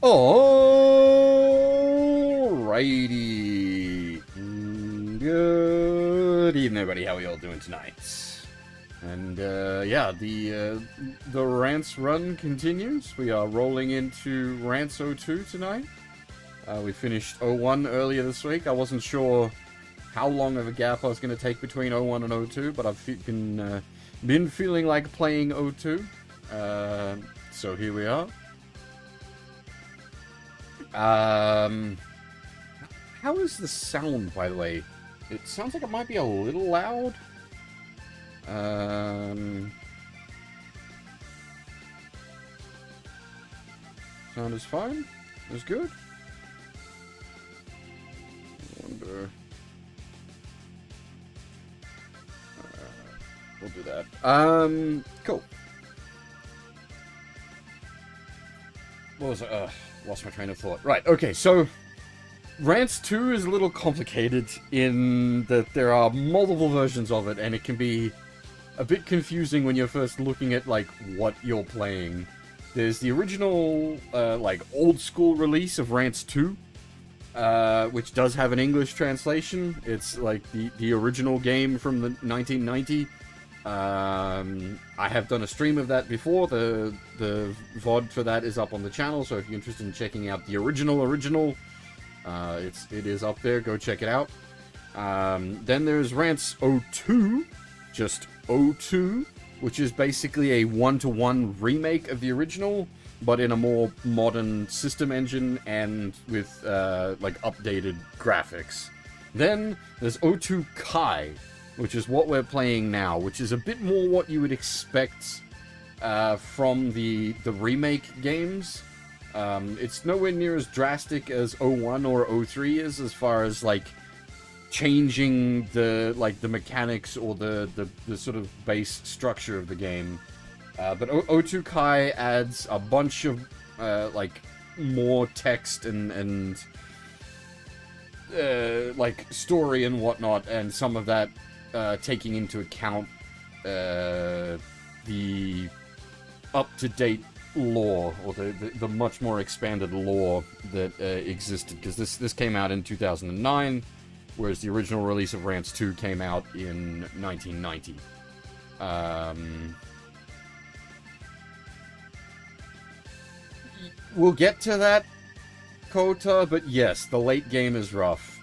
Alrighty. Good evening, everybody. How are you all doing tonight? And yeah, the Rance run continues. We are rolling into Rance 02 tonight. We finished 01 earlier this week. I wasn't sure how long of a gap I was going to take between 01 and 02, but I've been feeling like playing 02. So here we are. How is the sound, by the way? It sounds like it might be a little loud. Sound is fine. Is good. I wonder. We'll do that. Cool. What was it? Lost my train of thought. Right, okay, so Rance 2 is a little complicated in that there are multiple versions of it, and it can be a bit confusing when you're first looking at, like, what you're playing. There's the original, like, old-school release of Rance 2, which does have an English translation. It's, like, the original game from the 1990. I have done a stream of that before. The VOD for that is up on the channel, so if you're interested in checking out the original, it is up there. Go check it out. Then there's Rance 02, just 02, which is basically a one-to-one remake of the original, but in a more modern system engine and with like updated graphics. Then there's 02 Kai, which is what we're playing now, which is a bit more what you would expect from the remake games. It's nowhere near as drastic as 01 or 03 is, as far as, like, changing the mechanics or the sort of base structure of the game. But 02 Kai adds a bunch of, like, more text and like, story and whatnot, and some of that taking into account the up-to-date lore, or the much more expanded lore that existed, because this came out in 2009, whereas the original release of Rance 2 came out in 1990. We'll get to that, Kota, but yes, the late game is rough.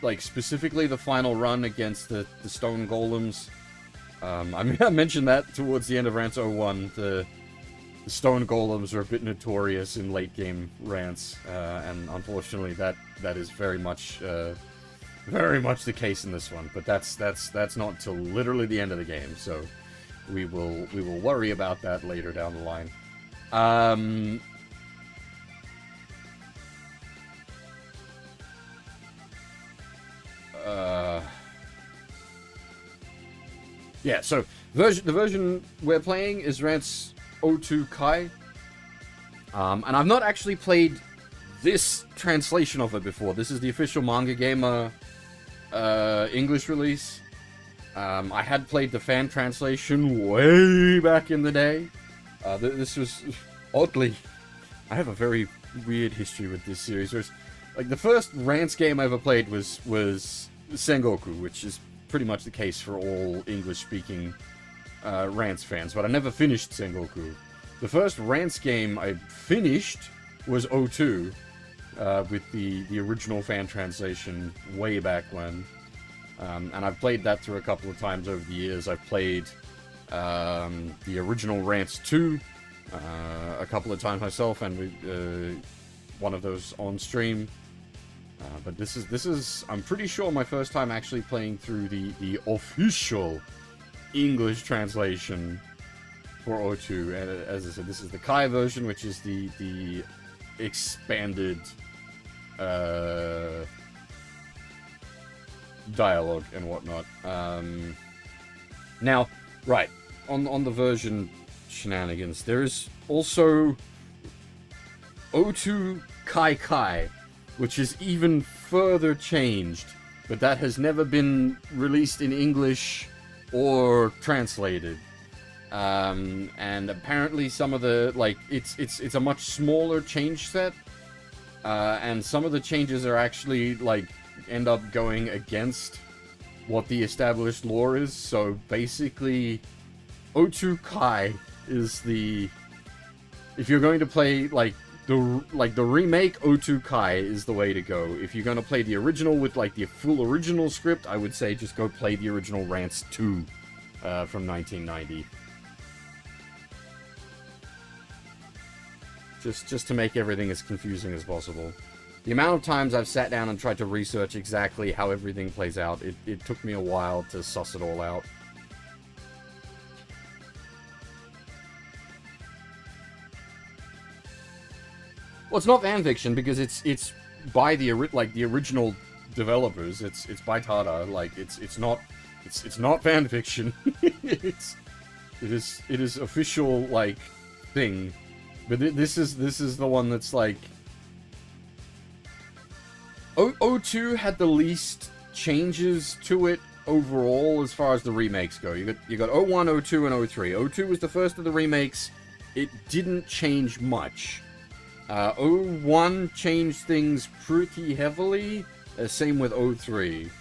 Like, specifically the final run against the stone golems. I mentioned that towards the end of Rance 01. The stone golems are a bit notorious in late game Rance, and unfortunately that is very much the case in this one. But that's not until literally the end of the game, so we will worry about that later down the line. Yeah, so the version we're playing is Rance 02 Kai. And I've not actually played this translation of it before. This is the official Manga Gamer English release. I had played the fan translation way back in the day. This was, oddly, I have a very weird history with this series. Whereas, like, the first Rance game I ever played was Sengoku, which is pretty much the case for all English-speaking Rance fans, but I never finished Sengoku. The first Rance game I finished was 02, with the original fan translation way back when. And I've played that through a couple of times over the years. I've played the original Rance 2 a couple of times myself, and one of those on stream. But this is I'm pretty sure my first time actually playing through the official English translation for 02. And as I said, this is the Kai version, which is the expanded dialogue and whatnot. Now, right, on the version shenanigans, there is also 02 Kai, which is even further changed, but that has never been released in English or translated. And apparently some of the, like, it's a much smaller change set, and some of the changes are actually, like, end up going against what the established lore is. So basically, O2 Kai is the, if you're going to play, like the remake, O2 Kai is the way to go. If you're going to play the original with, like, the full original script, I would say just go play the original Rance II from 1990. Just to make everything as confusing as possible. The amount of times I've sat down and tried to research exactly how everything plays out, it took me a while to suss it all out. Well, it's not fanfiction because it's by the original developers. It's by Tada. Like, it's not fanfiction. it is official, like, thing. But this is the one that's like, O2 had the least changes to it overall as far as the remakes go. You got O1, O2, and O3. O2 was the first of the remakes. It didn't change much. O1 changed things pretty heavily. Same with O3.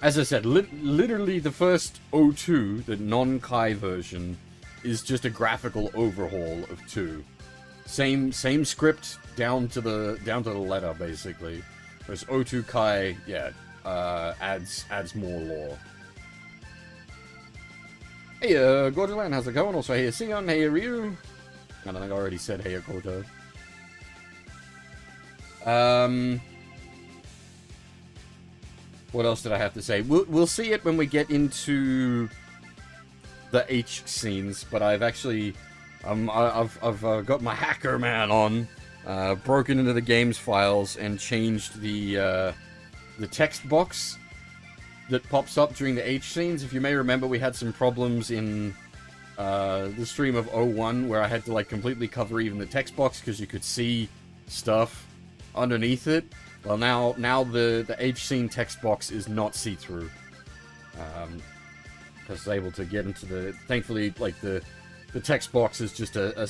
As I said, literally the first O2, the non-Kai version, is just a graphical overhaul of 2. Same script down to the letter, basically. Whereas O2 Kai, yeah, adds more lore. Hey, Gorgeland, how's it going? Also, hey, Sion, hey, Ryu. I don't think I already said hey, Koto. What else did I have to say? We'll see it when we get into the H scenes, but I've actually, I've got my hacker man on, broken into the game's files and changed the text box that pops up during the H scenes. If you may remember, we had some problems in the stream of O1 where I had to, like, completely cover even the text box because you could see stuff underneath it. Well, now the H scene text box is not see-through. I was able to get into the, thankfully, like, the text box is just a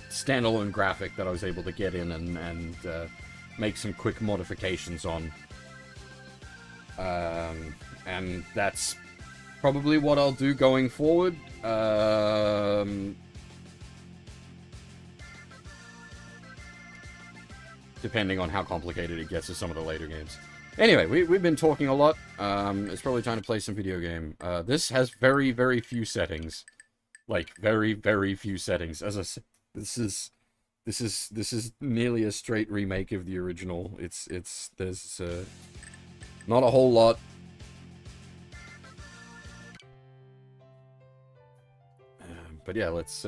standalone graphic that I was able to get in and make some quick modifications on. And that's probably what I'll do going forward. Depending on how complicated it gets with some of the later games. Anyway, we've been talking a lot. It's probably time to play some video game. This has very, very few settings. Like, very, very few settings. As I said, this is nearly a straight remake of the original. There's not a whole lot. But yeah, let's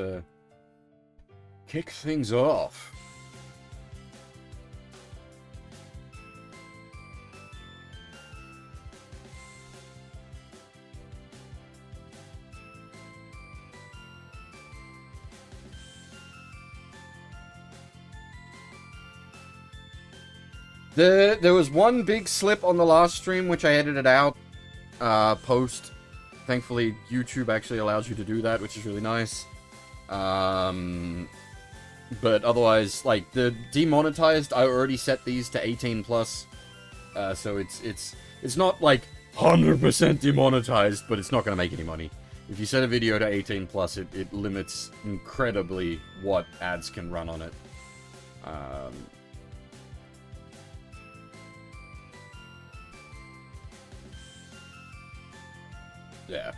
kick things off. There was one big slip on the last stream, which I edited out post. Thankfully, YouTube actually allows you to do that, which is really nice. But otherwise, like, the demonetized, I already set these to 18 plus. So it's not like 100% demonetized, but it's not going to make any money. If you set a video to 18 plus, it limits incredibly what ads can run on it. Yeah.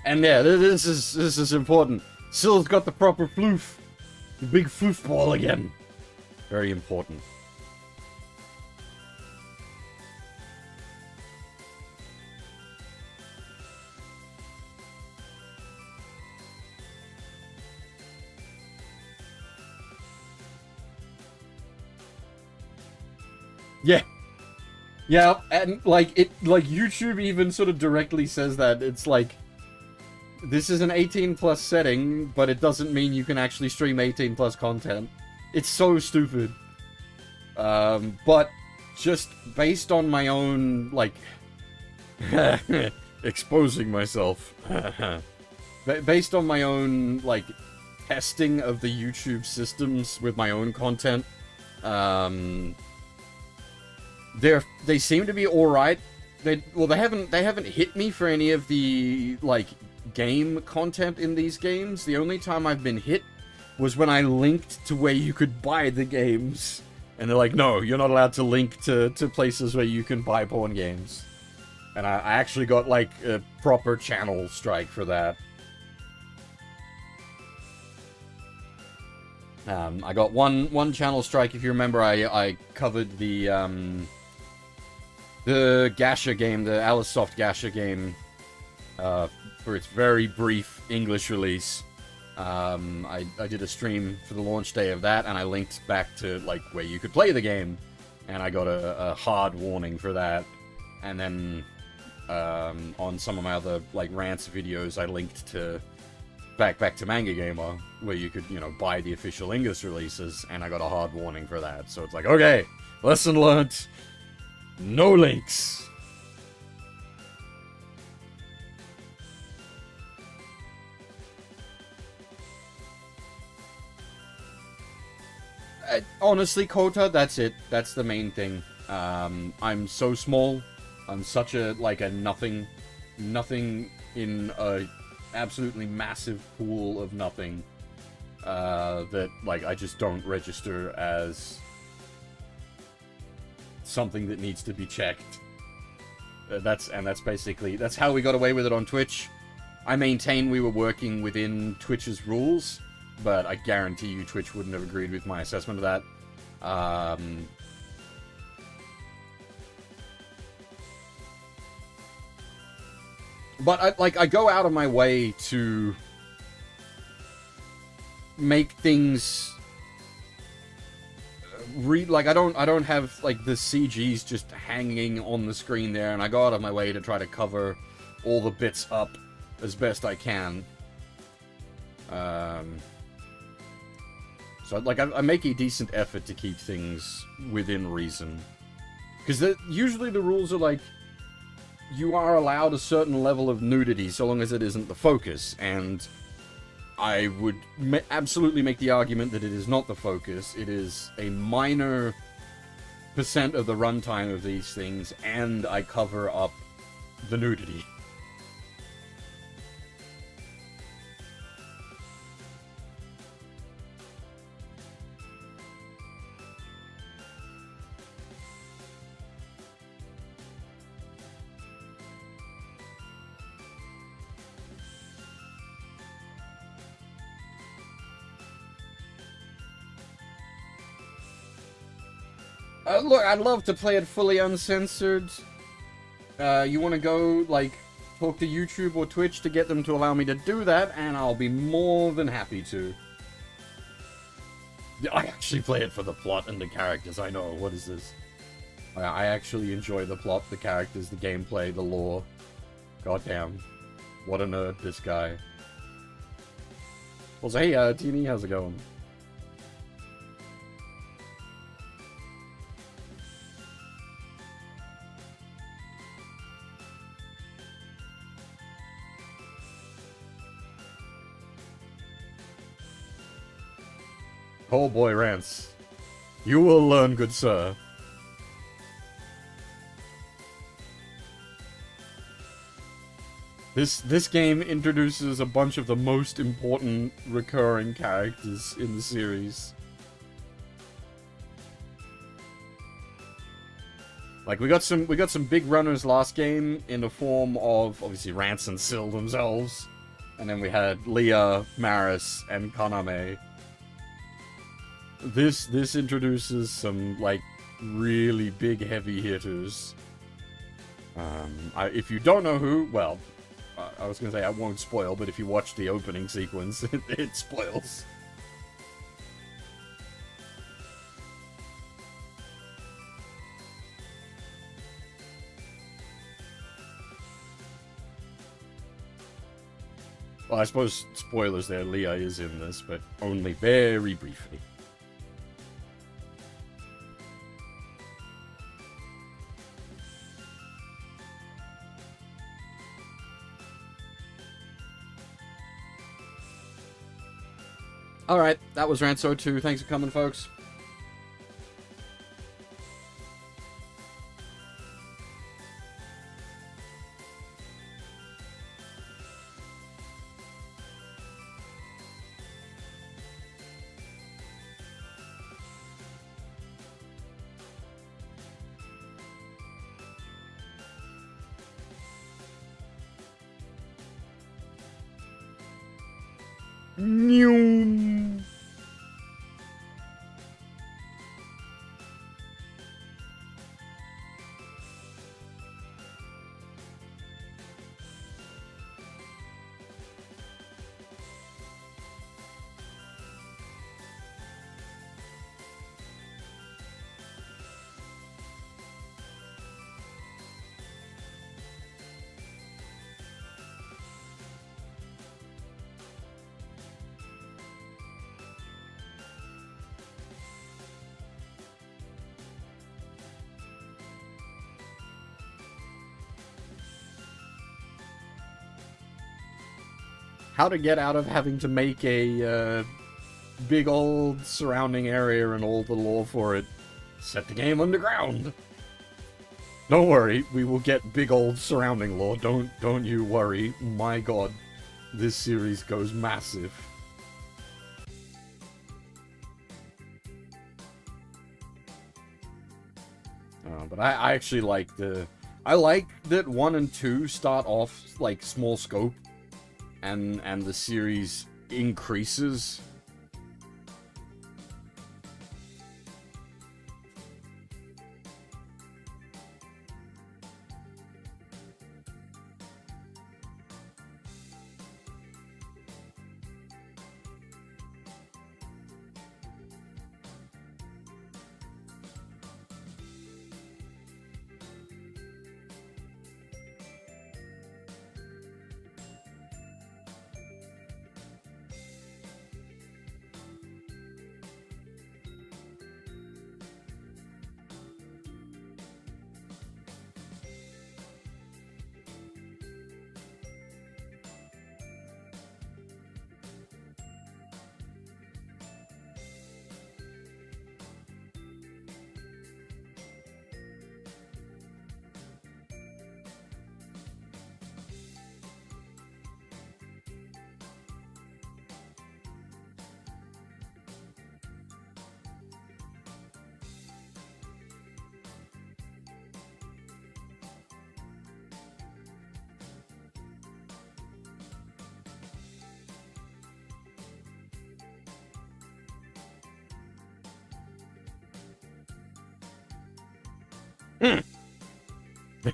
And yeah, this is important. Sill's got the proper floof. The big floof ball again. Very important. Yeah. Yeah, and like YouTube even sort of directly says that. It's like, this is an 18 plus setting, but it doesn't mean you can actually stream 18 plus content. It's so stupid. But just based on my own, like, Exposing myself. Based on my own, like, testing of the YouTube systems with my own content, they seem to be alright. They haven't hit me for any of the, like, game content in these games. The only time I've been hit was when I linked to where you could buy the games. And they're like, no, you're not allowed to link to places where you can buy porn games. And I actually got, like, a proper channel strike for that. I got one channel strike. If you remember, I covered the Gacha game, the Alicesoft Gacha game, for its very brief English release. I did a stream for the launch day of that, and I linked back to, like, where you could play the game, and I got a hard warning for that. And then on some of my other, like, rants videos, I linked to back to Manga Gamer, where you could, you know, buy the official English releases, and I got a hard warning for that. So it's like, okay, lesson learned. No links. Honestly, Kota, that's it. That's the main thing. I'm so small. I'm such a, like, a nothing in a absolutely massive pool of nothing, that, like, I just don't register as something that needs to be checked. That's basically, that's how we got away with it on Twitch. I maintain we were working within Twitch's rules, but I guarantee you Twitch wouldn't have agreed with my assessment of that. But I go out of my way to make things like, I don't have, like, the CGs just hanging on the screen there, and I go out of my way to try to cover all the bits up as best I can. So, like, I make a decent effort to keep things within reason. Because usually the rules are like, you are allowed a certain level of nudity so long as it isn't the focus, and I would absolutely make the argument that it is not the focus. It is a minor percent of the runtime of these things, and I cover up the nudity. Look, I'd love to play it fully uncensored. You want to go, like, talk to YouTube or Twitch to get them to allow me to do that, and I'll be more than happy to. I actually play it for the plot and the characters. I know, what is this? I actually enjoy the plot, the characters, the gameplay, the lore. Goddamn. What a nerd, this guy. Well, so, hey, Teeny, how's it going? Oh boy, Rance. You will learn, good sir. This game introduces a bunch of the most important recurring characters in the series. Like, we got some big runners last game in the form of, obviously, Rance and Syl themselves. And then we had Leah, Maris, and Kaname. This introduces some, like, really big heavy hitters. If you don't know who, well, I was gonna say I won't spoil, but if you watch the opening sequence, it spoils. Well, I suppose spoilers there, Leah is in this, but only very briefly. Alright, that was Rance II. Thanks for coming, folks. Noom. How to get out of having to make a big old surrounding area and all the lore for it. Set the game underground. Don't worry, we will get big old surrounding lore. Don't you worry. My god, this series goes massive. But I actually like I like that 1 and 2 start off like small scope, and the series increases.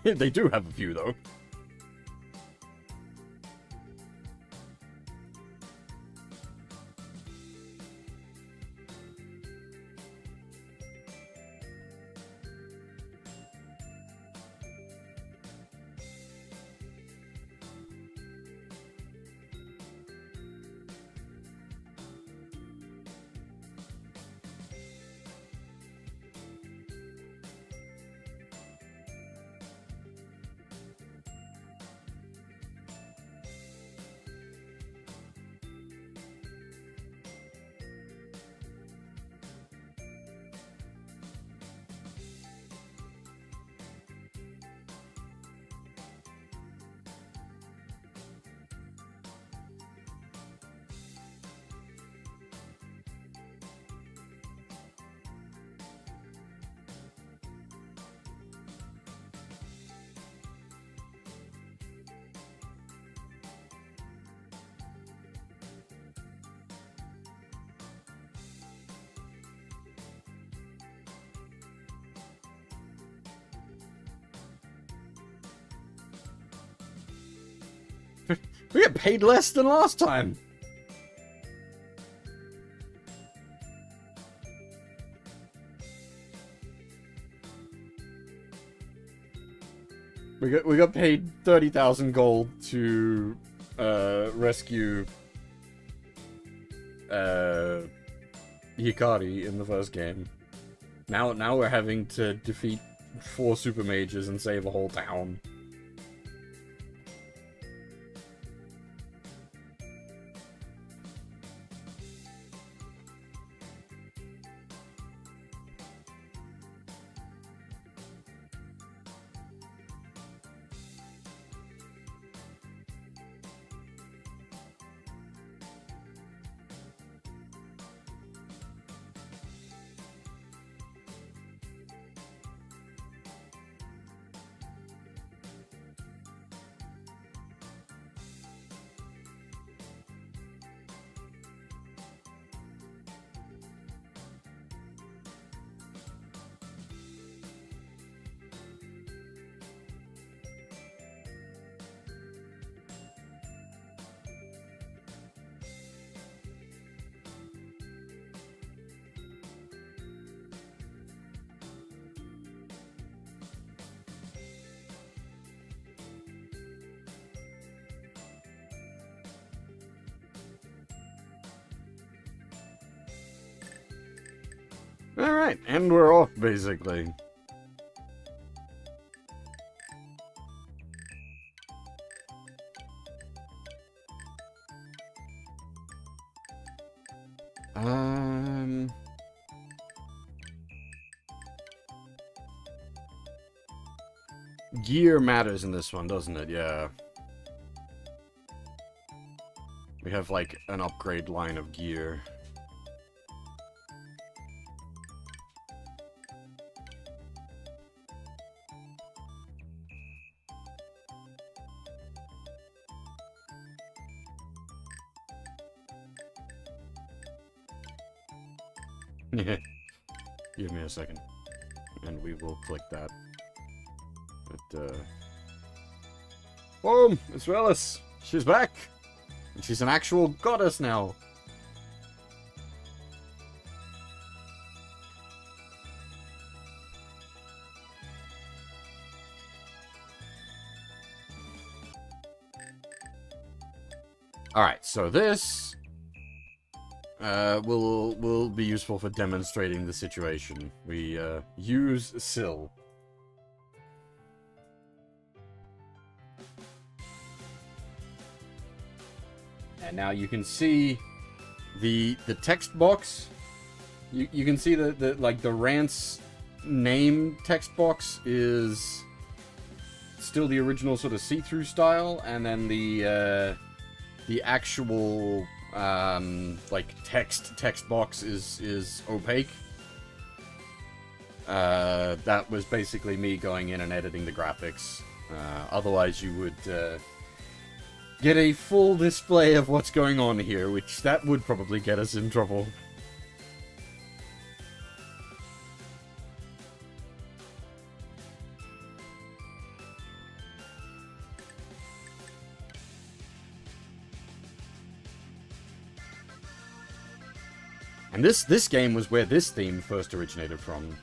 They do have a few, though. We get paid less than last time. We got paid 30,000 gold to rescue Hikari in the first game. Now we're having to defeat 4 super mages and save a whole town. Alright, and we're off, basically. Gear matters in this one, doesn't it? Yeah. We have, like, an upgrade line of gear. Give me a second. And we will click that. But, boom! It's Rebellious! She's back! And she's an actual goddess now! Alright, so this will be useful for demonstrating the situation. We use Sill. And now you can see the text box. You can see the Rance name text box is still the original sort of see-through style, and then the actual like text box is opaque. That was basically me going in and editing the graphics. Otherwise you would get a full display of what's going on here, which that would probably get us in trouble. And this game was where this theme first originated from.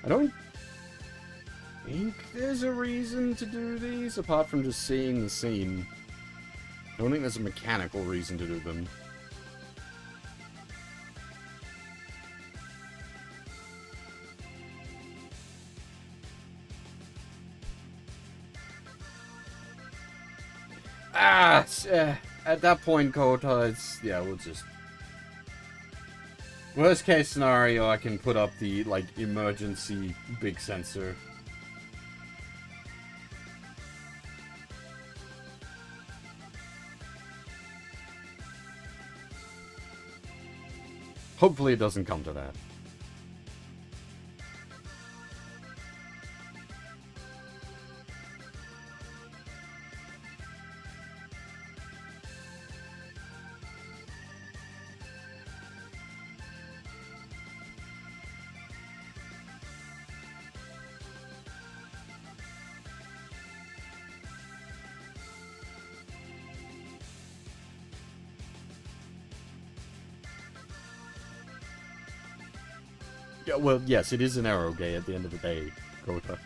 I don't think there's a reason to do these, apart from just seeing the scene. I don't think there's a mechanical reason to do them. At that point, Kota, yeah, we'll just... Worst case scenario, I can put up the, like, emergency big sensor. Hopefully it doesn't come to that. Yeah, well, yes, it is an arrow gay at the end of the day, Kota.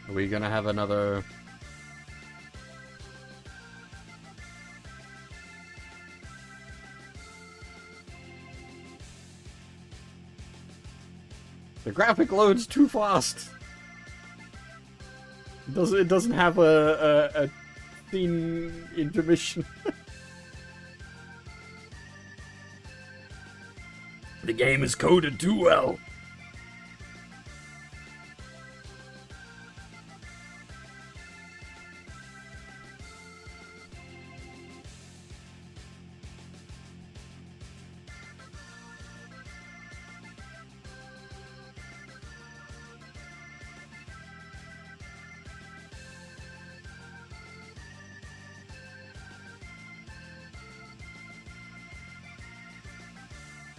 Are we gonna have another... The graphic loads too fast! It doesn't have a thin intermission. The game is coded too well!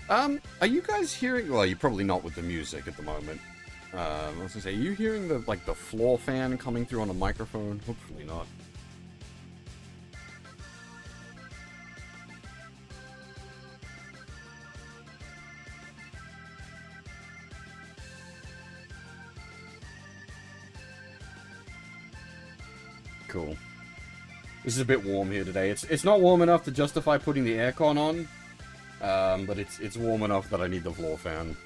Are you guys hearing? Well, you're probably not with the music at the moment. I was gonna say, are you hearing the the floor fan coming through on a microphone? Hopefully not. Cool. This is a bit warm here today. It's not warm enough to justify putting the aircon on, but it's warm enough that I need the floor fan.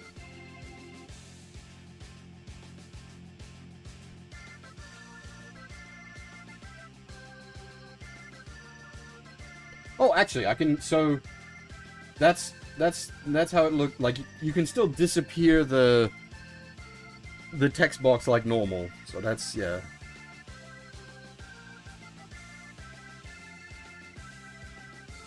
Oh, actually, I can. So that's how it looked. Like you can still disappear the text box like normal. So that's yeah.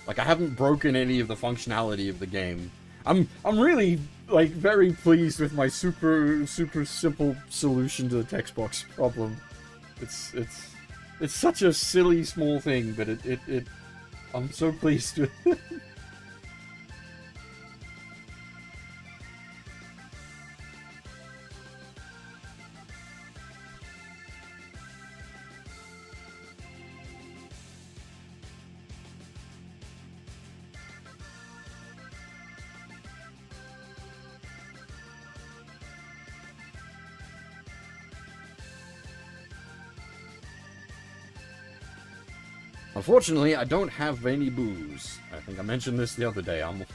Like I haven't broken any of the functionality of the game. I'm really like very pleased with my super simple solution to the text box problem. It's such a silly small thing, but it I'm so pleased with it. Unfortunately, I don't have any booze. I think I mentioned this the other day. I'm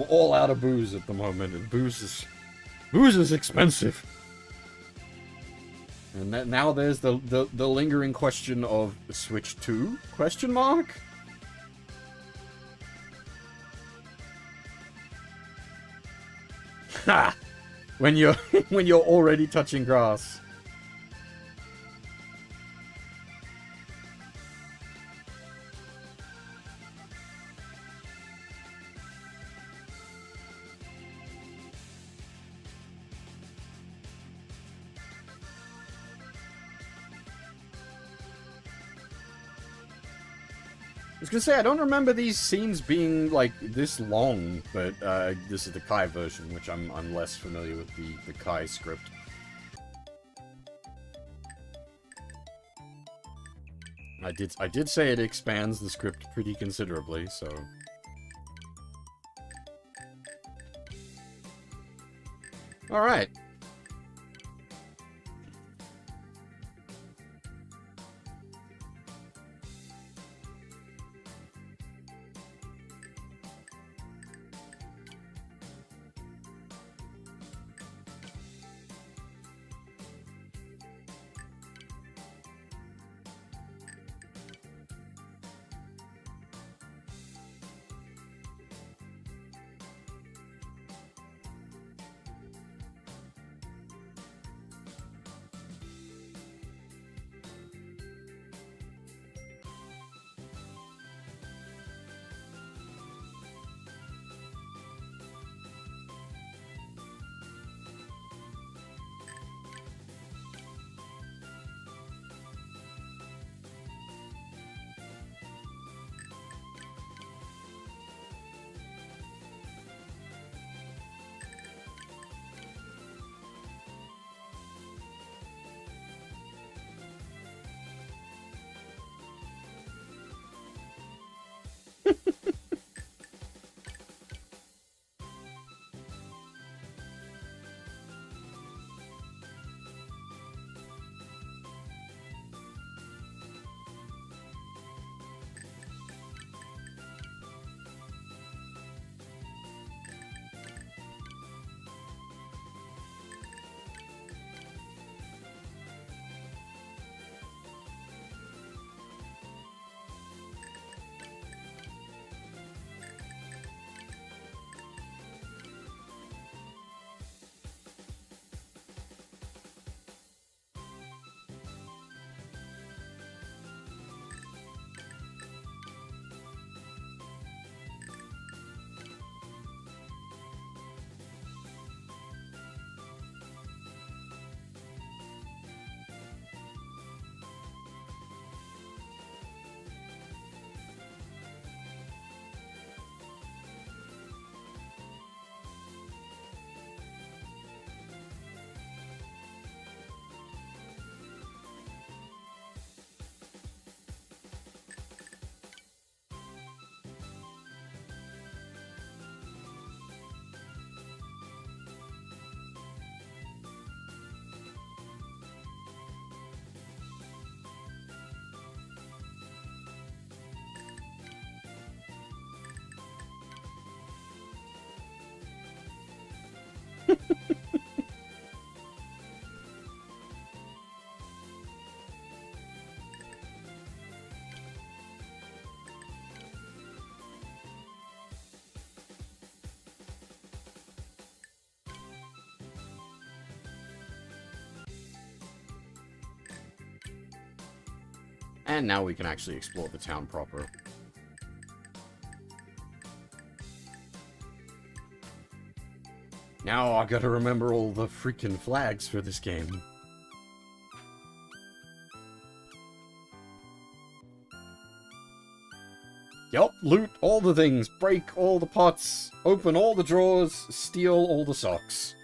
all out of booze at the moment, and booze is expensive. And now there's the lingering question of Switch 2? Question mark? Ha! When you're when you're already touching grass. I was gonna say, I don't remember these scenes being, like, this long, but, this is the Kai version, which I'm less familiar with the Kai script. I did say it expands the script pretty considerably, so... Alright. And now we can actually explore the town proper. Now I gotta remember all the freaking flags for this game. Yup, loot all the things, break all the pots, open all the drawers, steal all the socks.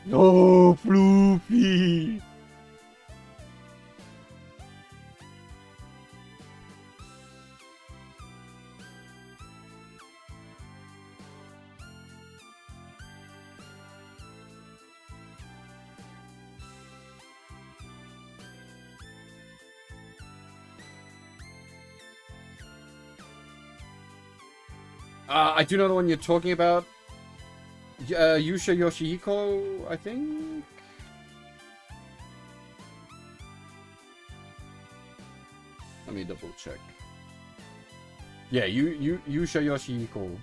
No, Floopy! I do know the one you're talking about. Yusha Yoshihiko, I think? Let me double check. Yeah, Yusha Yoshihiko.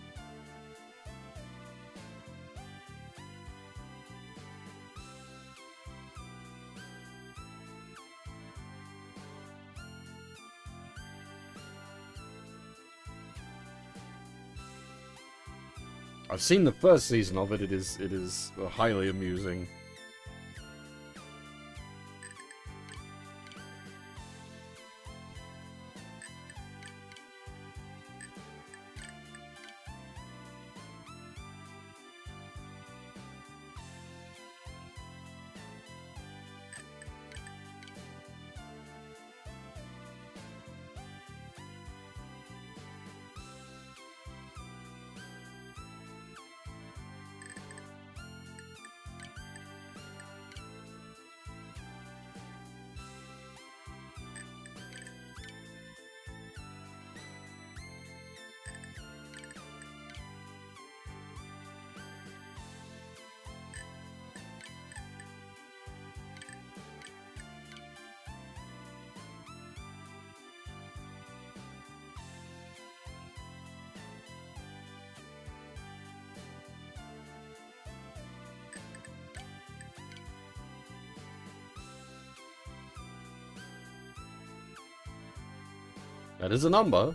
I've seen the first season of it. It is highly amusing. That is a number.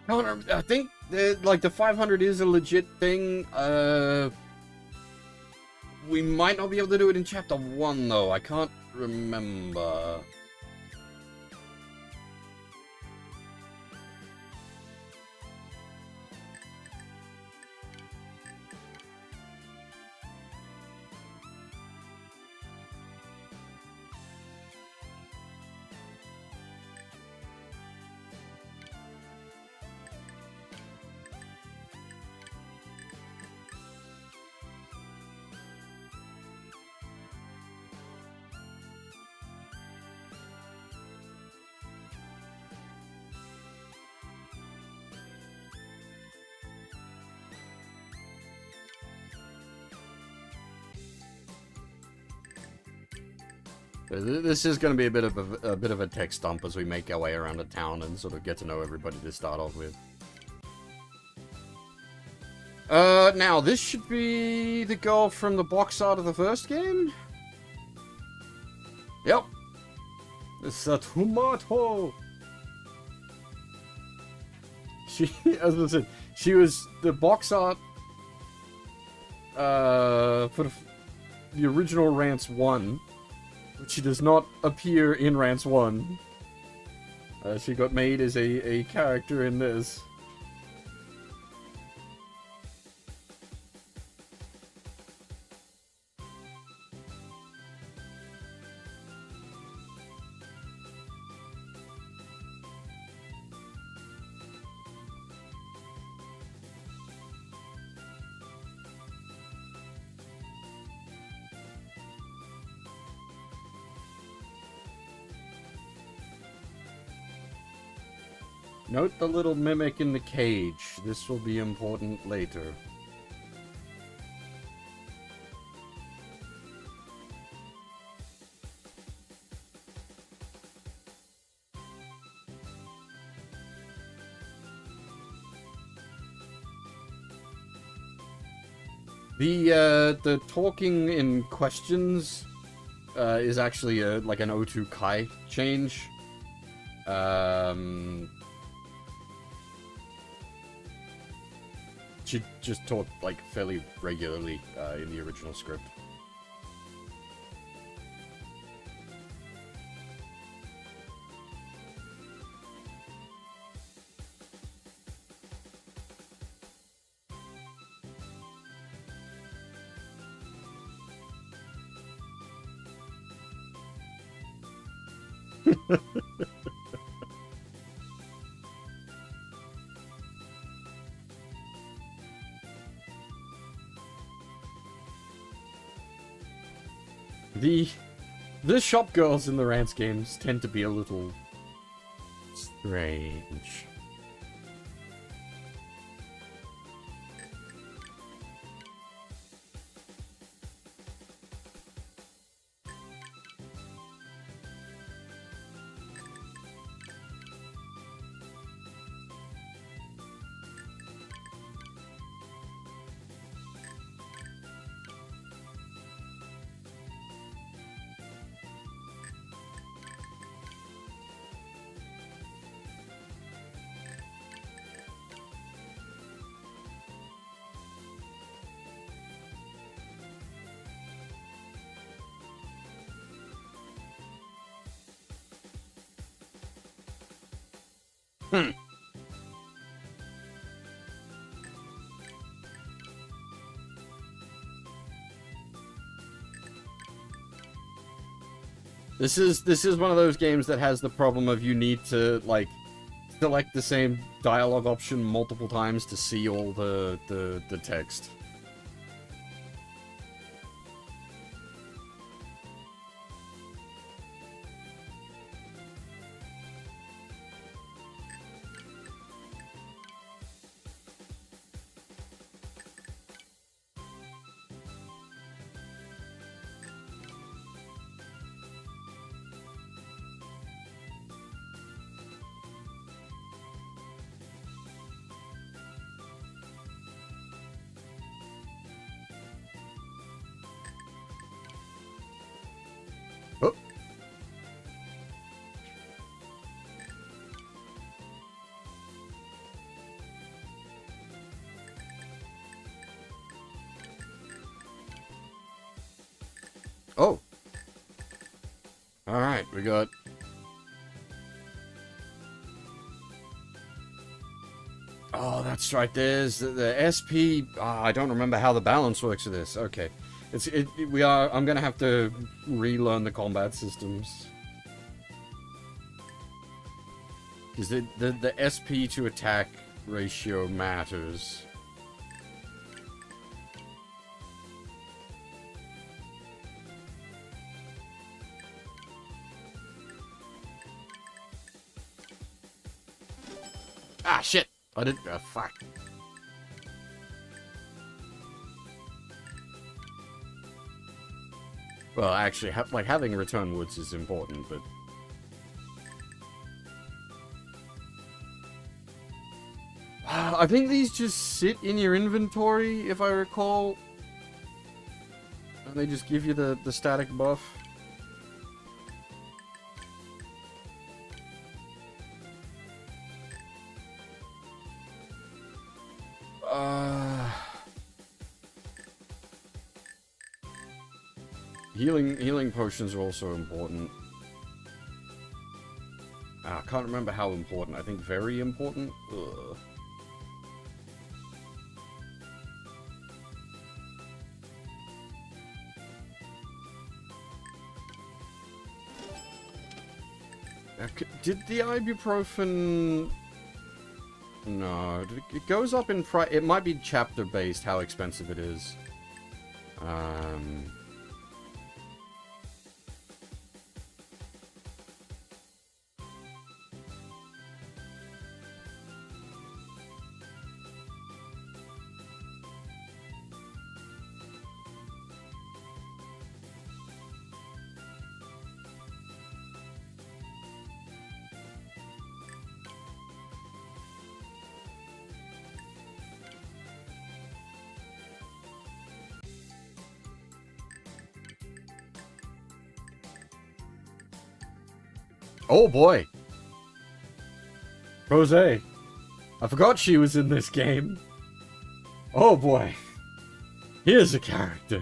I think like the 500 is a legit thing. We might not be able to do it in chapter 1 though. I can't remember. This is going to be a bit of a text dump as we make our way around the town and sort of get to know everybody to start off with. Now, this should be the girl from the box art of the first game? Yep. It's a tomato! She, as I said, she was the box art, for the original Rance 1, but she does not appear in Rance 1. She got made as a character in this. Note the little mimic in the cage. This will be important later. The talking in questions is actually like an O2 Kai change. She just talked like fairly regularly in the original script. The shop girls in the Rance games tend to be a little strange. This is one of those games that has the problem of you need to, like, select the same dialogue option multiple times to see all the text. Oh. Alright, we got... Oh, that's right, there's the SP... I don't remember how the balance works for this. Okay. I'm gonna have to relearn the combat systems. Because the SP to attack ratio matters. Ah, shit! I didn't... fuck. Well, actually, like, having return woods is important, but... I think these just sit in your inventory, if I recall. And they just give you the static buff. Healing potions are also important. I can't remember how important. I think very important. Ugh. Did the ibuprofen... No, it goes up in price. It might be chapter based how expensive it is. Oh boy! Rose. I forgot she was in this game. Oh boy. Here's a character.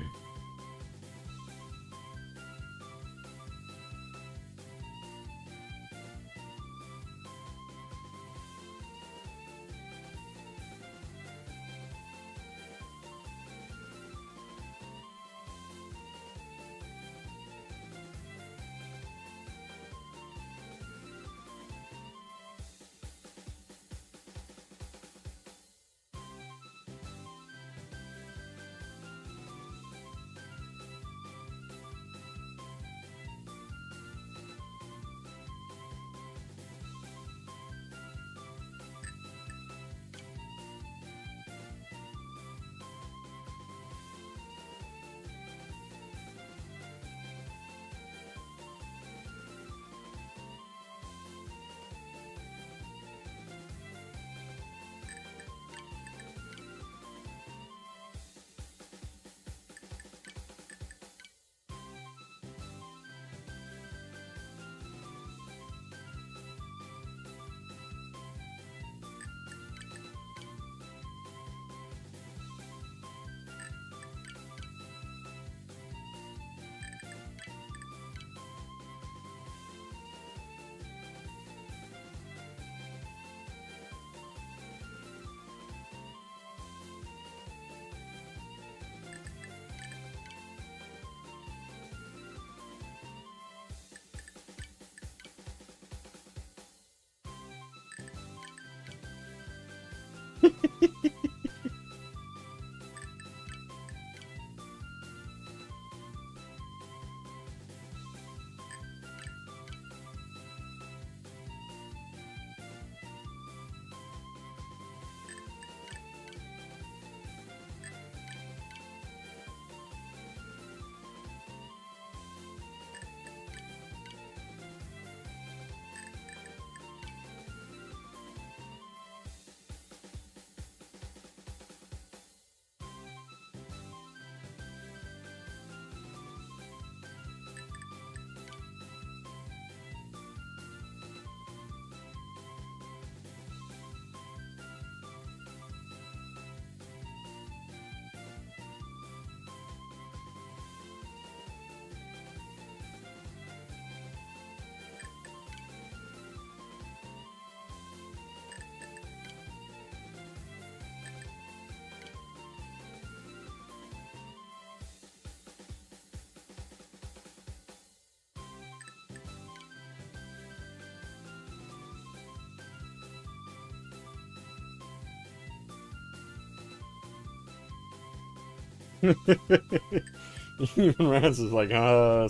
Even Rance is like,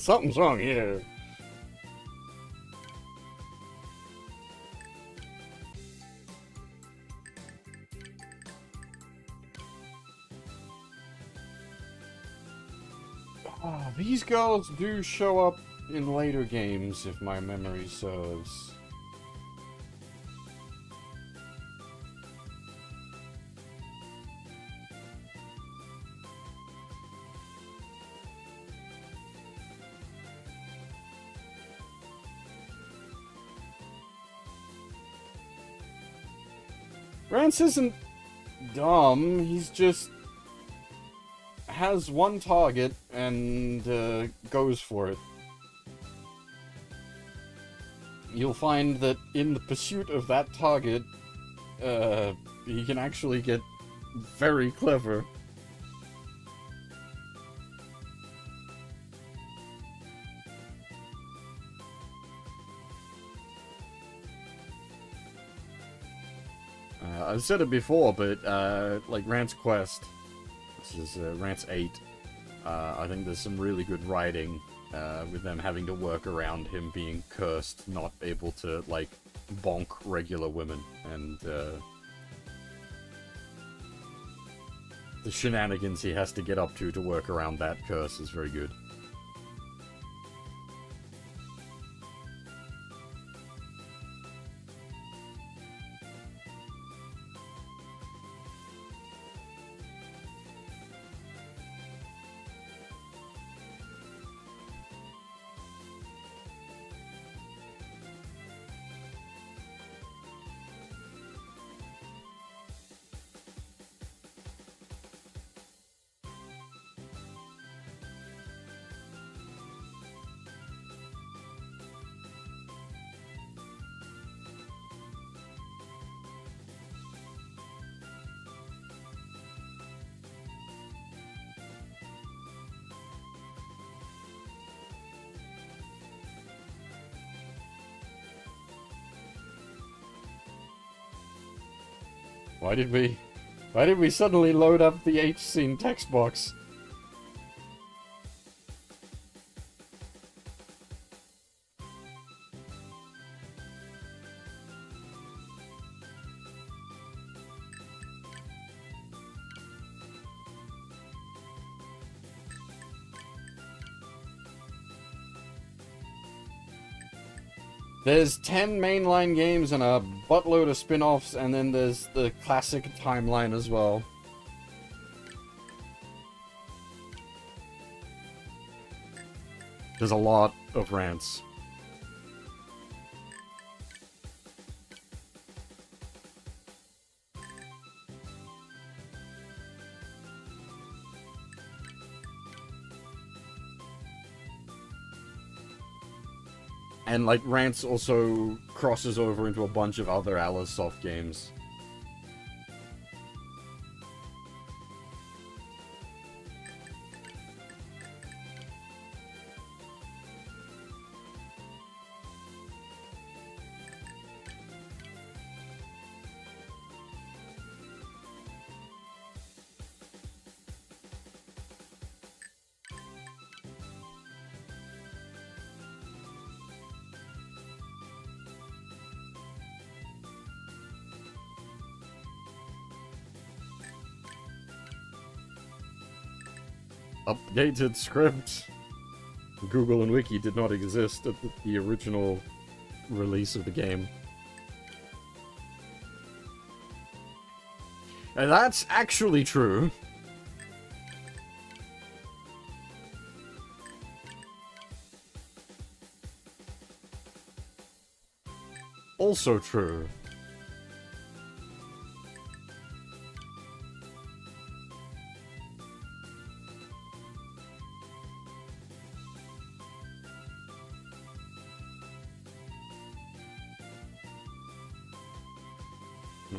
something's wrong here. These girls do show up in later games, if my memory serves. Rance isn't dumb, he's just has one target and goes for it. You'll find that in the pursuit of that target, he can actually get very clever. I've said it before, but like Rance Quest, this is Rance 8, I think there's some really good writing with them having to work around him being cursed, not able to, like, bonk regular women, and the shenanigans he has to get up to work around that curse is very good. Why did we suddenly load up the H-scene text box? There's 10 mainline games and a buttload of spin-offs, and then there's the classic timeline as well. There's a lot of rants. And, like, Rance also crosses over into a bunch of other Alicesoft games. Updated script. Google and Wiki did not exist at the original release of the game. And that's actually true. Also true.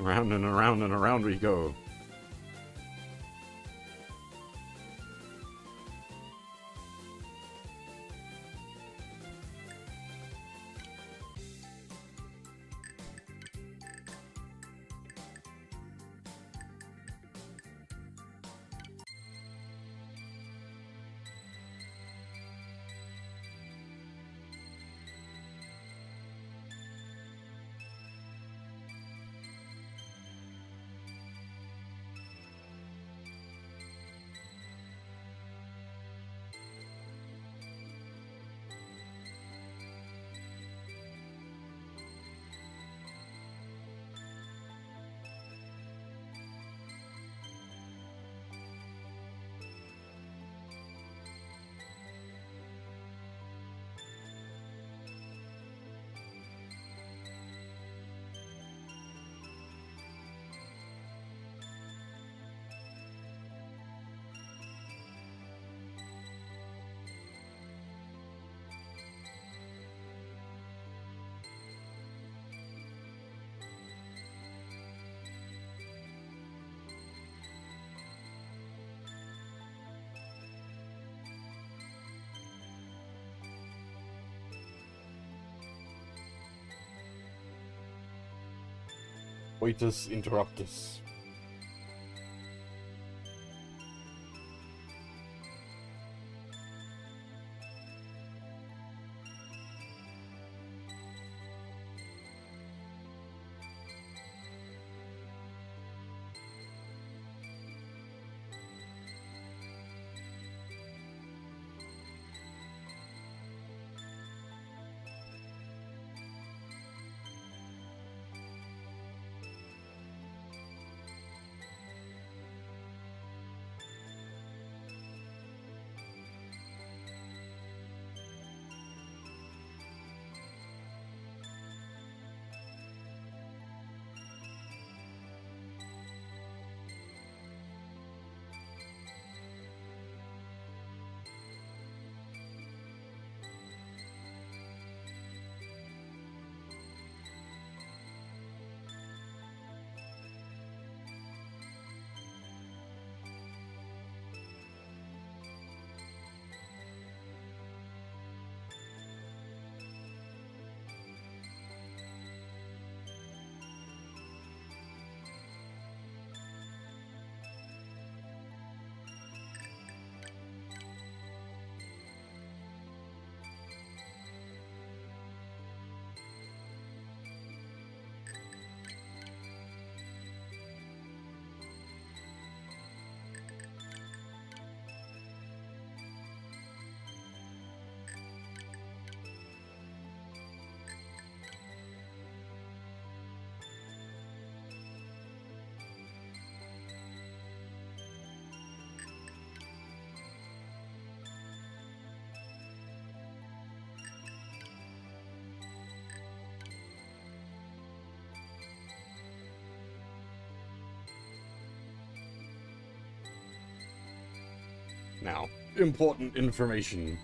Around and around and around we go. Coitus interruptus. Now, important information.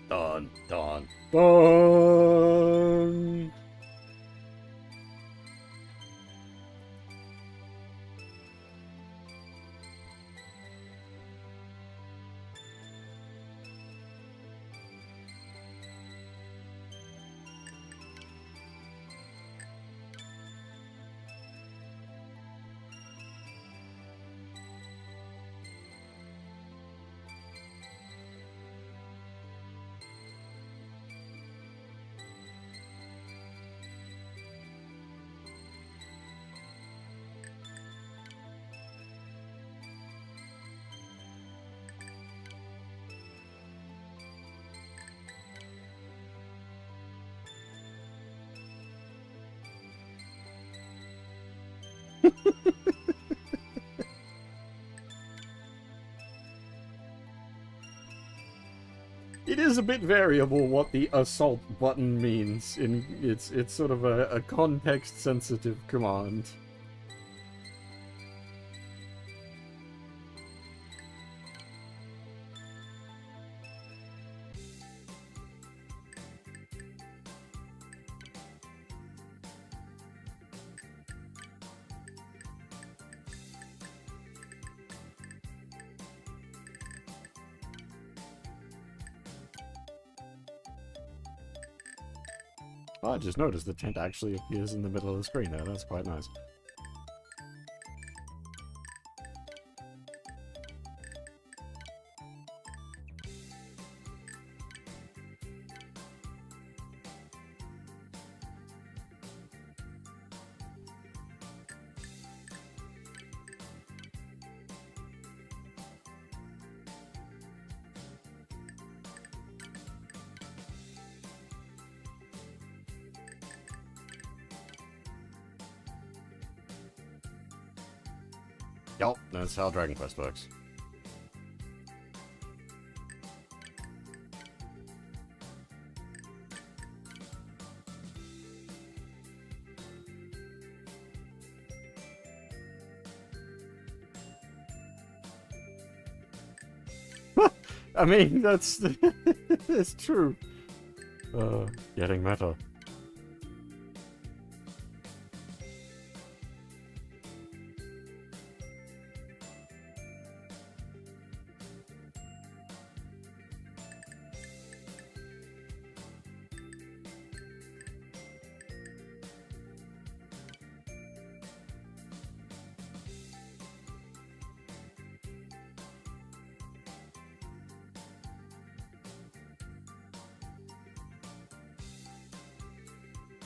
Dun, dun, dun! It is a bit variable what the assault button means. It's sort of a context-sensitive command. Oh, I just noticed the tent actually appears in the middle of the screen there. That's quite nice. Yup, that's how Dragon Quest works. I mean, that's it's true. Getting meta.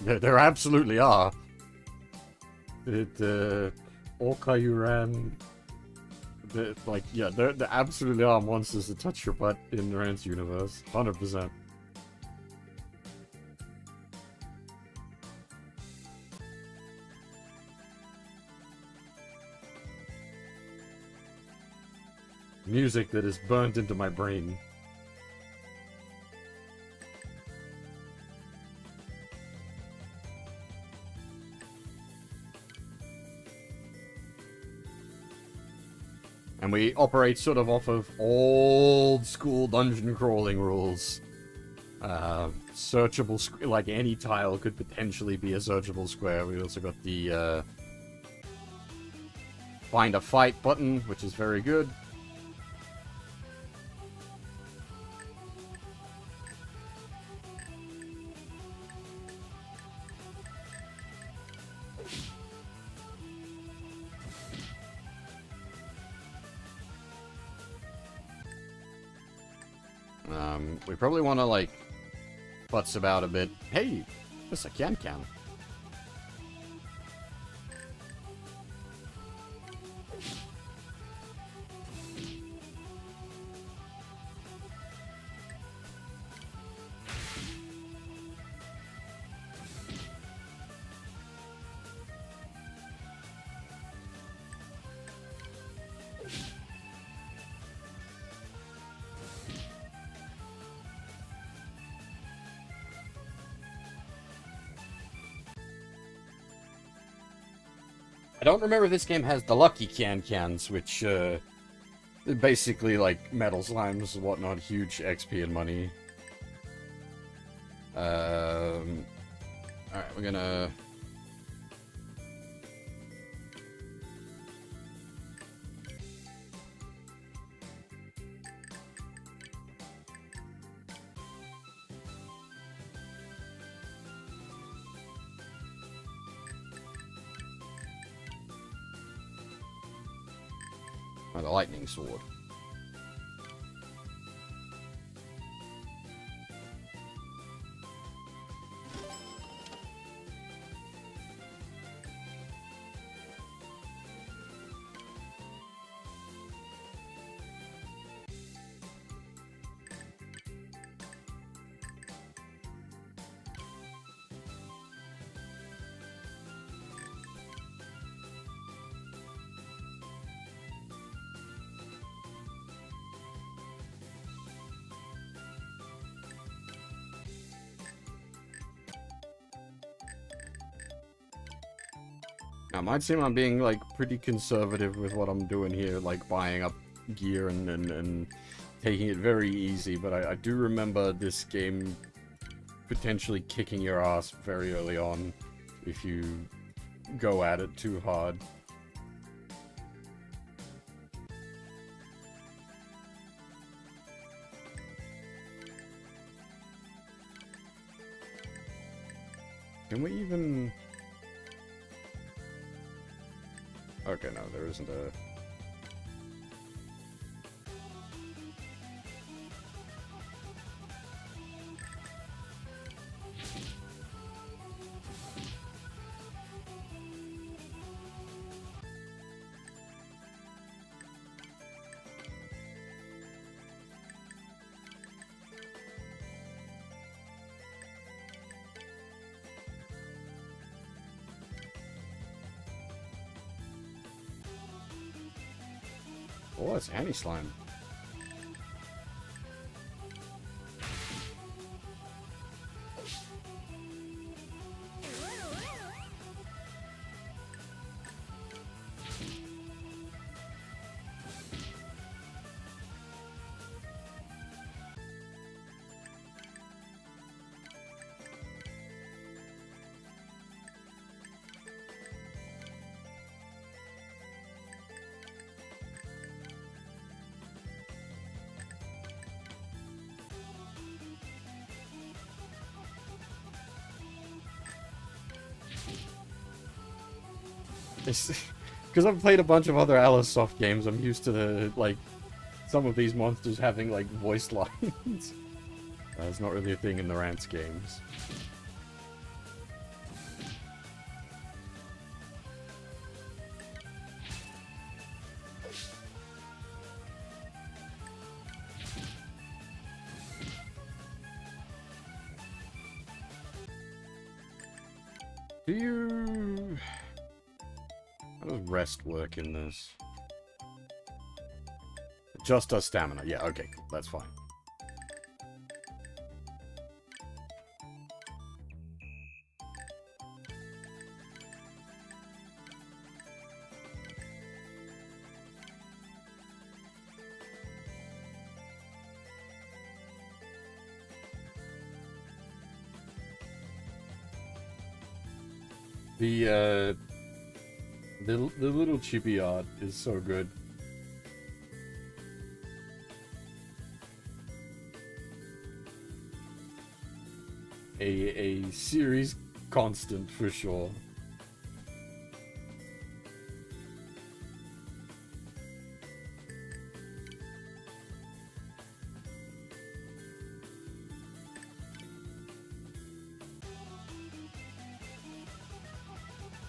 There absolutely are. Orca-Uran. Like, yeah, there absolutely are monsters that touch your butt in the Rance universe. 100%. Music that is burnt into my brain. And we operate sort of off of old school dungeon crawling rules. Searchable, like any tile could potentially be a searchable square. We also got the find a fight button, which is very good. We probably want to, like, futz about a bit. Hey, this a can-can. I don't remember if this game has the lucky can-cans, which, basically, like, metal slimes and whatnot, huge XP and money. Alright, we're gonna... Oh, the lightning sword. Now, it might seem I'm being, like, pretty conservative with what I'm doing here, like, buying up gear and taking it very easy, but I do remember this game potentially kicking your ass very early on if you go at it too hard. Can we even... Okay, no, there isn't a... Oh, it's anti-slime. Because I've played a bunch of other Alicesoft games, I'm used to the, like, some of these monsters having, like, voice lines. It's not really a thing in the Rance games. Do you... How does rest work in this? Just does stamina. Yeah, okay, cool. That's fine. The little chibi art is so good. A series constant for sure.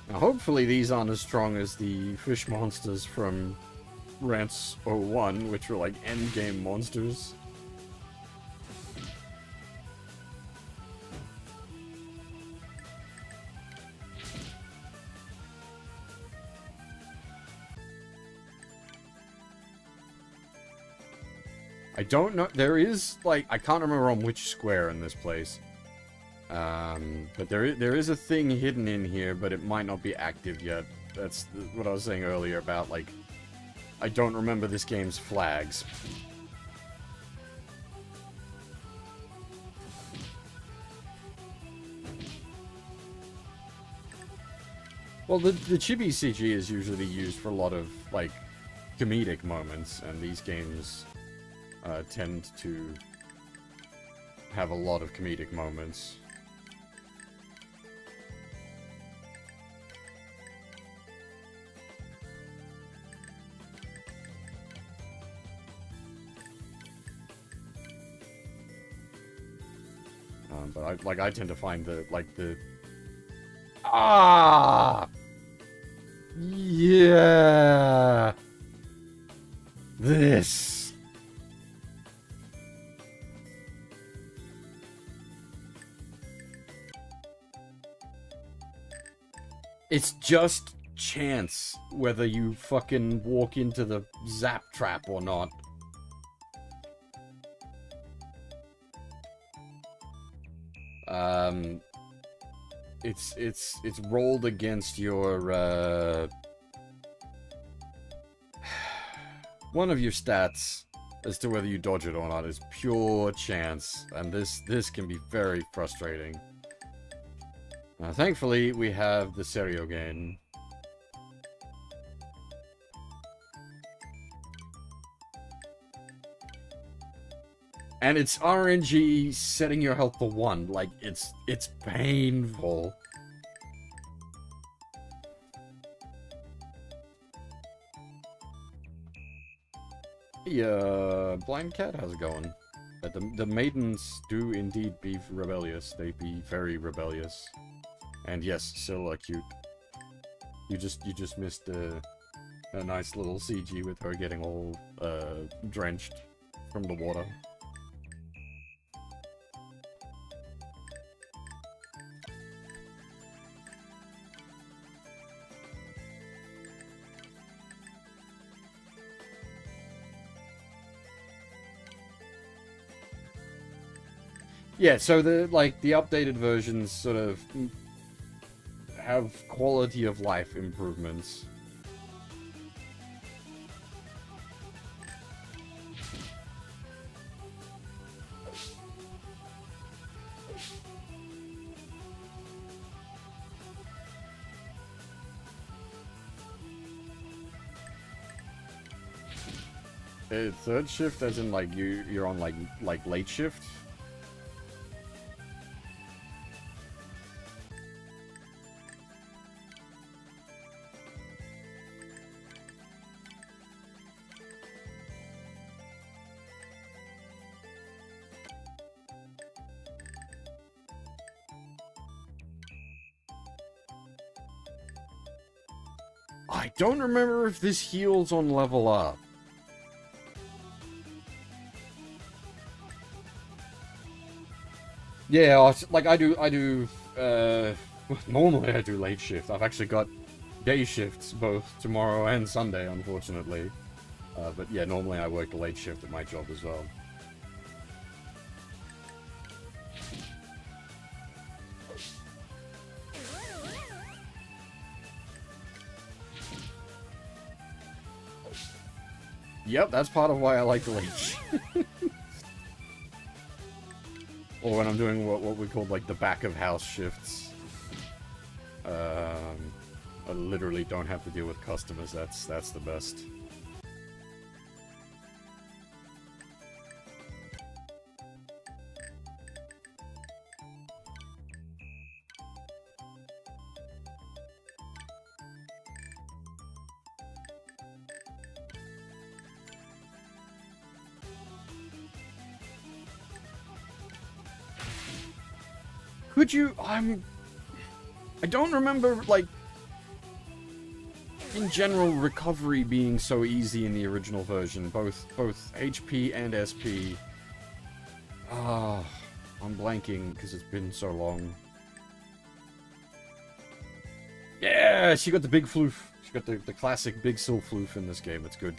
Now, hopefully these aren't as strong as the fish monsters from Rance 01, which were like endgame monsters. I don't know, there is, like, I can't remember on which square in this place. But there is a thing hidden in here, but it might not be active yet. That's what I was saying earlier about, like, I don't remember this game's flags. Well, the chibi CG is usually used for a lot of, like, comedic moments, and these games tend to have a lot of comedic moments. But I tend to find the, like, the... Ah! Yeah! This! It's just chance whether you fucking walk into the zap trap or not. It's rolled against your, one of your stats as to whether you dodge it or not is pure chance, and this can be very frustrating. Thankfully, we have the Serio game. And it's RNG setting your health to 1. Like, it's painful. Hey, Blind Cat, how's it going? The Maidens do indeed be rebellious. They be very rebellious. And yes, still cute. You just missed a nice little CG with her getting all drenched from the water. Yeah, so the updated versions sort of have quality of life improvements. Third shift, as in like you're on like late shift. I don't remember if this heals on level up. Yeah, like I do, normally I do late shift. I've actually got day shifts both tomorrow and Sunday, unfortunately. But yeah, normally I work the late shift at my job as well. Yep, that's part of why I like the late shift. Or when I'm doing what we call like the back of house shifts. I literally don't have to deal with customers. That's the best. Could you... I don't remember, like... in general, recovery being so easy in the original version. Both HP and SP. Ah, I'm blanking because it's been so long. Yeah, she got the big floof. She got the classic big sil floof in this game. It's good.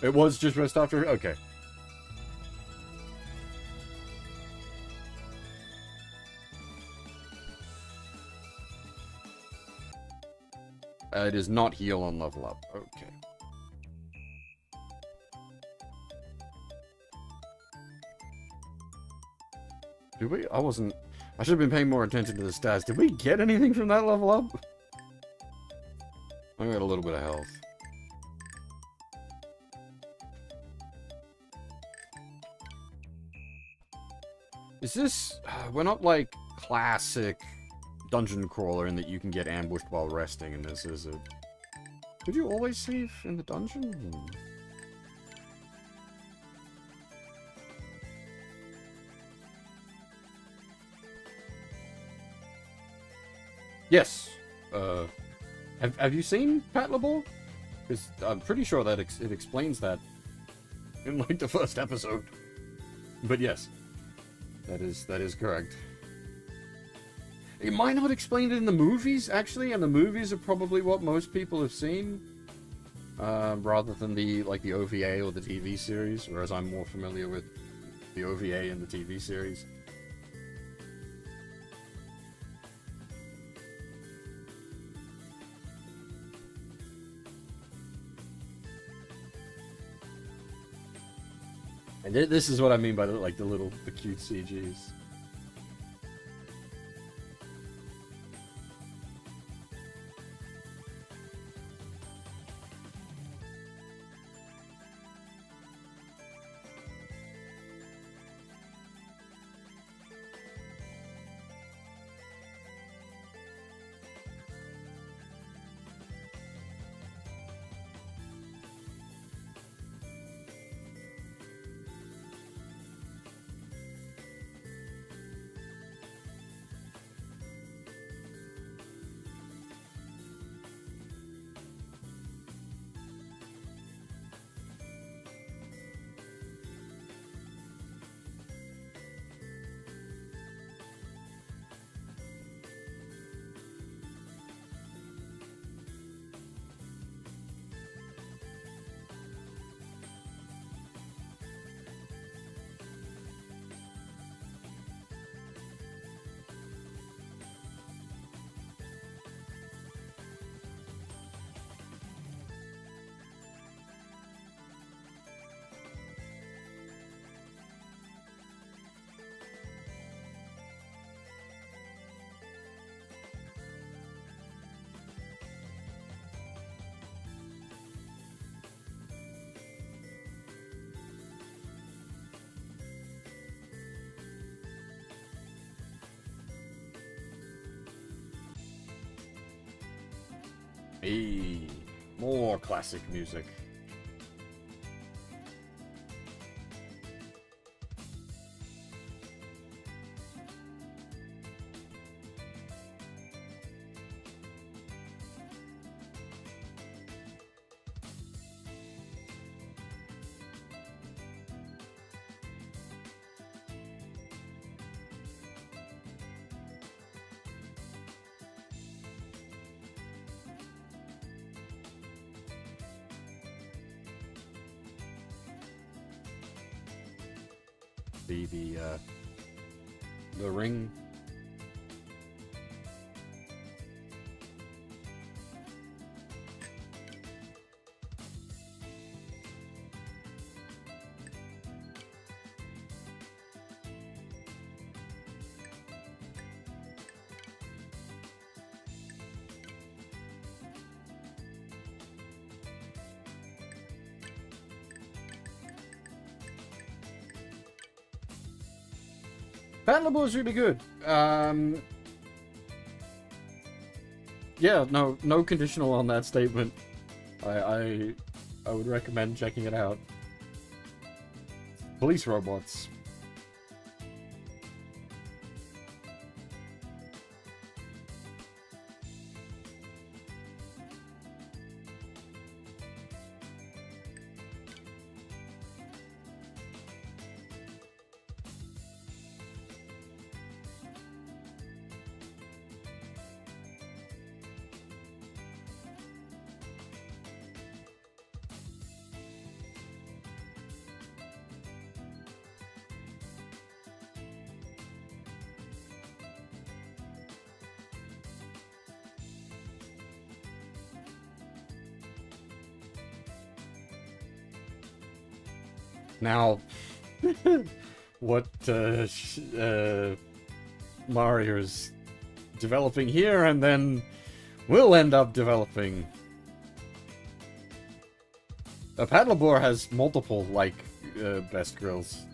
It was just rest after? Okay. It is not heal on level up. Okay. Did we? I wasn't... I should have been paying more attention to the stats. Did we get anything from that level up? I got a little bit of health. Is this... we're not like classic dungeon crawler in that you can get ambushed while resting in this, is it? Could you always save in the dungeon? Yes. Have you seen Pat LeBeau? Because I'm pretty sure that it explains that in like the first episode. But yes. That is correct. It might not explain it in the movies, actually, and the movies are probably what most people have seen, rather than the OVA or the TV series, whereas I'm more familiar with the OVA and the TV series. And this is what I mean by the cute CGs. Hey, more classic music. the ring. Paddleable is really good. Yeah, no conditional on that statement. I would recommend checking it out. Police robots. Now, what Mario's developing here, and then will end up developing. A paddleboard has multiple, like, best grills.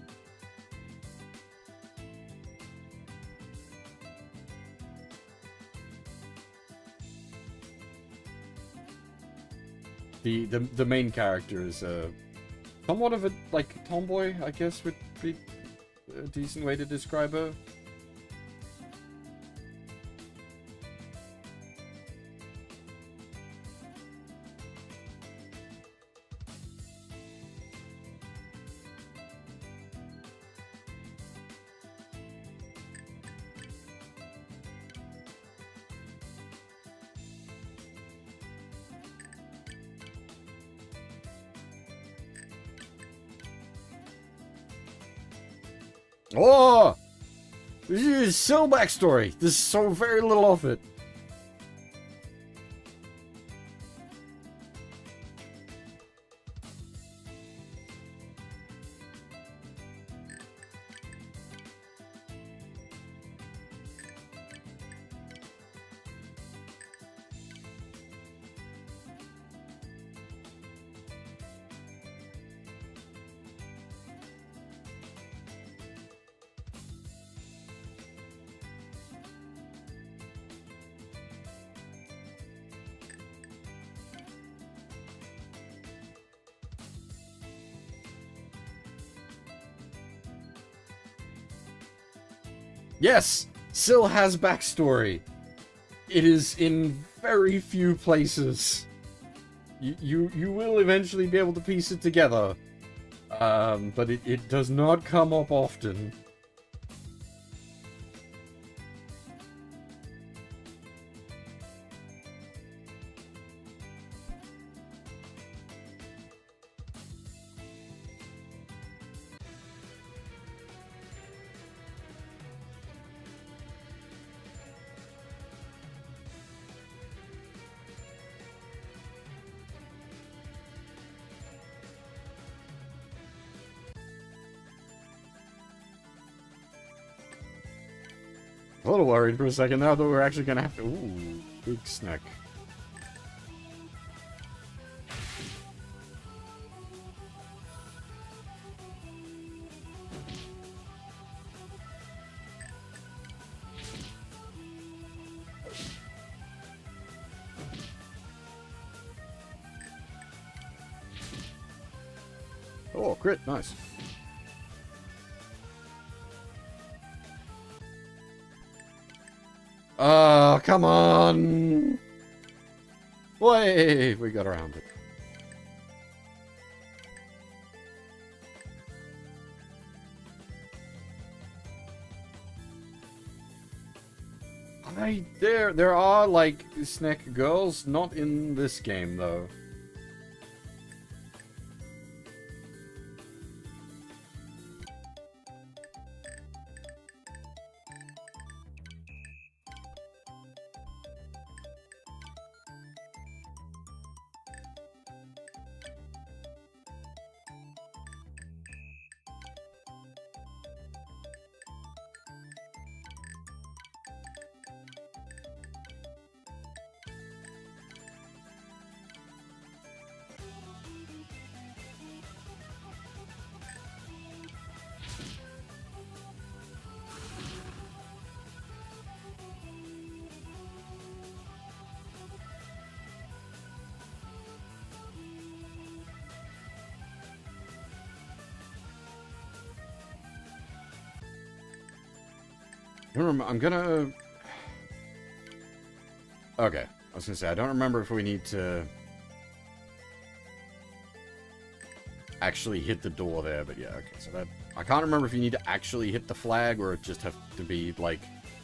The main character is somewhat of a, like, tomboy, I guess, would be a decent way to describe her. Oh! This is so backstory. There's so very little of it. Yes, Syl has backstory. It is in very few places. You will eventually be able to piece it together, but it does not come up often. A little worried for a second now that we're actually gonna have to. Ooh, big snack. Oh, crit, nice. Oh, come on! Wait, we got around it. There are, like, snack girls, not in this game, though. I'm gonna... Okay, I was gonna say, I don't remember if we need to actually hit the door there, but yeah, okay, so that... I can't remember if you need to actually hit the flag, or it just have to be, like,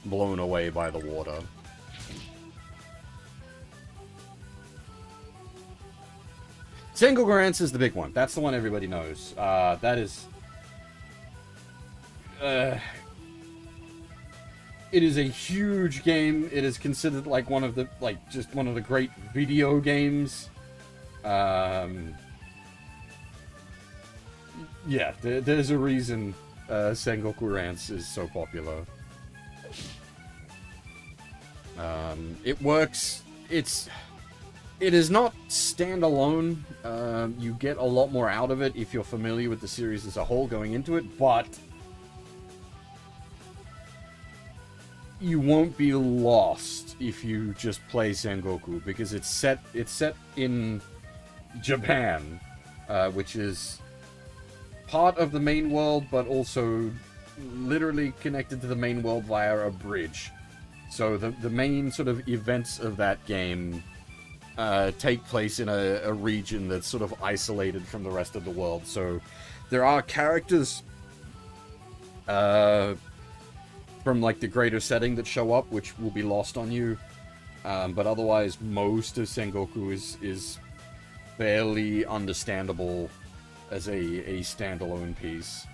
blown away by the water. Sengoku Rance is the big one. That's the one everybody knows. That is... it is a huge game. It is considered, like, one of the, like, just one of the great video games. Yeah, there's a reason Sengoku Rance is so popular. It works. It is not standalone. You get a lot more out of it if you're familiar with the series as a whole going into it, but you won't be lost if you just play Sengoku, because it's set in Japan, which is part of the main world, but also literally connected to the main world via a bridge. So the main sort of events of that game take place in a region that's sort of isolated from the rest of the world. So there are characters from like the greater setting that show up, which will be lost on you. But otherwise, most of Sengoku is fairly understandable as a standalone piece.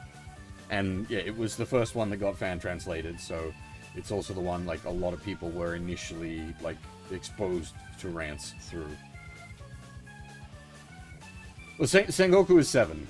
And yeah, it was the first one that got fan translated, so it's also the one like a lot of people were initially like exposed to Rance through. Well, Sengoku is 7.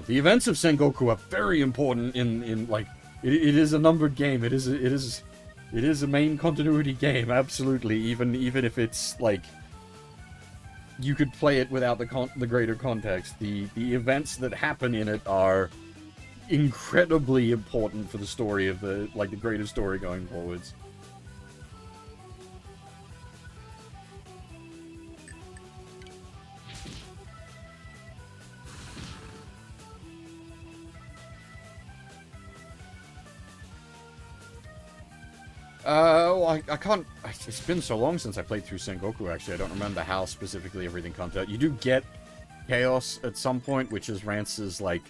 The events of Sengoku are very important in like it is a numbered game. It is a main continuity game, absolutely. Even if it's like you could play it without the greater context. The events that happen in it are incredibly important for the story of the greater story going forwards. Well, I can't... It's been so long since I played through Sengoku, actually. I don't remember how specifically everything comes out. You do get Chaos at some point, which is Rance's, like,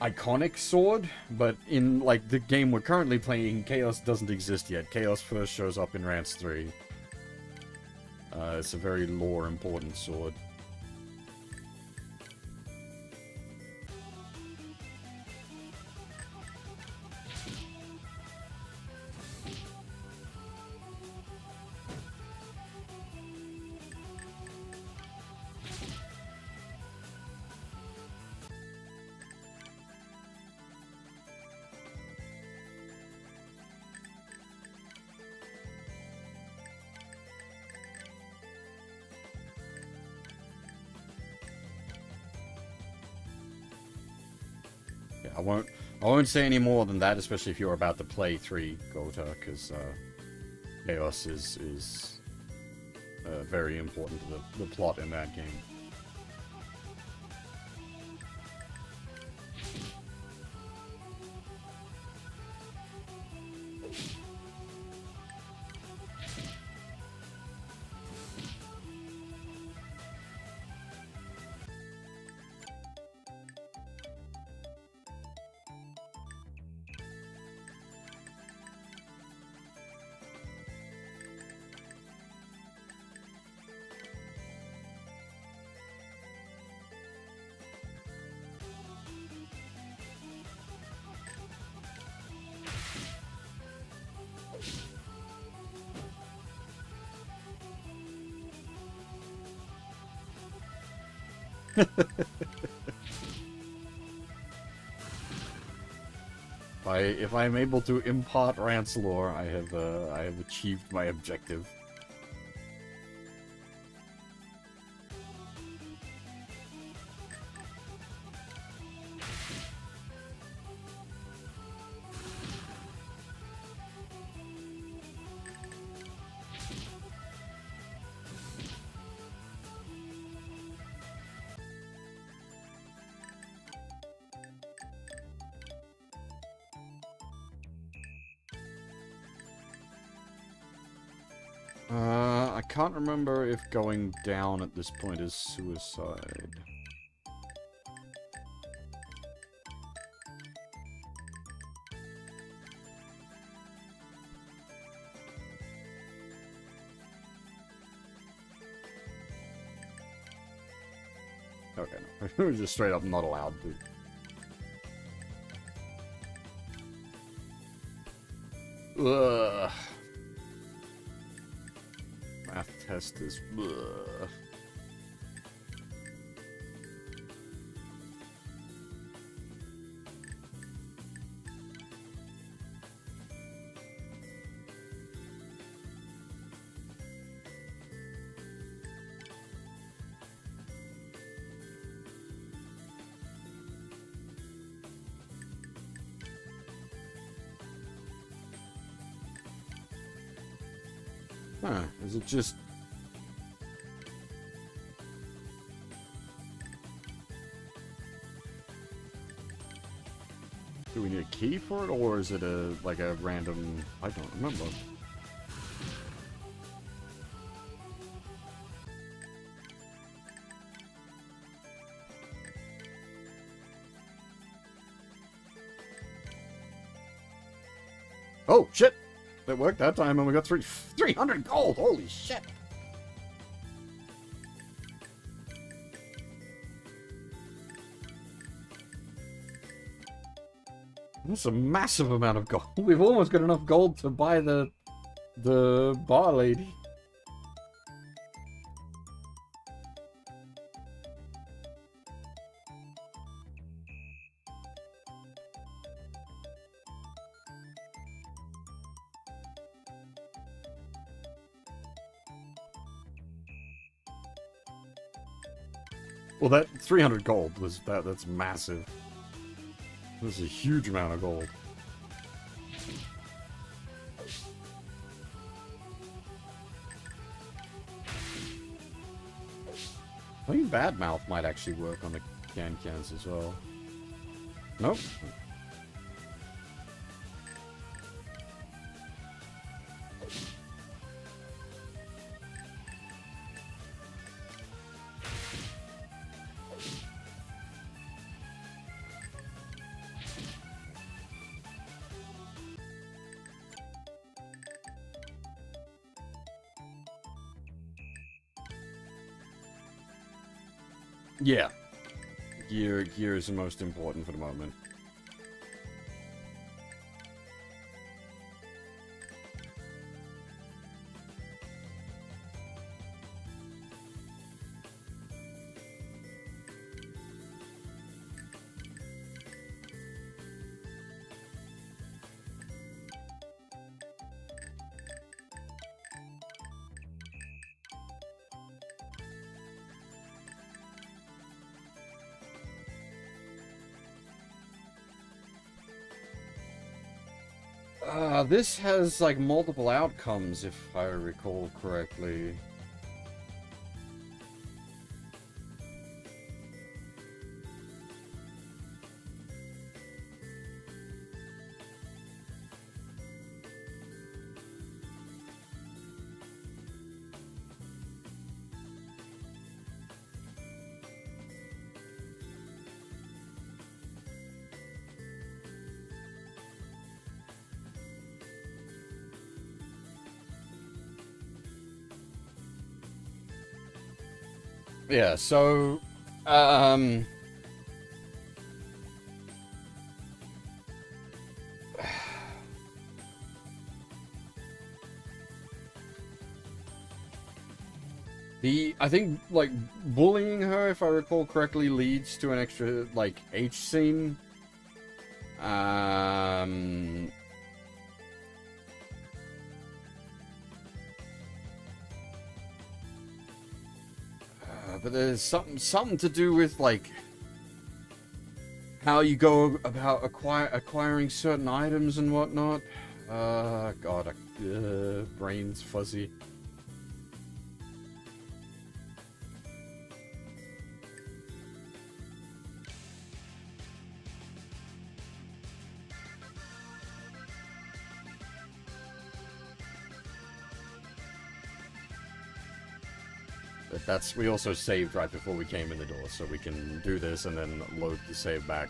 iconic sword. But in, like, the game we're currently playing, Chaos doesn't exist yet. Chaos first shows up in Rance 3. It's a very lore-important sword. I won't say any more than that, especially if you're about to play 3 Gota, because Chaos is very important to the plot in that game. If I'm able to impart Rance lore, I have achieved my objective. can't remember if going down at this point is suicide. Okay, no. We're just straight up not allowed to. Ugh. Math test is... Ugh. Huh, is it just... Do we need a key for it, or is it a, like a random... I don't remember. Oh, shit! It worked that time, and we got 300 gold! Holy shit! That's a massive amount of gold. We've almost got enough gold to buy the bar lady. Well, that 300 gold was that's massive. That's a huge amount of gold. I think Badmouth might actually work on the cans as well. Nope. Yeah. Gear is the most important for the moment. This has, like, multiple outcomes, if I recall correctly. Yeah, so, I think, like, bullying her, if I recall correctly, leads to an extra, like, H scene. But there's something to do with, like, how you go about acquiring certain items and whatnot. God, brain's fuzzy. But we also saved right before we came in the door, so we can do this and then load the save back.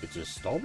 It just stopped?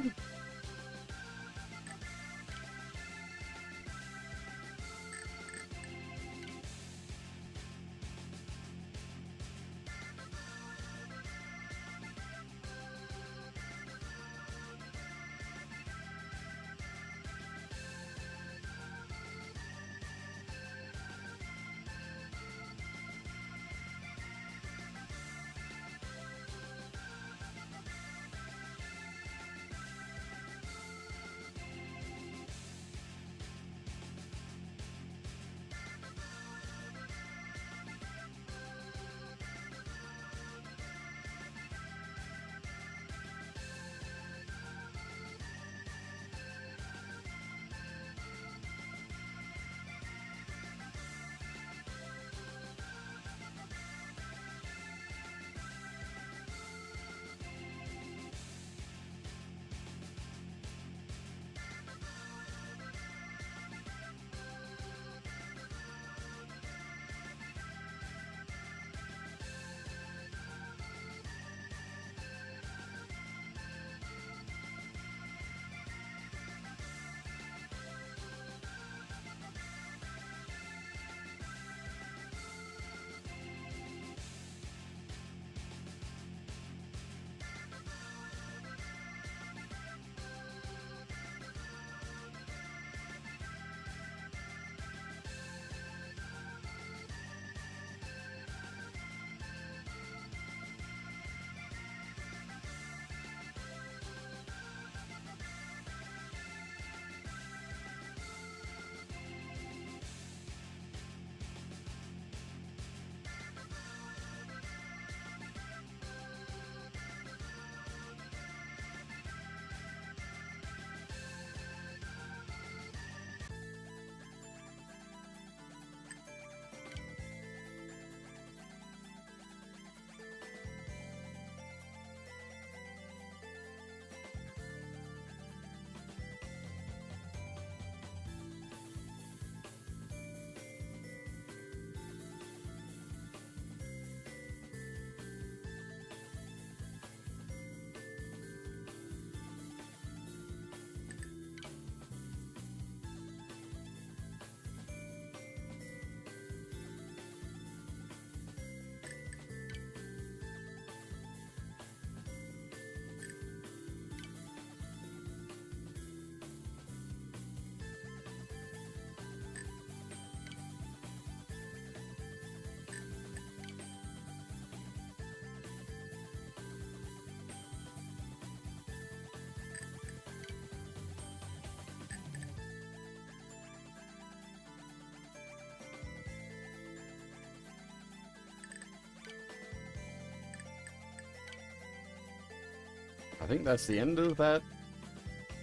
I think that's the end of that.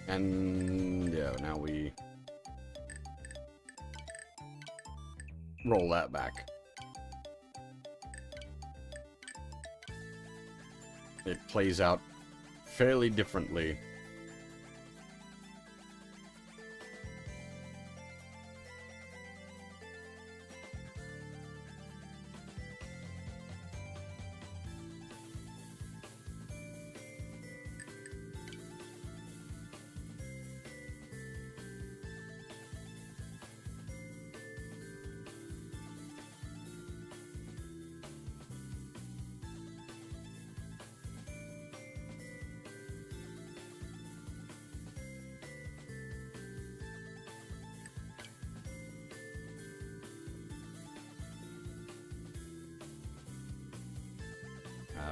And yeah, now we roll that back. It plays out fairly differently.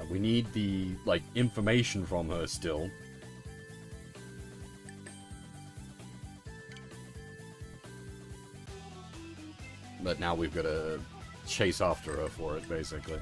We need the, like, information from her still. But now we've got to chase after her for it, basically.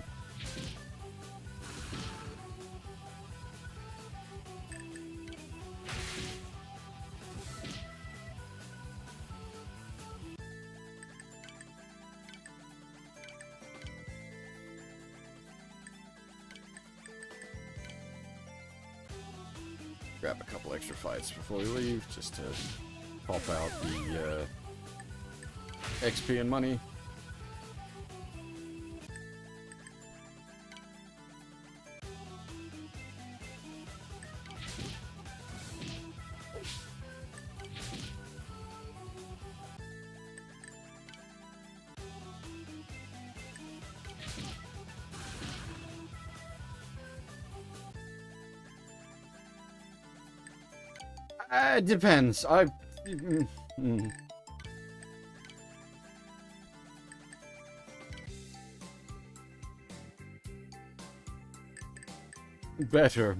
Grab a couple extra fights before we leave, just to pop out the XP and money. It depends. Better,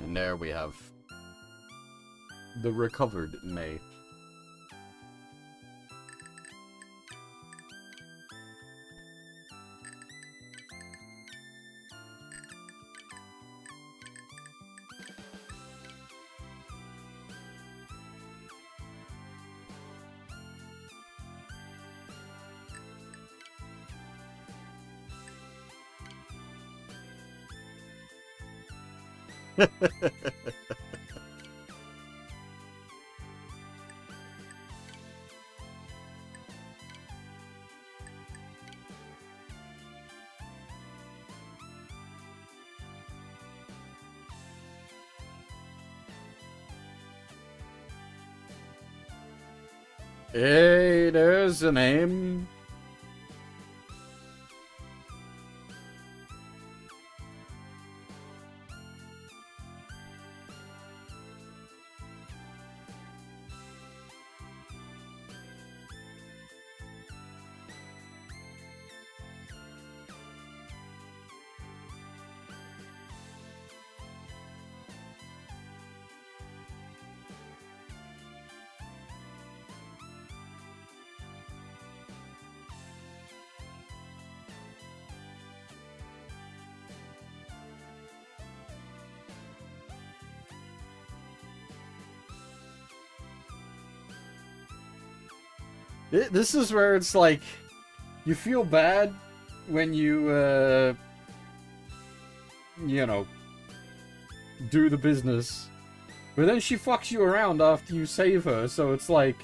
And there we have the recovered May. Hey, there's a name. This is where it's like, you feel bad when you, you know, do the business. But then she fucks you around after you save her, so it's like,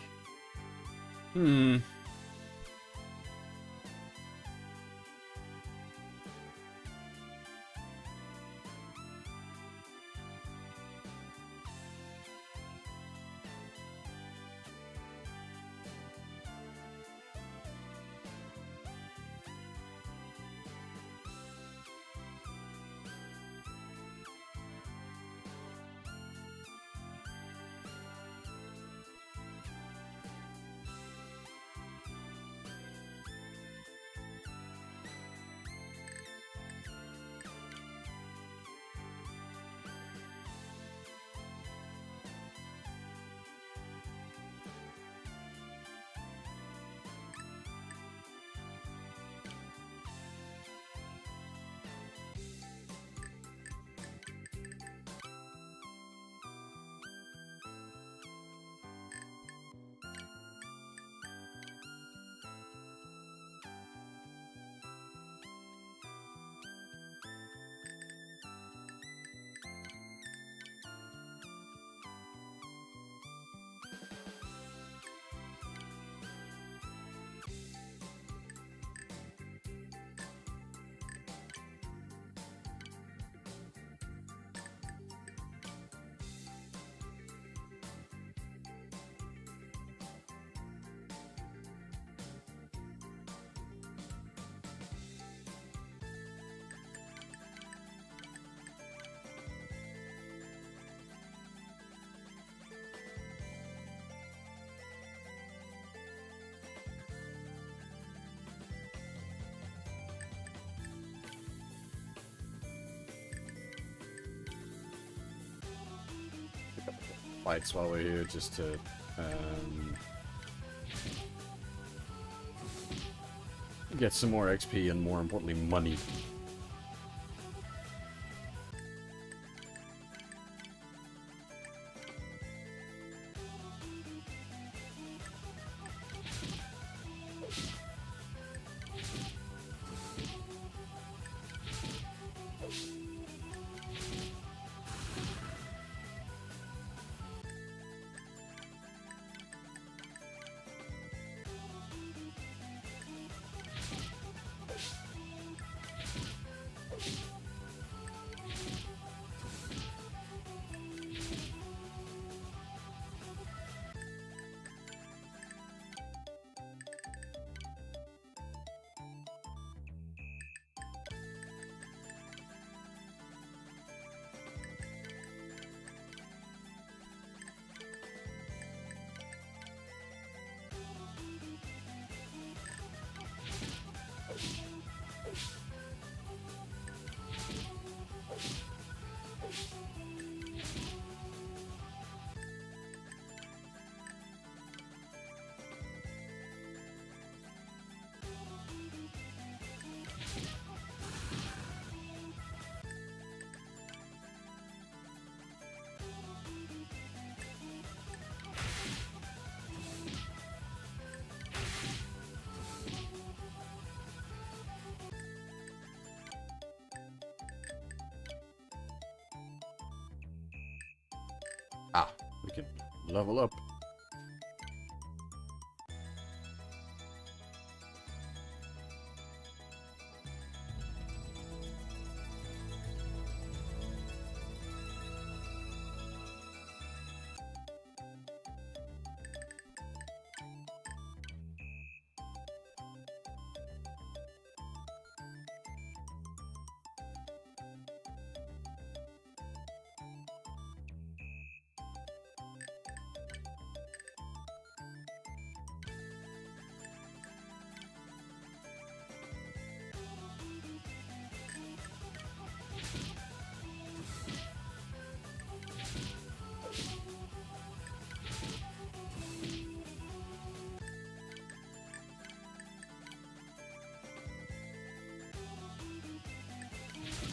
fights while we're here just to, get some more XP and, more importantly, money. Ah, we can level up.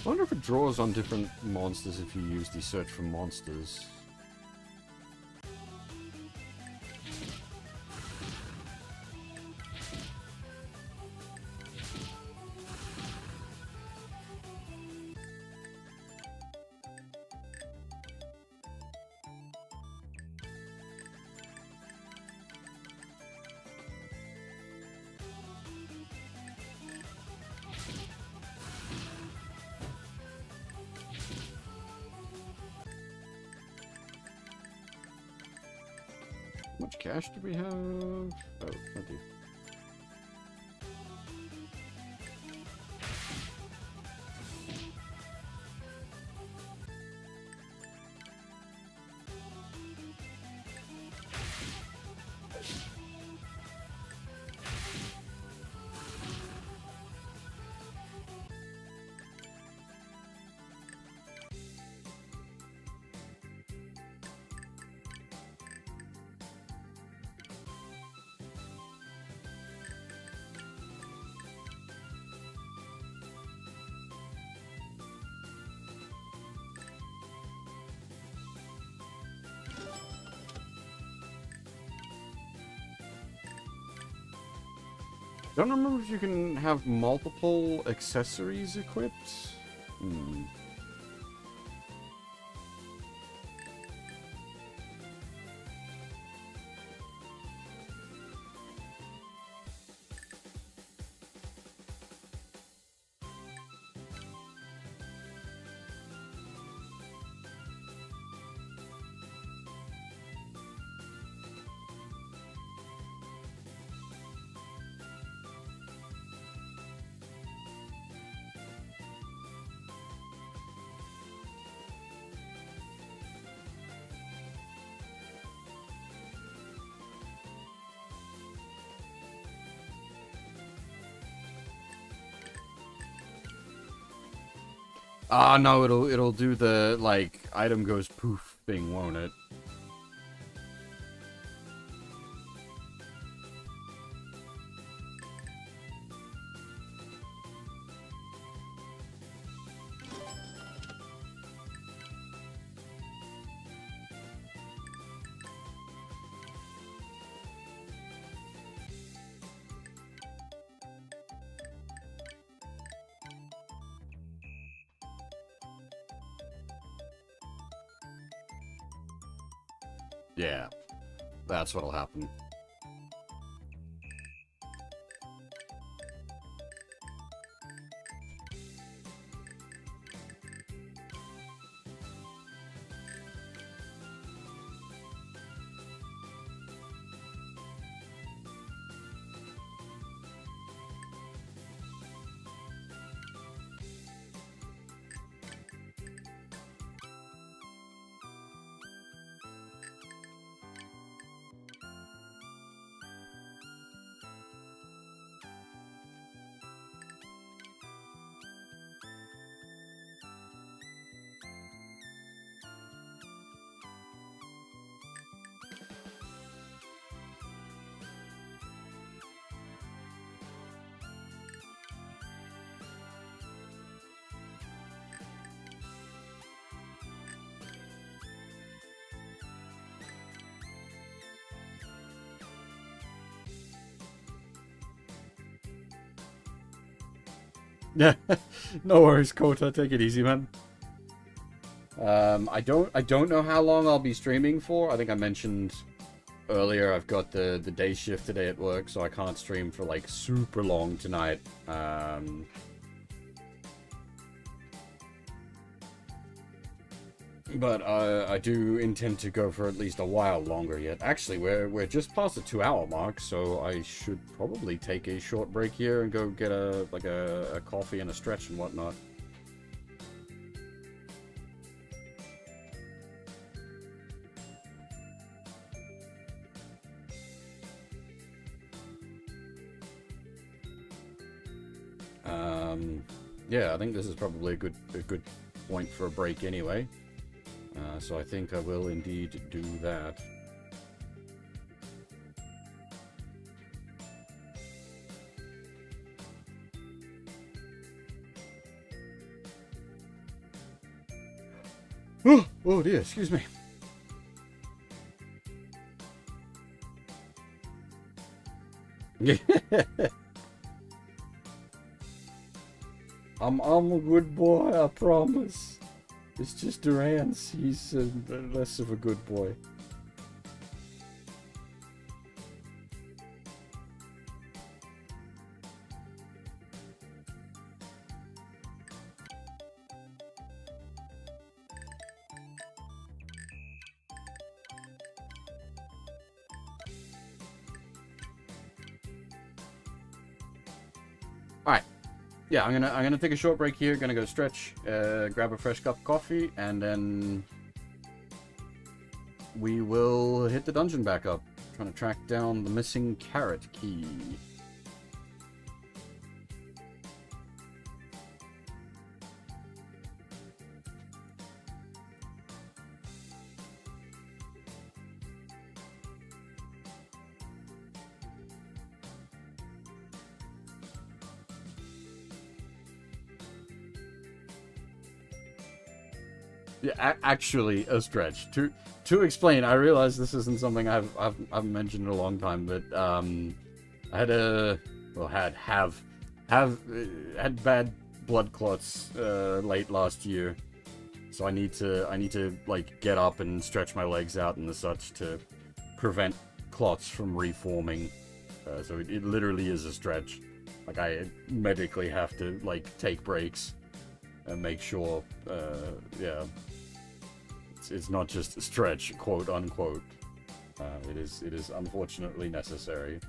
I wonder if it draws on different monsters if you use the search for monsters. much cash do we have? Oh, thank you. Don't remember if you can have multiple accessories equipped. Hmm. Ah, no, it'll do the, like, item goes poof thing, won't it? Yeah, that's what'll happen. Yeah, no worries, Kota. Take it easy, man. I don't know how long I'll be streaming for. I think I mentioned earlier I've got the day shift today at work, so I can't stream for like super long tonight. But I do intend to go for at least a while longer yet. Actually, we're just past the 2-hour mark, so I should probably take a short break here and go get a coffee and a stretch and whatnot. Yeah, I think this is probably a good point for a break anyway. So I think I will indeed do that. Oh dear, excuse me. I'm a good boy, I promise. It's just Rance. He's less of a good boy. All right. Yeah, I'm gonna take a short break here. Gonna go stretch, grab a fresh cup of coffee, and then we will hit the dungeon back up. Trying to track down the missing carrot key. Yeah, actually, a stretch. To explain, I realize this isn't something I've mentioned in a long time, but I had had bad blood clots late last year, so I need to like get up and stretch my legs out and the such to prevent clots from reforming. So it literally is a stretch. Like I medically have to like take breaks and make sure, yeah. It's not just a stretch, quote unquote. It is unfortunately necessary.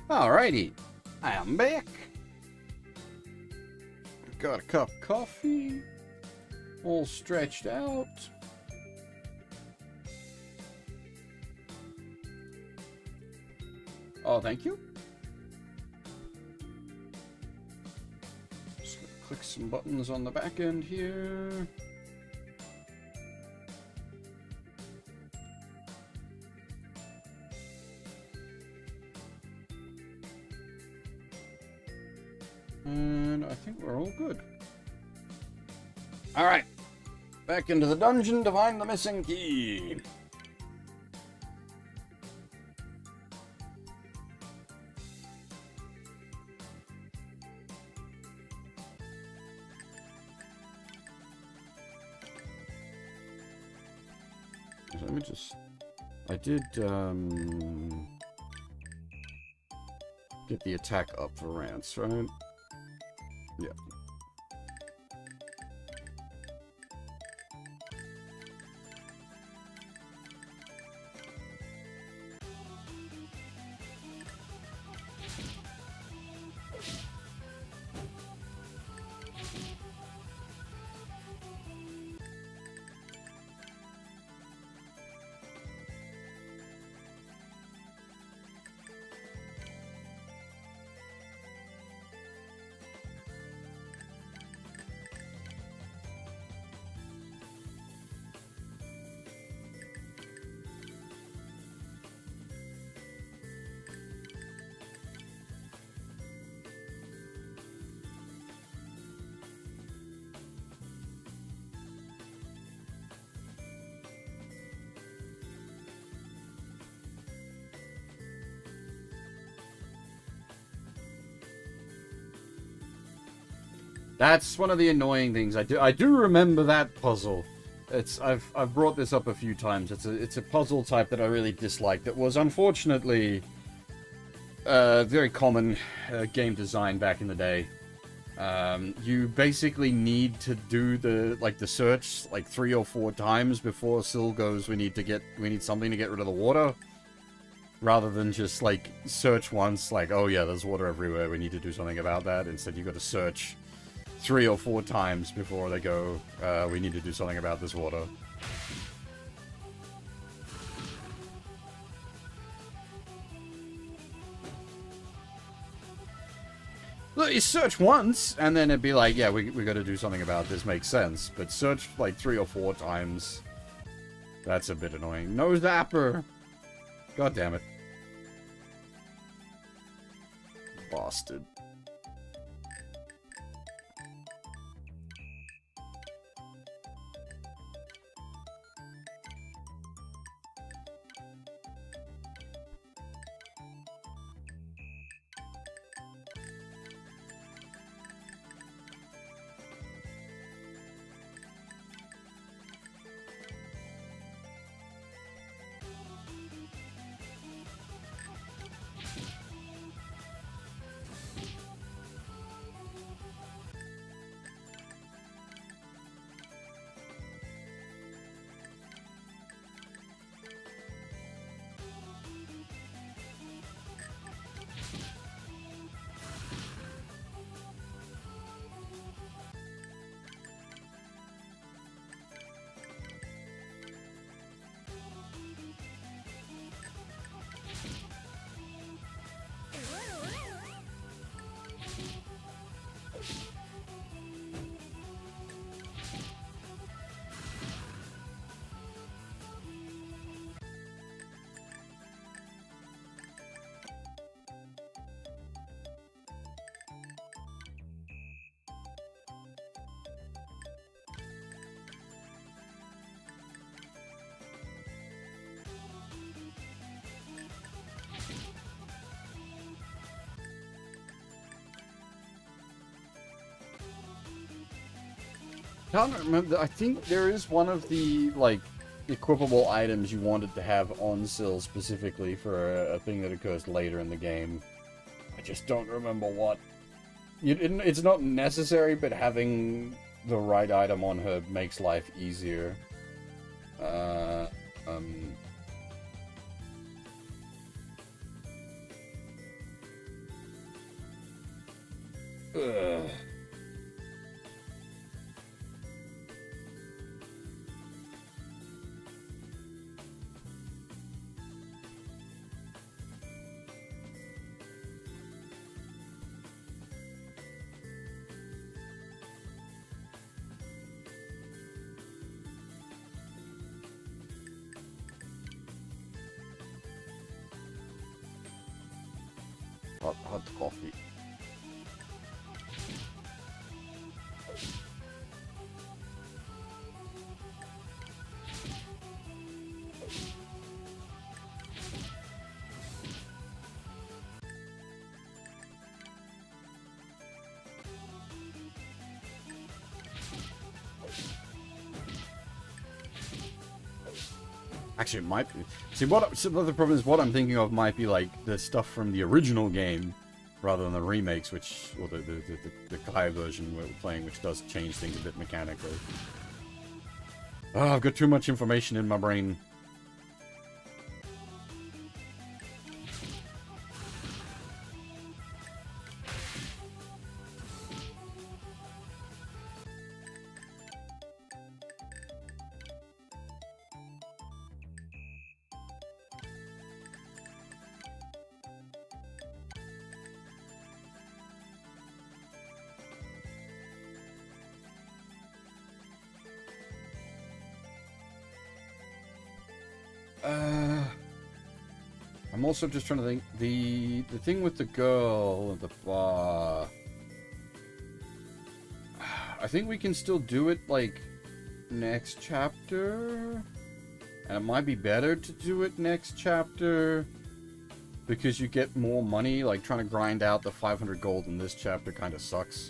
Alrighty, I am back. Got a cup of coffee, all stretched out. Oh, thank you. Just gonna click some buttons on the back end here. And I think we're all good. Alright. Back into the dungeon to find the missing key. Let me just... I did, get the attack up for Rance, right? Yeah. That's one of the annoying things. I do remember that puzzle. I've brought this up a few times. It's a puzzle type that I really dislike. That was unfortunately very common game design back in the day. You basically need to do the search like 3 or 4 times before Syl goes, we need something to get rid of the water. Rather than just like search once, like, oh yeah, there's water everywhere, we need to do something about that. Instead you got to search 3 or 4 times before they go, we need to do something about this water. Look, you search once, and then it'd be like, yeah, we got to do something about this, makes sense. But search like 3 or 4 times, that's a bit annoying. No zapper! God damn it. Bastard. Can't remember. I think there is one of the like equipable items you wanted to have on Syl specifically for a thing that occurs later in the game. I just don't remember what. It's not necessary, but having the right item on her makes life easier. Ugh. Hot coffee. Actually, it might be. See, some of the problem is what I'm thinking of might be like the stuff from the original game, rather than the remakes, which, or the Kai version we're playing, which does change things a bit mechanically. Oh, I've got too much information in my brain. I'm also just trying to think, the thing with the girl at the bar, I think we can still do it, like, next chapter, and it might be better to do it next chapter, because you get more money. Like, trying to grind out the 500 gold in this chapter kind of sucks.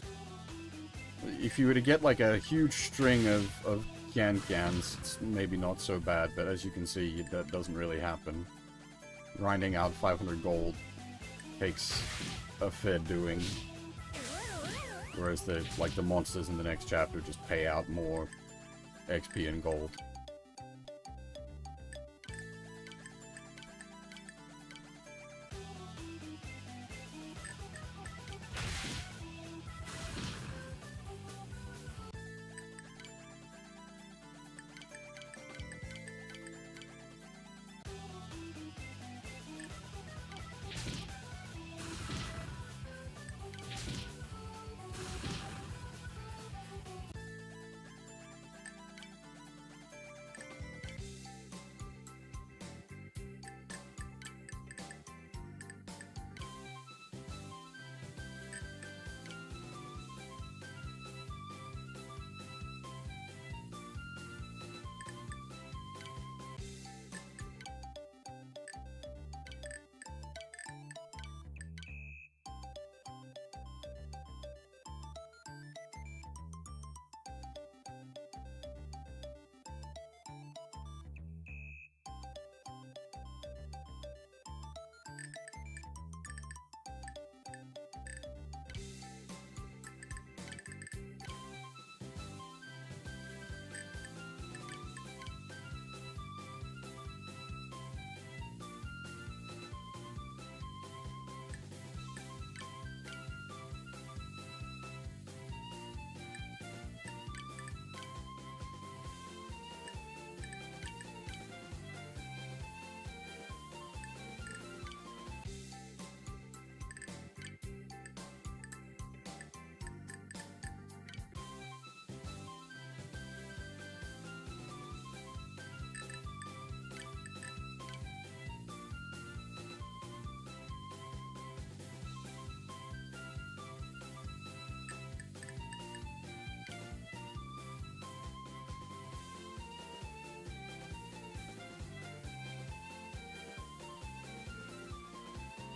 If you were to get, like, a huge string of Kyans, it's maybe not so bad, but as you can see, that doesn't really happen. Grinding out 500 gold takes a fair doing. Whereas the monsters in the next chapter just pay out more XP and gold.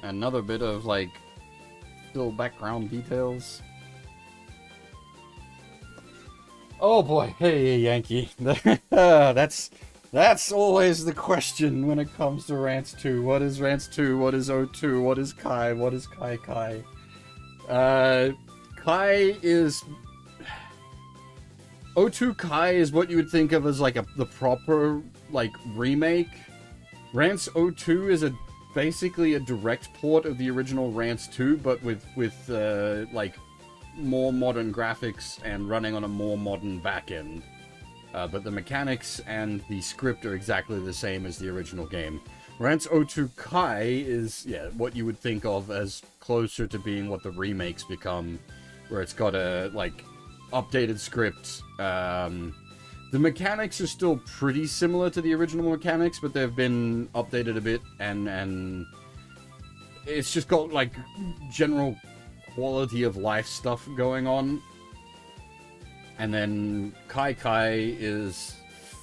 Another bit of, like, little background details. Oh boy, hey Yankee. That's always the question when it comes to Rance 2. What is Rance 2? What is O2? What is Kai? What is Kai? Kai is... O2 Kai is what you would think of as, like, the proper, like, remake. Rance O2 is basically a direct port of the original Rance 2, but with like, more modern graphics and running on a more modern backend. But the mechanics and the script are exactly the same as the original game. Rance II Kai is, yeah, what you would think of as closer to being what the remakes become, where it's got a, like, updated script. The mechanics are still pretty similar to the original mechanics, but they've been updated a bit, and it's just got, like, general quality of life stuff going on. And then Kai Kai is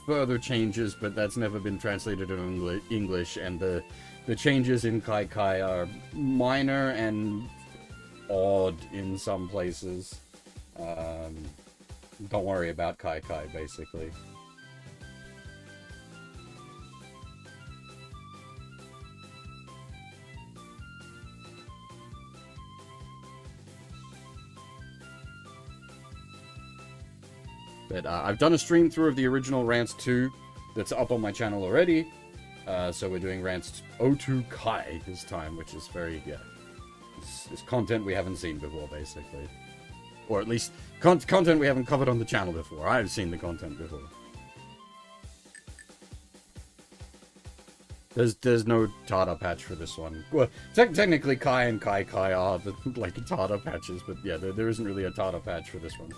further changes, but that's never been translated in English, and the changes in Kai Kai are minor and odd in some places. Don't worry about Kai Kai, basically. But I've done a stream through of the original Rance 2 that's up on my channel already. So we're doing Rance 02 Kai this time, which is very, yeah, it's content we haven't seen before, basically. Or at least content we haven't covered on the channel before. I've seen the content before. There's no Tata patch for this one. Well, technically Kai and Kai Kai are the, like, Tata patches, but yeah, there isn't really a Tata patch for this one.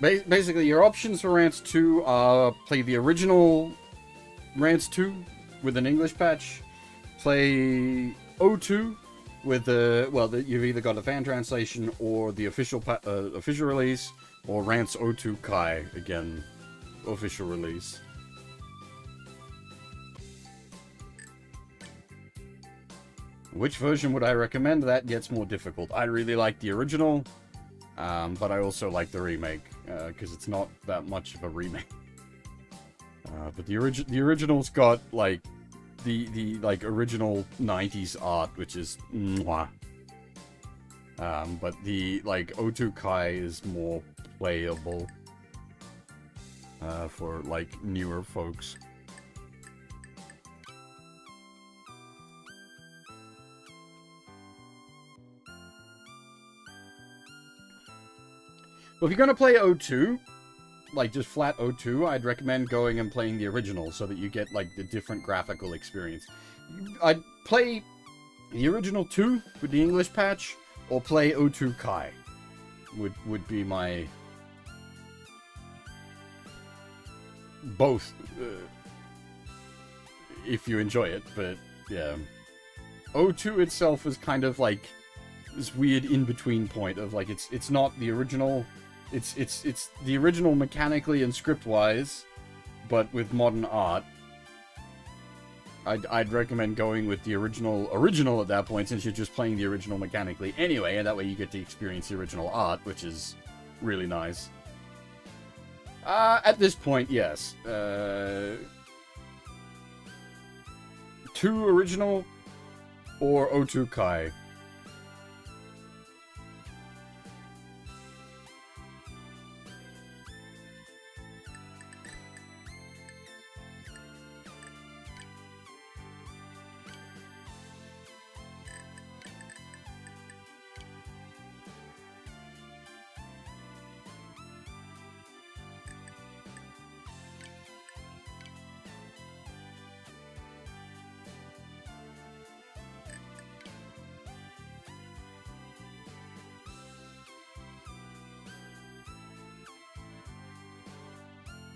Basically, your options for Rance 2 are play the original Rance 2 with an English patch, play 02 with the, well, you've either got a fan translation or the official release, or Rance 02 Kai, again, official release. Which version would I recommend? That gets more difficult. I really like the original, but I also like the remake, because it's not that much of a remake. But the original's got, like, the like, original 90s art, which is mwah. But the, like, 02 Kai is more playable, for, like, newer folks. Well, if you're gonna play 02, like just flat 02, I'd recommend going and playing the original so that you get like the different graphical experience. I'd play the original 2 with the English patch, or play 02 Kai. Would be my both, if you enjoy it. But yeah, 02 itself is kind of like this weird in-between point of like it's not the original. It's the original mechanically and script-wise, but with modern art. I'd recommend going with the original at that point, since you're just playing the original mechanically anyway, and that way you get to experience the original art, which is really nice. At this point, yes. 2 original or 02 Kai.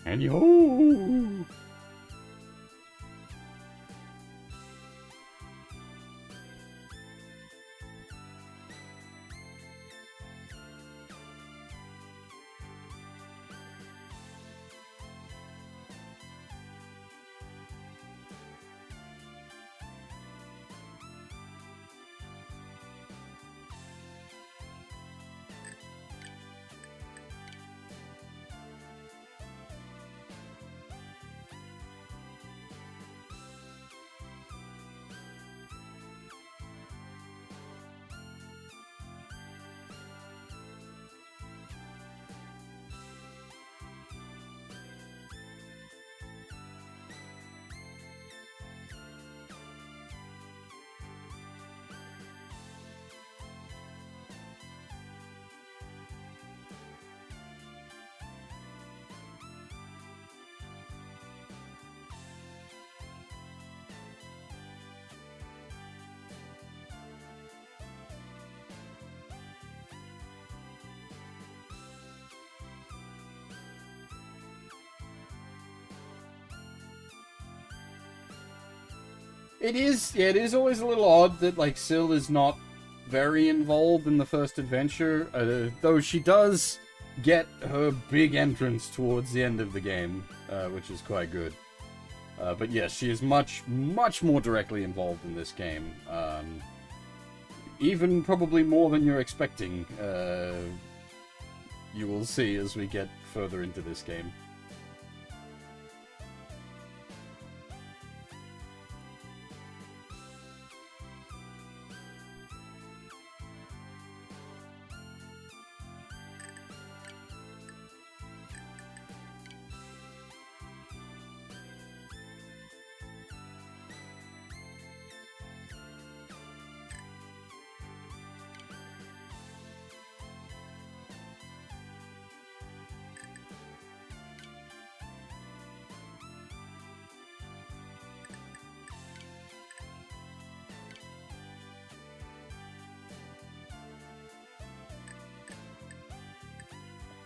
And yo! It is, yeah, it is always a little odd that, like, Syl is not very involved in the first adventure, though she does get her big entrance towards the end of the game, which is quite good. But yes, she is much more directly involved in this game. Even probably more than you're expecting, you will see as we get further into this game.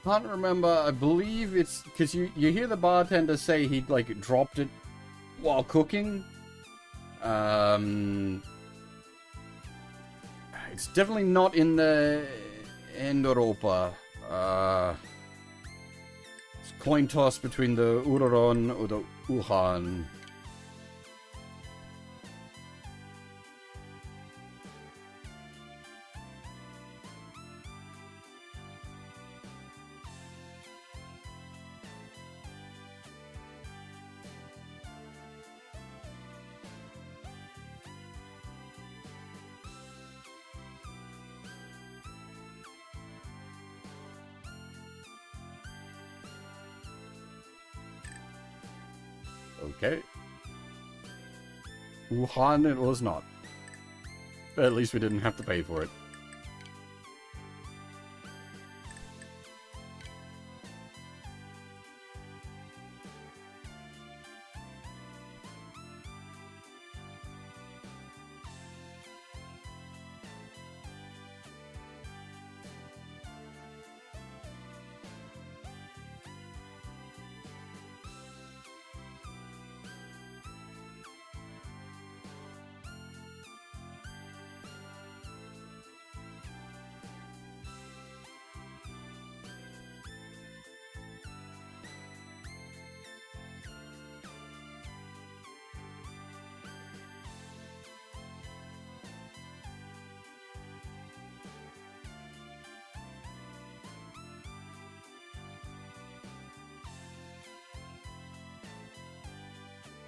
Can't remember. I believe it's because you hear the bartender say he'd like dropped it while cooking. It's definitely not in the Europa. It's a coin toss between the Uroron or the Uhan. Okay. Wuhan it was not. But at least we didn't have to pay for it.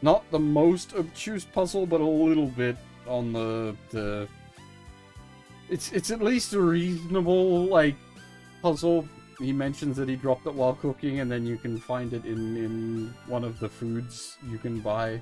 Not the most obtuse puzzle, but a little bit on the It's at least a reasonable, like, puzzle. He mentions that he dropped it while cooking, and then you can find it in one of the foods you can buy.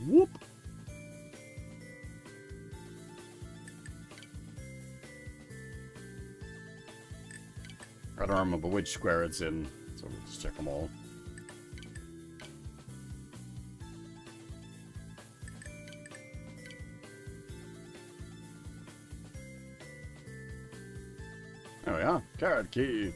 Whoop! I don't remember which square it's in, so we'll just check them all. There we are. Carrot key.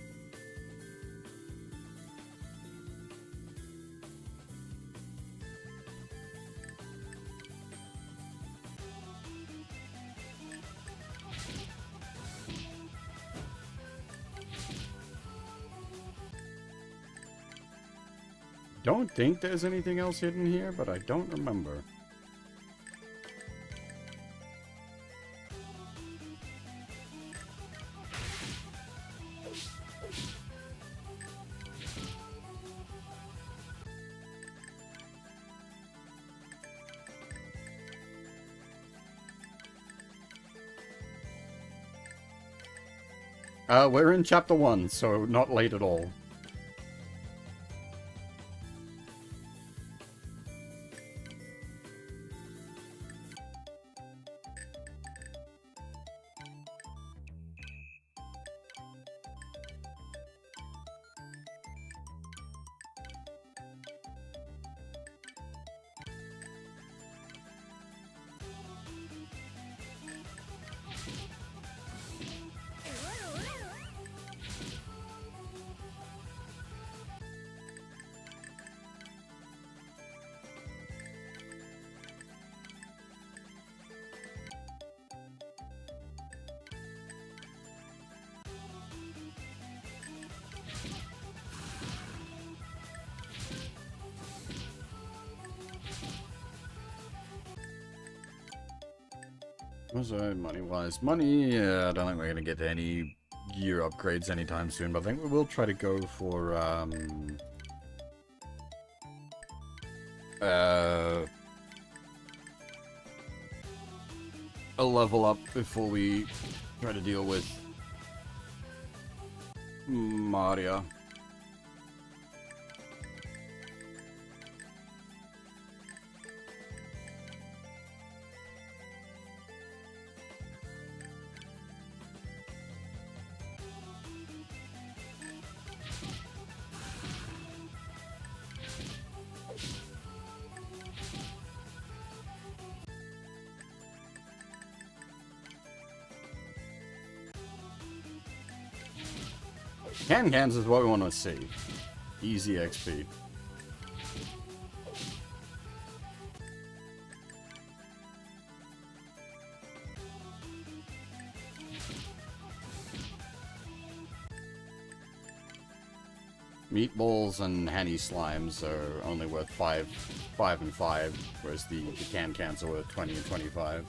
don't think there's anything else hidden here, but I don't remember. We're in chapter 1, so not late at all. Money-wise? Money, I don't think we're gonna get any gear upgrades anytime soon, but I think we will try to go for, a level up before we try to deal with Maria. Cans is what we want to see. Easy XP. Meatballs and Hanny Slimes are only worth 5 and 5, whereas the cans are worth 20 and 25.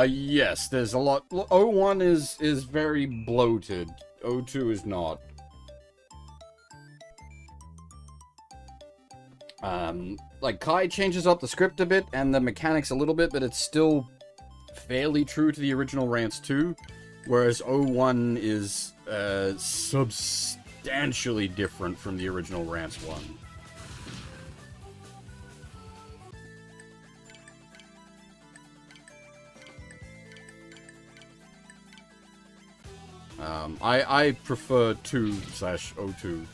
Yes, there's a lot. O1 is very bloated. O2 is not. Like, Kai changes up the script a bit and the mechanics a little bit, but it's still fairly true to the original Rance 2, whereas O1 is, substantially different from the original Rance 1. I prefer 2/02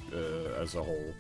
as a whole.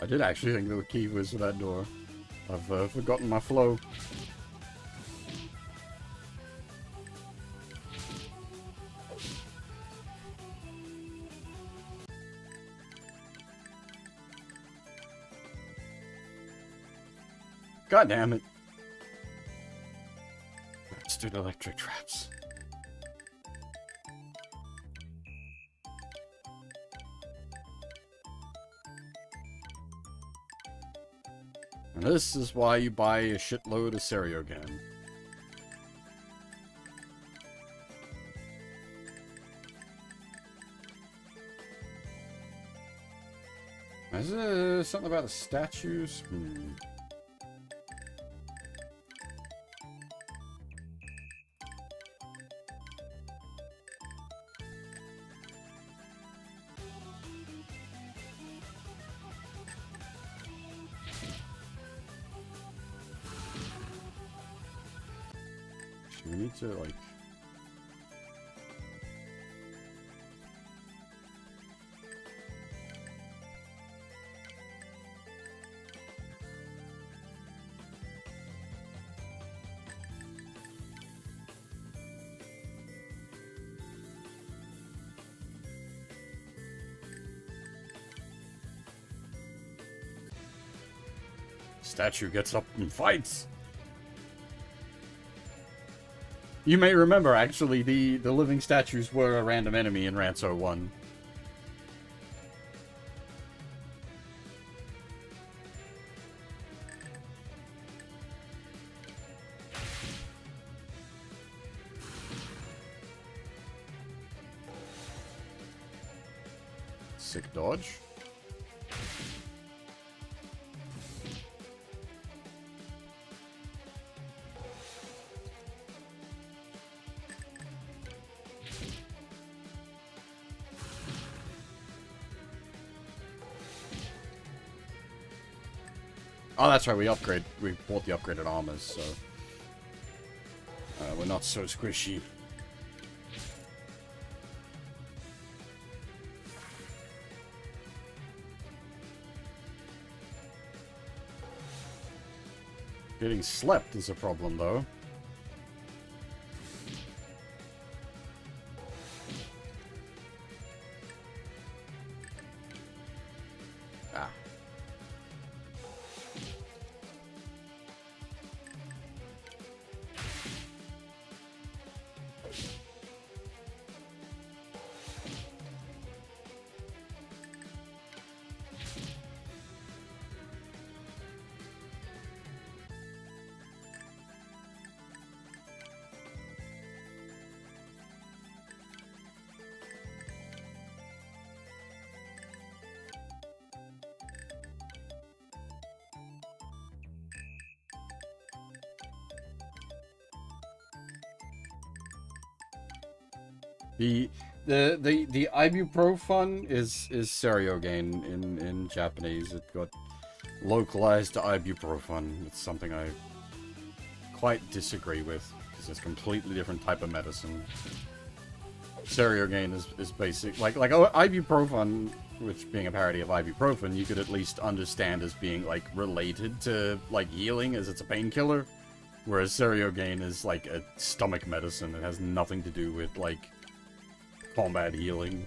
I did actually think the key was to that door. I've forgotten my flow. God damn it. Let's do the electric traps. And this is why you buy a shitload of Stereo again. Is there something about the statues? We need to, like... Statue gets up and fights! You may remember, actually, the living statues were a random enemy in Rance 1. Sick dodge. Oh, that's right, we bought the upgraded armors, so... we're not so squishy. Getting slept is a problem, though. The ibuprofen is Seriogain in Japanese. It got localized to ibuprofen. It's something I quite disagree with, because it's a completely different type of medicine. Seriogain is basic, like ibuprofen, which being a parody of ibuprofen, you could at least understand as being like related to like healing, as it's a painkiller. Whereas Seriogain is like a stomach medicine. It has nothing to do with like combat healing.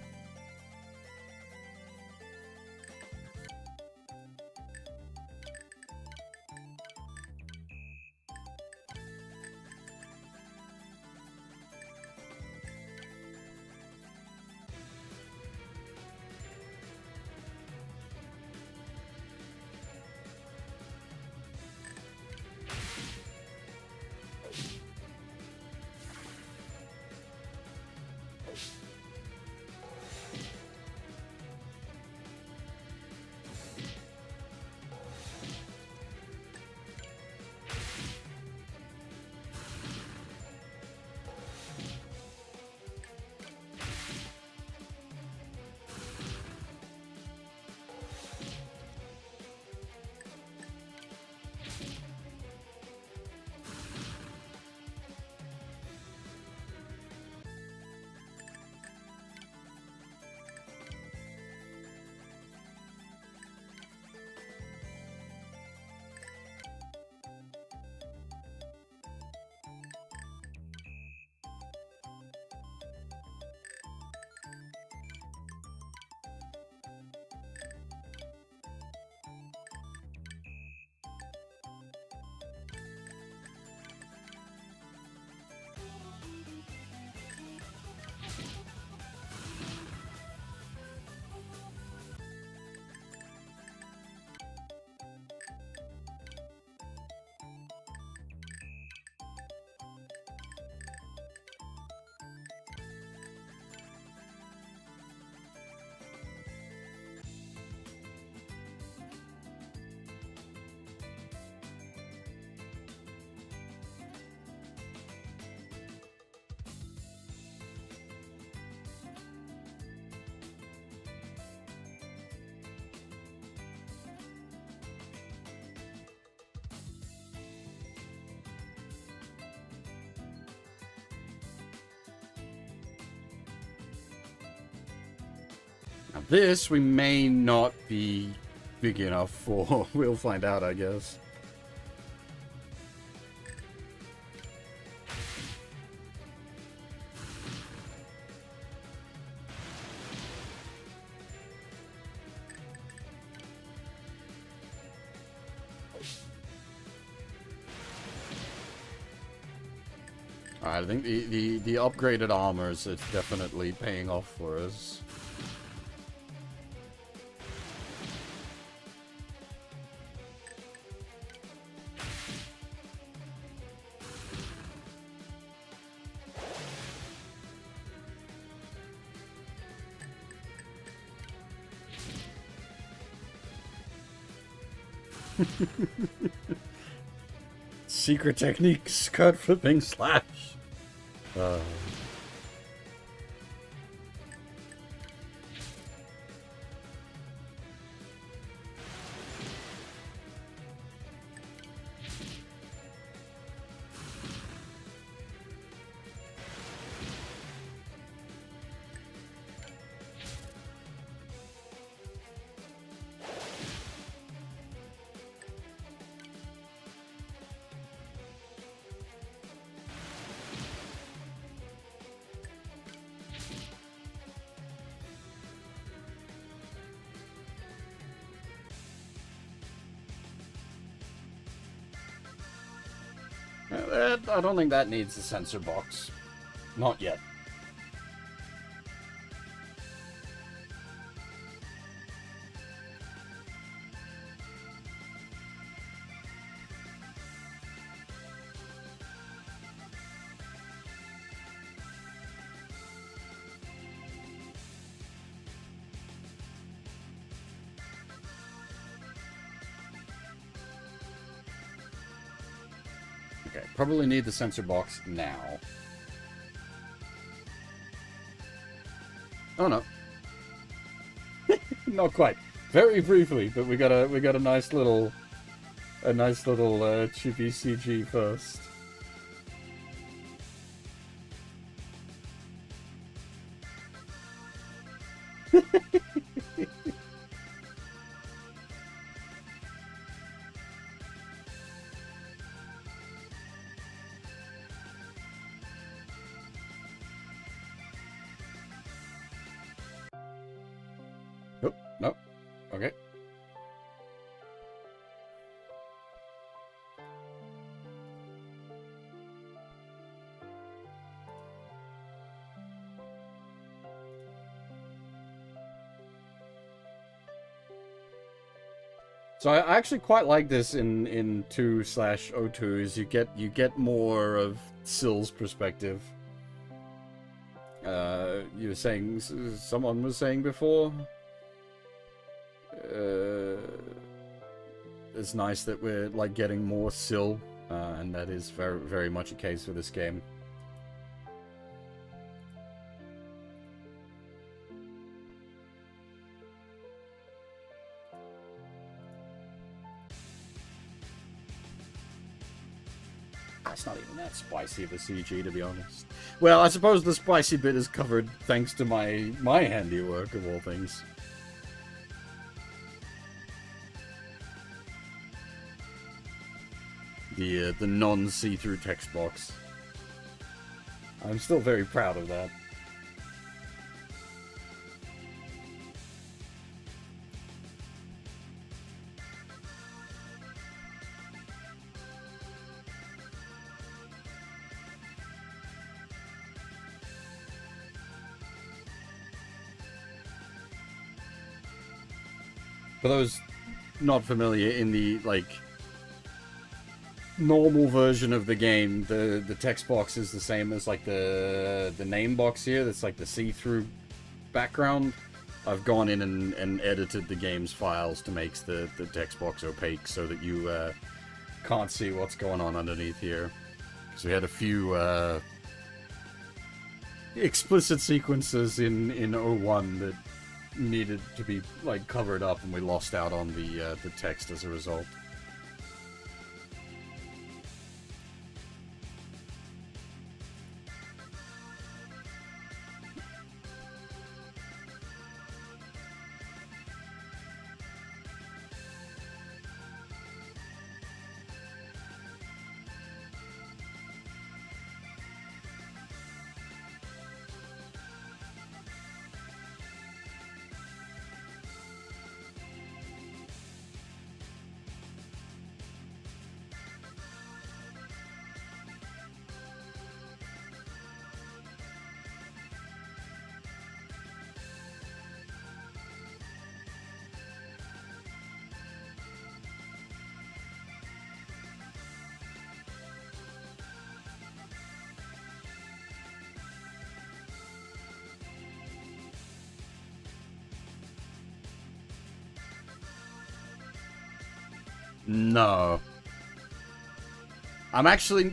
Now this we may not be big enough for. We'll find out, I guess. I think the upgraded armors is definitely paying off for us. Secret technique, skirt flipping slash. I don't think that needs a sensor box. Not yet. Okay, probably need the sensor box now. Oh no. Not quite. Very briefly, but we got a nice little chibi CG first. Nope, nope. Okay. So I actually quite like this in 2/02 is you get more of Sill's perspective. You were saying, someone was saying before, it's nice that we're like getting more Sill, and that is very, very much a case for this game. It's not even that spicy of a CG, to be honest. Well, I suppose the spicy bit is covered thanks to my handiwork, of all things. The non-see-through text box. I'm still very proud of that. For those not familiar, in the, like, normal version of the game, the text box is the same as, like, the name box here. That's, like, the see-through background. I've gone in and edited the game's files to make the text box opaque so that you can't see what's going on underneath here. So we had a few explicit sequences in 01 that needed to be like covered up, and we lost out on the text as a result. No. I'm actually...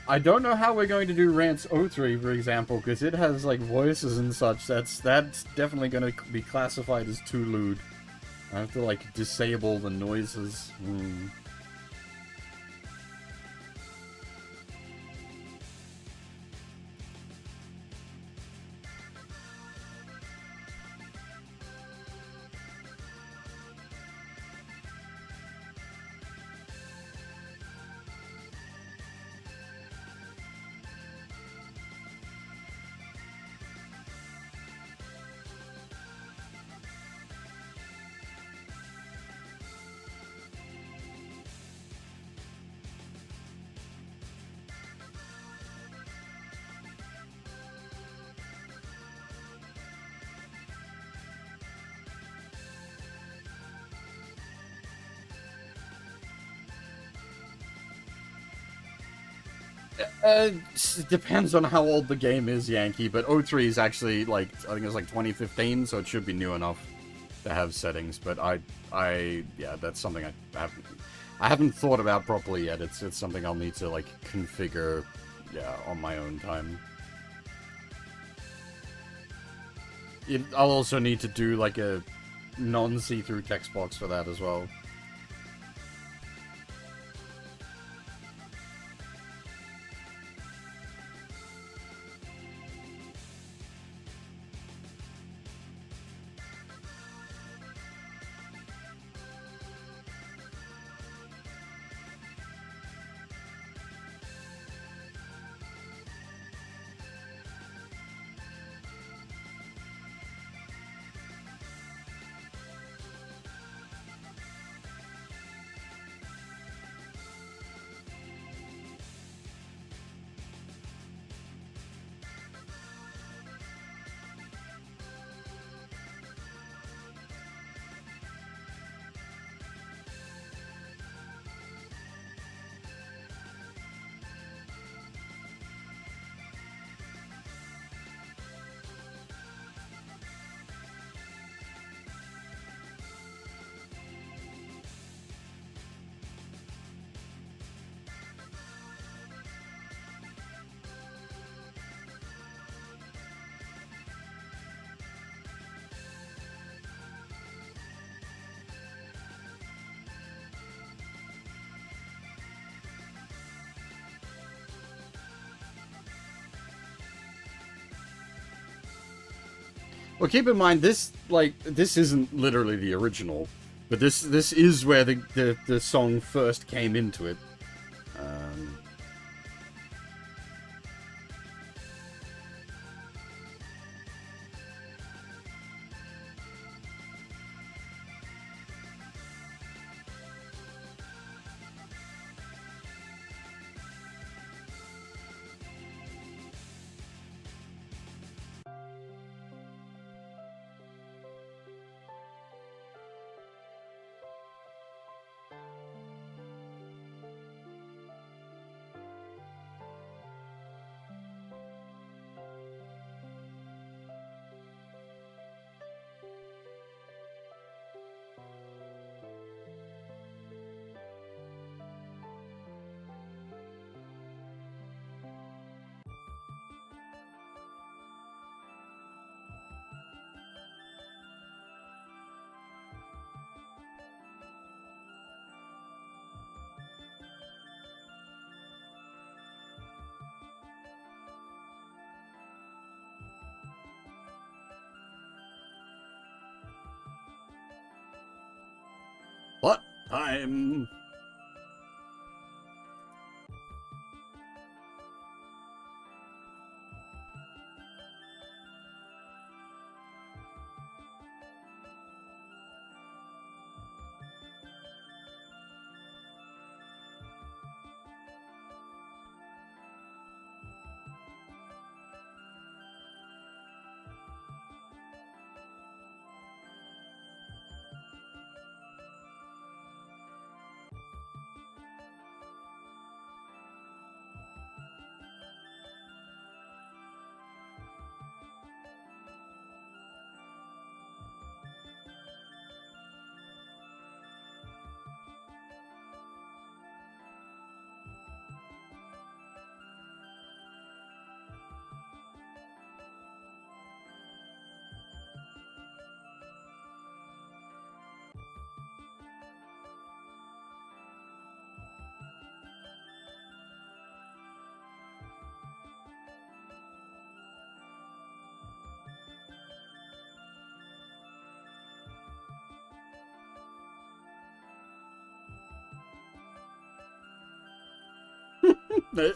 I don't know how we're going to do Rance 03, for example, because it has, like, voices and such. That's definitely going to be classified as too lewd. I have to, like, disable the noises. It depends on how old the game is, Yankee, but 03 is actually, like, I think it was like 2015, so it should be new enough to have settings, but yeah, that's something I haven't thought about properly yet. It's something I'll need to, like, configure, yeah, on my own time. I'll also need to do, like, a non-see-through text box for that as well. Well, keep in mind, this isn't literally the original, but this is where the song first came into it. What? I'm...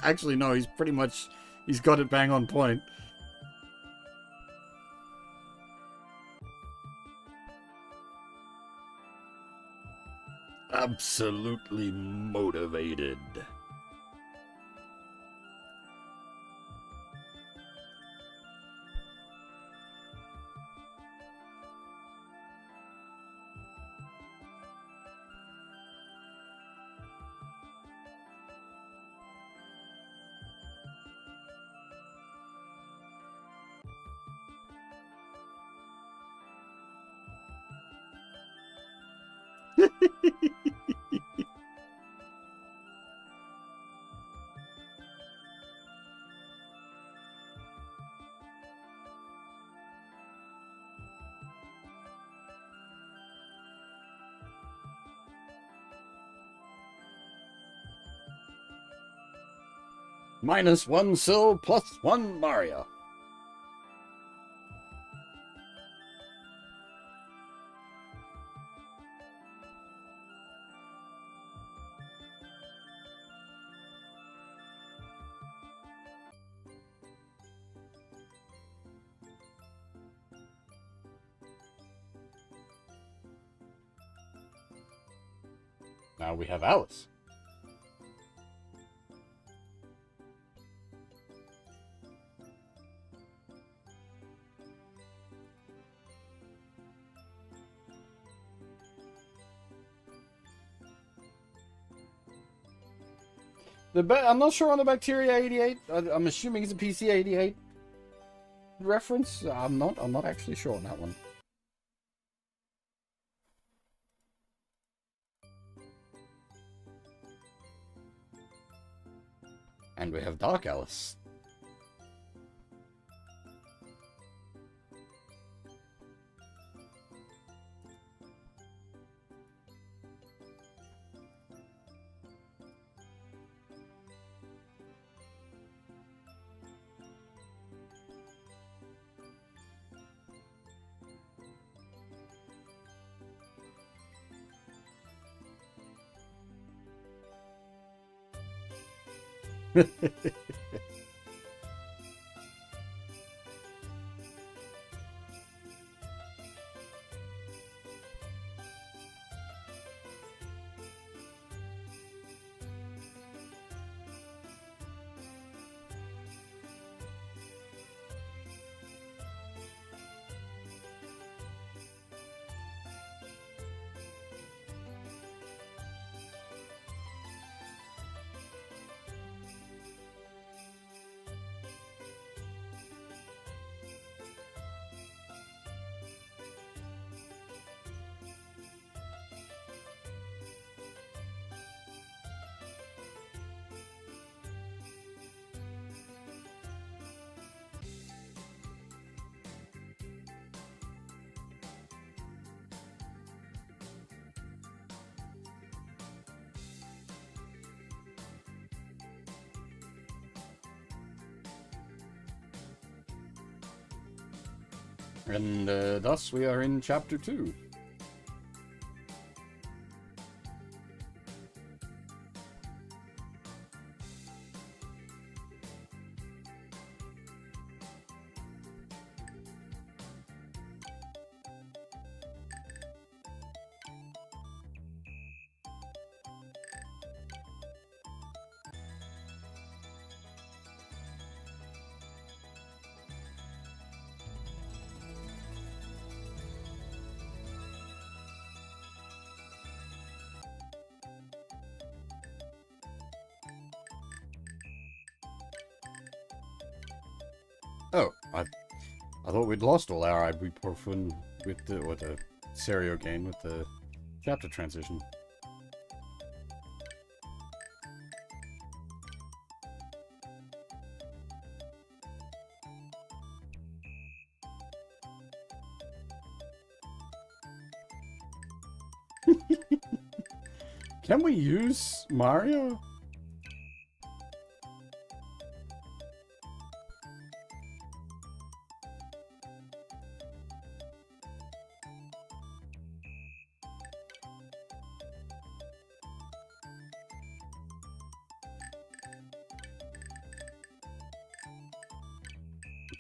Actually, no, he's pretty much... He's got it bang on point. Absolutely motivated. -1 Sil +1 Mario. Now we have Alice. I'm not sure on the Bacteria 88. I'm assuming it's a PC 88 reference. I'm not actually sure on that one. And we have Dark Alice. And thus we are in Chapter 2. Oh, I thought we'd lost all our ibuprofen with the Serio game with the chapter transition. Can we use Mario?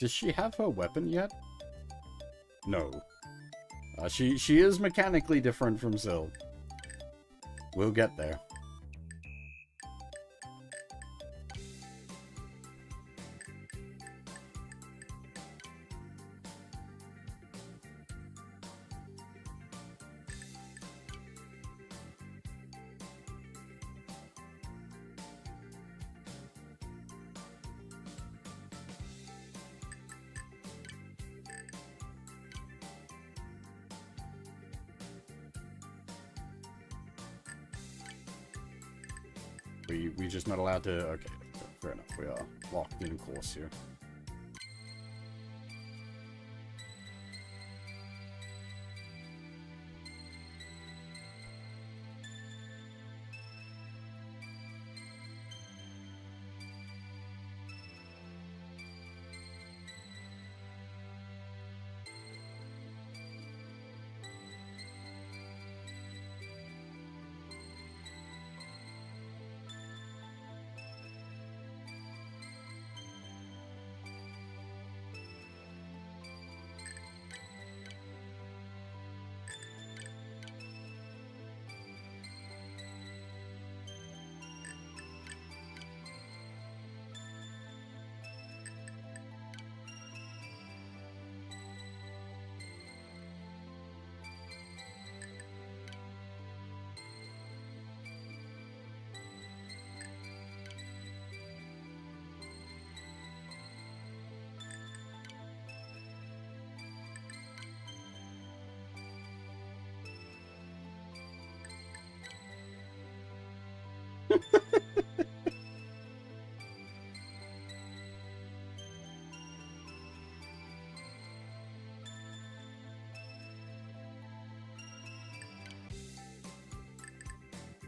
does she have her weapon yet? No. She is mechanically different from Syl. We'll get there. We just not allowed to... Okay, fair enough. We are locked in course here.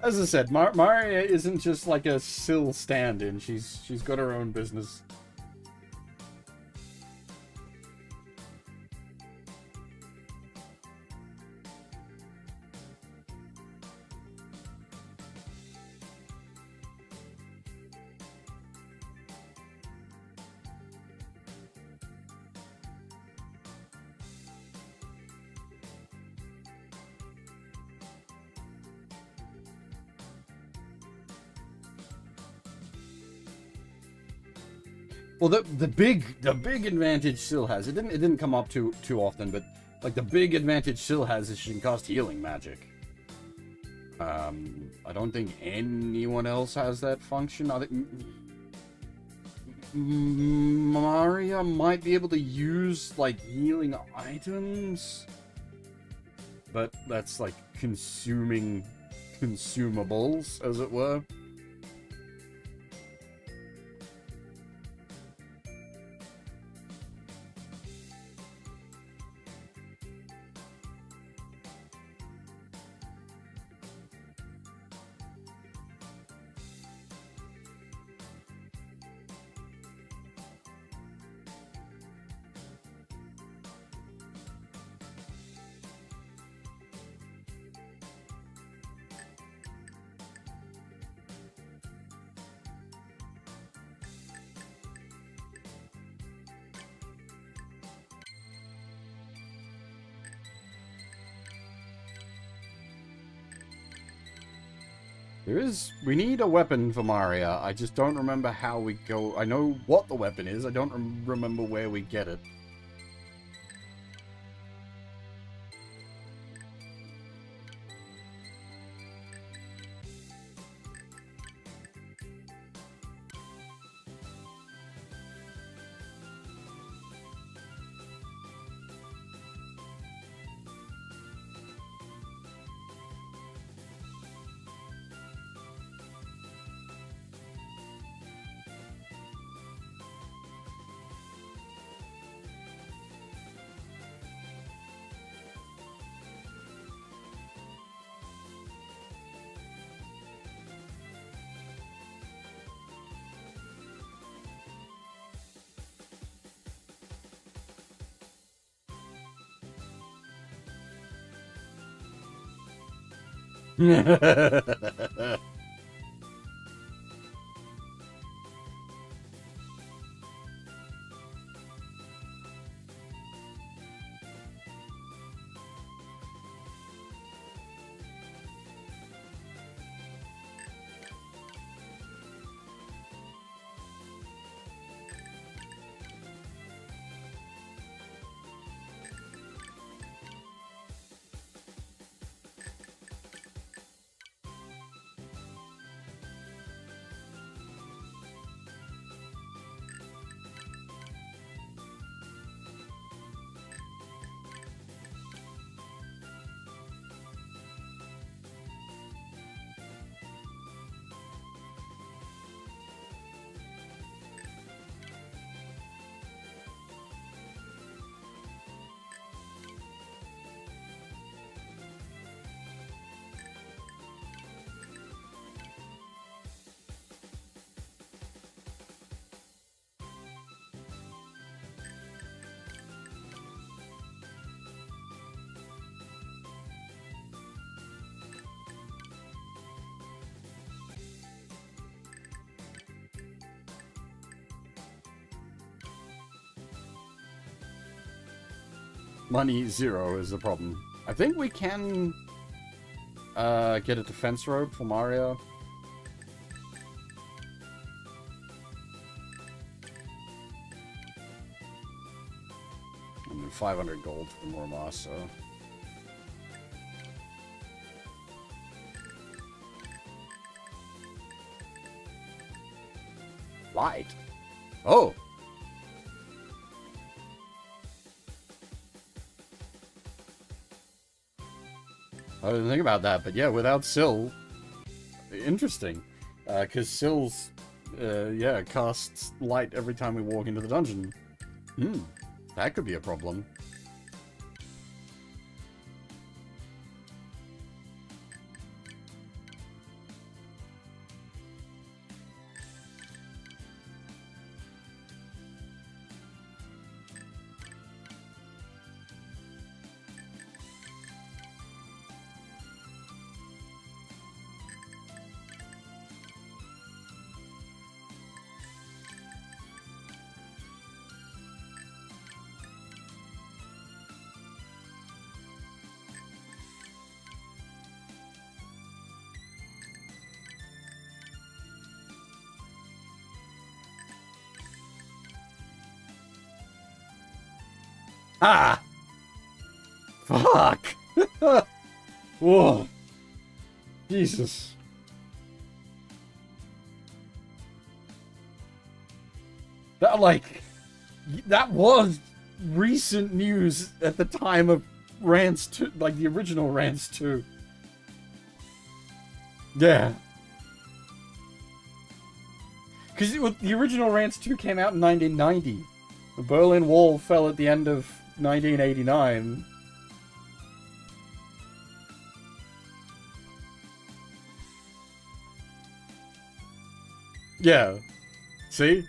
As I said, Maria isn't just like a Syl stand-in. She's got her own business. Well, the big advantage Syl has, it didn't come up too often, but like the big advantage Syl has is she can cast healing magic. I don't think anyone else has that function. I think Maria might be able to use like healing items, but that's like consuming consumables, as it were. We need a weapon for Maria. I just don't remember how we go. I know what the weapon is. I don't remember where we get it. Money 0 is the problem. I think we can get a defense rope for Mario. And then 500 gold for the Muramasa. Light. Oh. I didn't think about that, but yeah, without Syl, interesting. Because Syl's, yeah, casts light every time we walk into the dungeon. That could be a problem. Ah! Fuck! Whoa. Jesus. That, like, that was recent news at the time of Rance 2, like the original Rance 2. Yeah. Because the original Rance 2 came out in 1990. The Berlin Wall fell at the end of 1989. Yeah. See?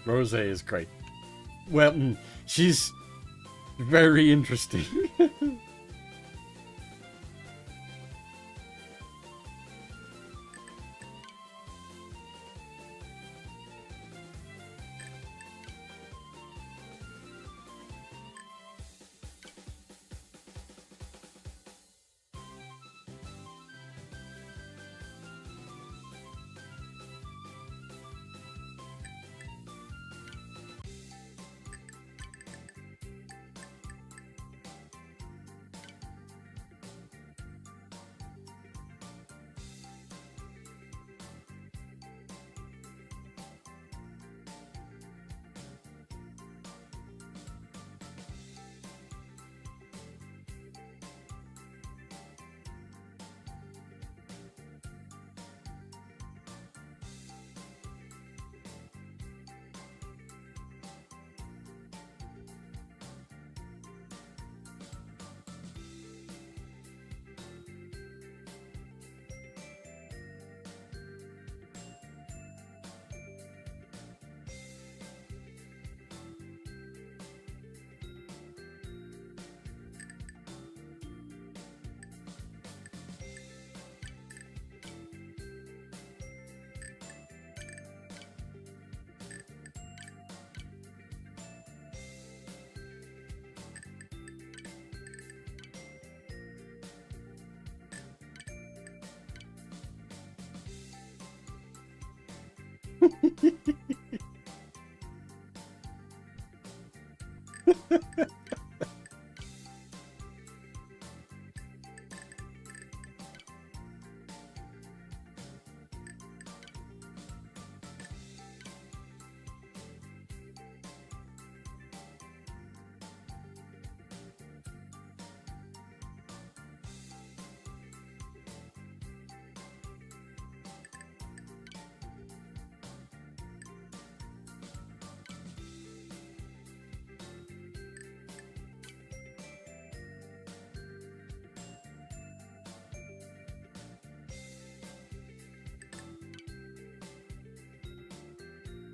Rose is great. Well, she's very interesting.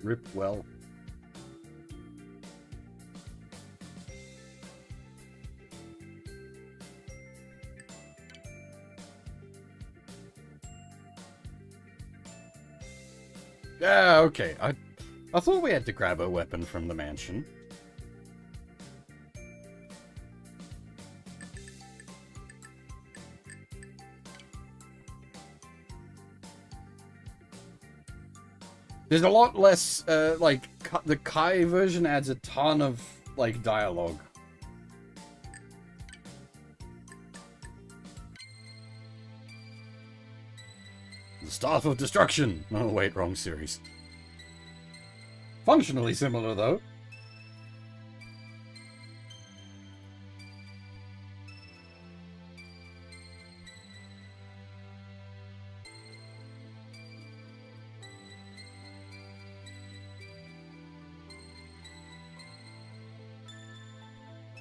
Rip well. Yeah, okay. I thought we had to grab a weapon from the mansion. There's a lot less, like, the Kai version adds a ton of, like, dialogue. The Staff of Destruction! Oh, wait, wrong series. Functionally similar, though.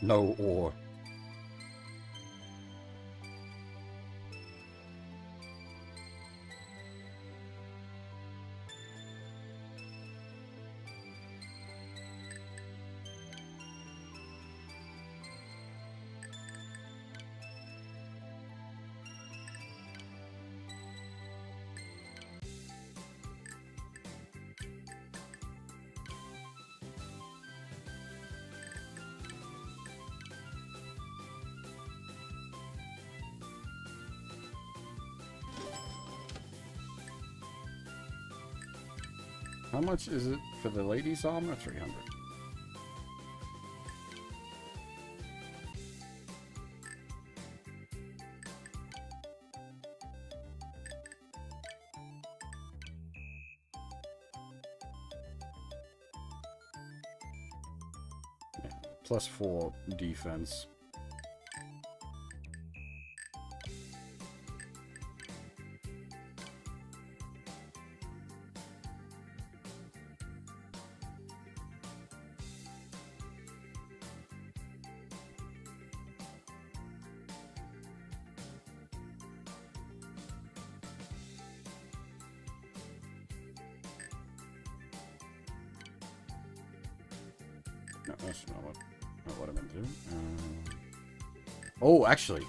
No ore. How much is it for the ladies' armor? 300. Yeah, +4 defense. No, that's not what I meant to do. Oh, actually.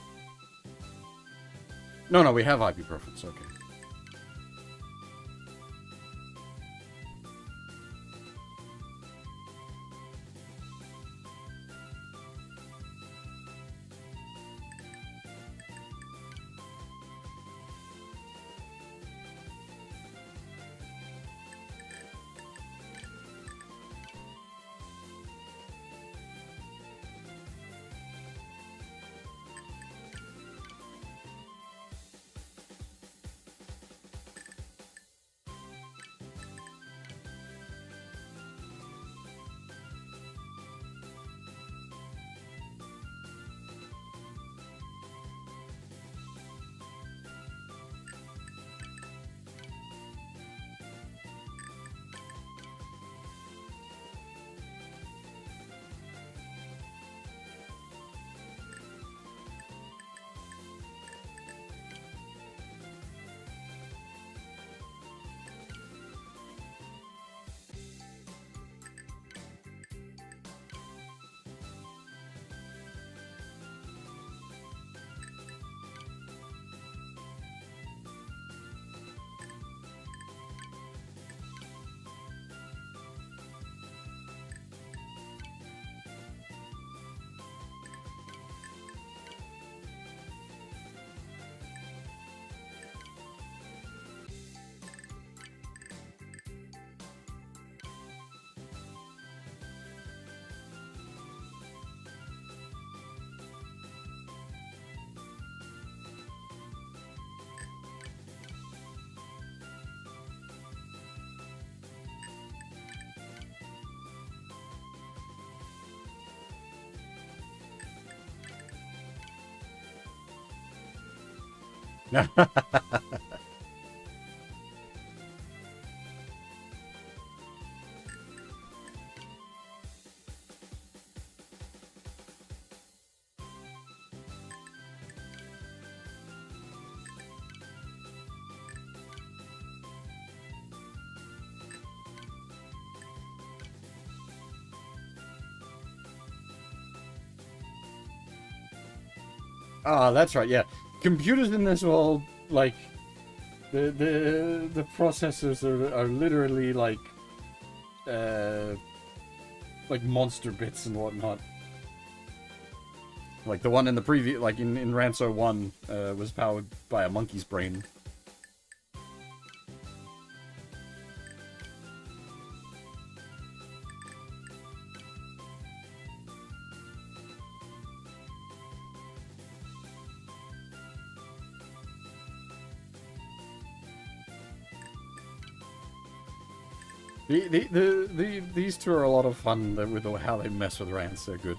No, we have ibuprofen, okay. Ah, that's right, yeah. Computers in this world, like, the processors are literally like monster bits and whatnot. Like the one in the previous, like in Rance 1, was powered by a monkey's brain. These two are a lot of fun with how they mess with Rance. They're good.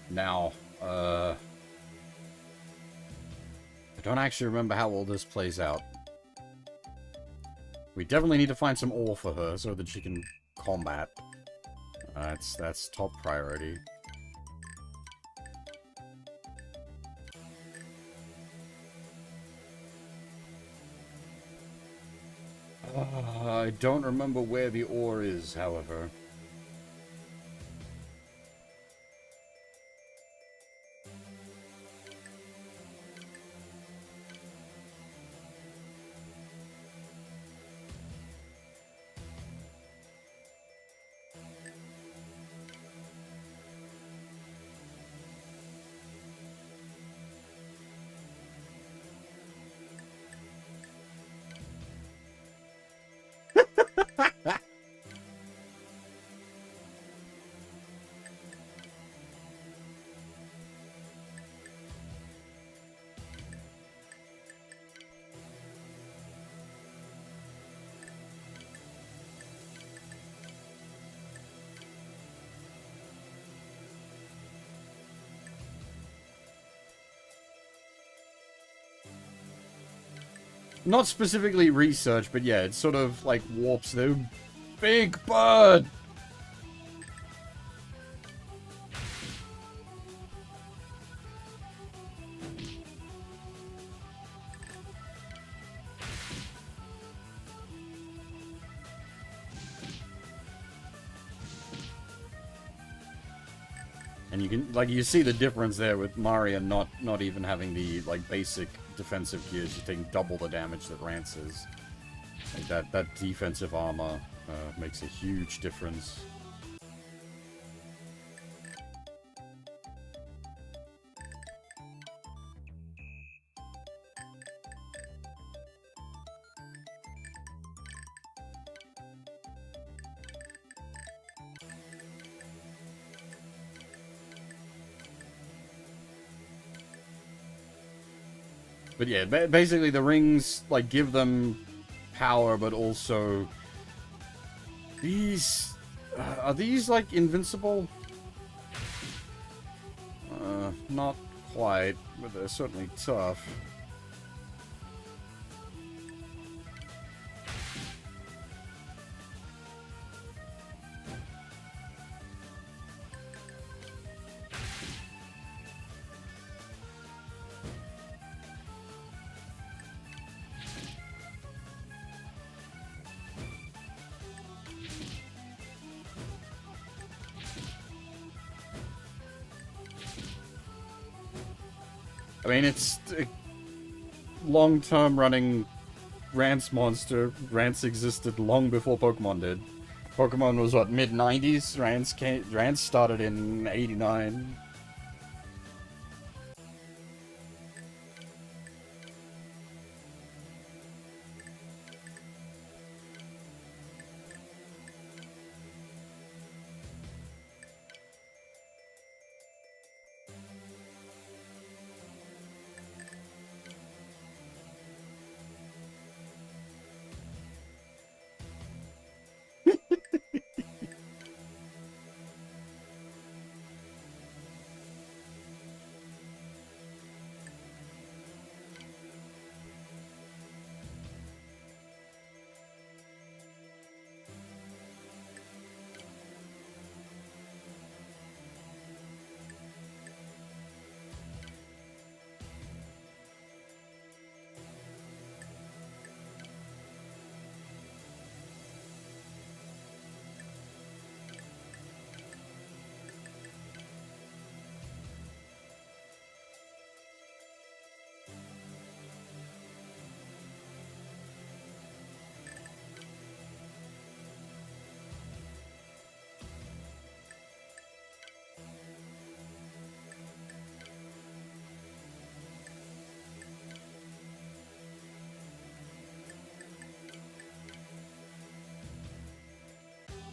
Now, I don't actually remember how all this plays out. We definitely need to find some ore for her so that she can combat. That's top priority. I don't remember where the ore is, however. Not specifically research, but yeah, it sort of like warps the big bird. And you can, like, you see the difference there with Maria not even having the, like, basic defensive gears. She's taking double the damage that Rance is. Like, that defensive armor makes a huge difference. But yeah, basically the rings, like, give them power, but also... These... are these, like, invincible? Not quite, but they're certainly tough. I mean, it's a long-term running Rance monster. Rance existed long before Pokemon did. Pokemon was what, mid-90s? Rance started in 89.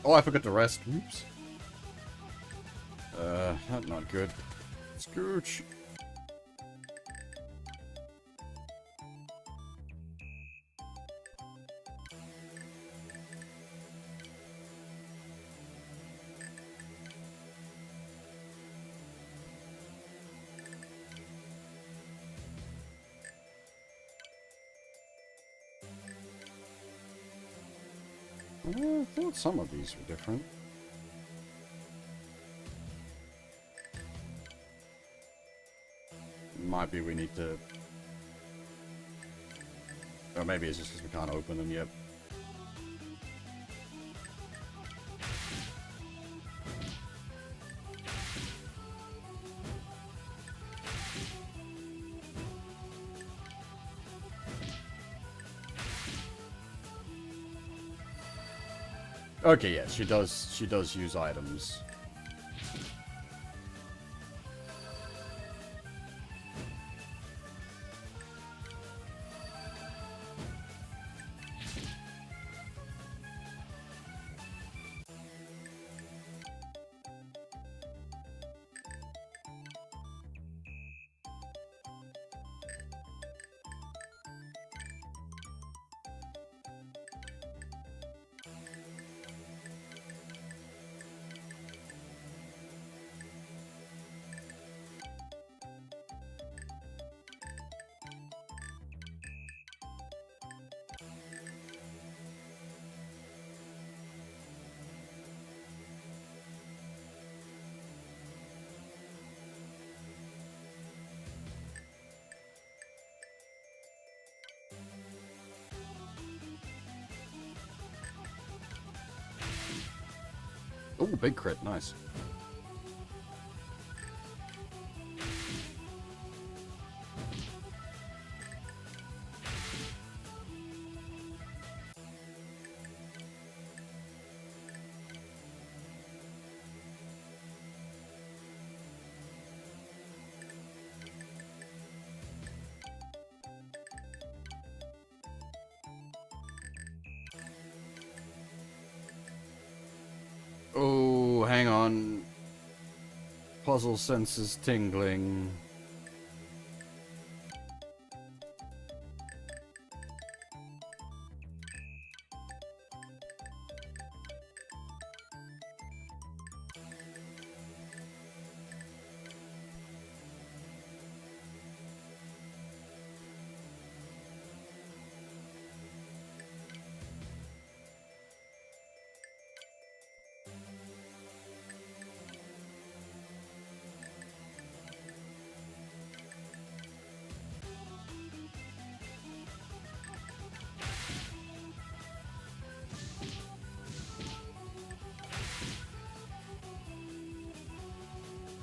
Oh, I forgot to rest. Oops. That's not good. Scooch. I thought some of these were different. Might be we need to... Or maybe it's just because we can't open them yet. Okay, yeah, she does use items. Oh, big crit, nice. Oh, hang on. Puzzle senses tingling.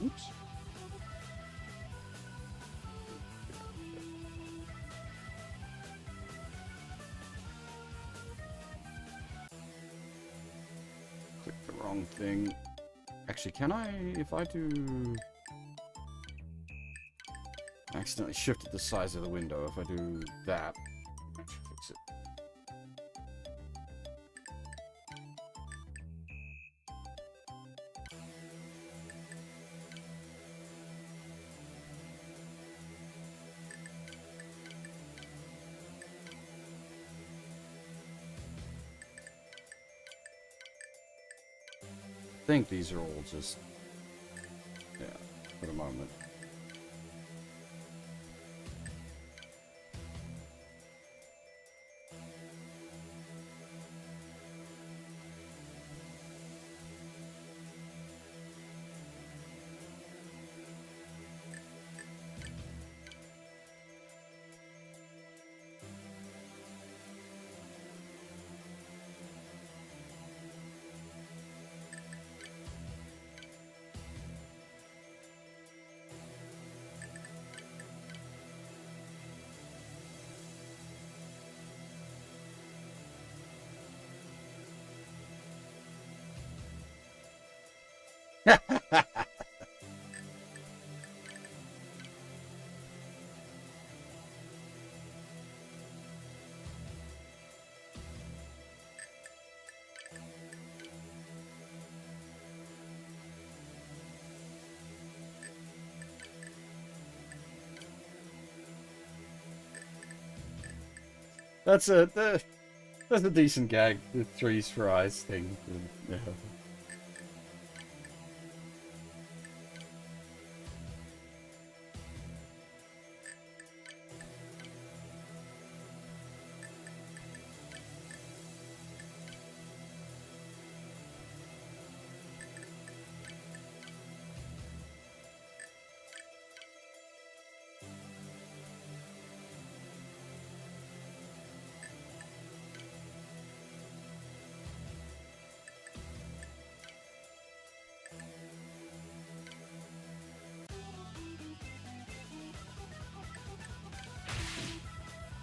Oops. wrong thing. Actually, can I, if I do... I accidentally shifted the size of the window. If I do that, that should fix it. I think these are all just, yeah, for the moment. That's a decent gag. The threes for eyes thing. Yeah.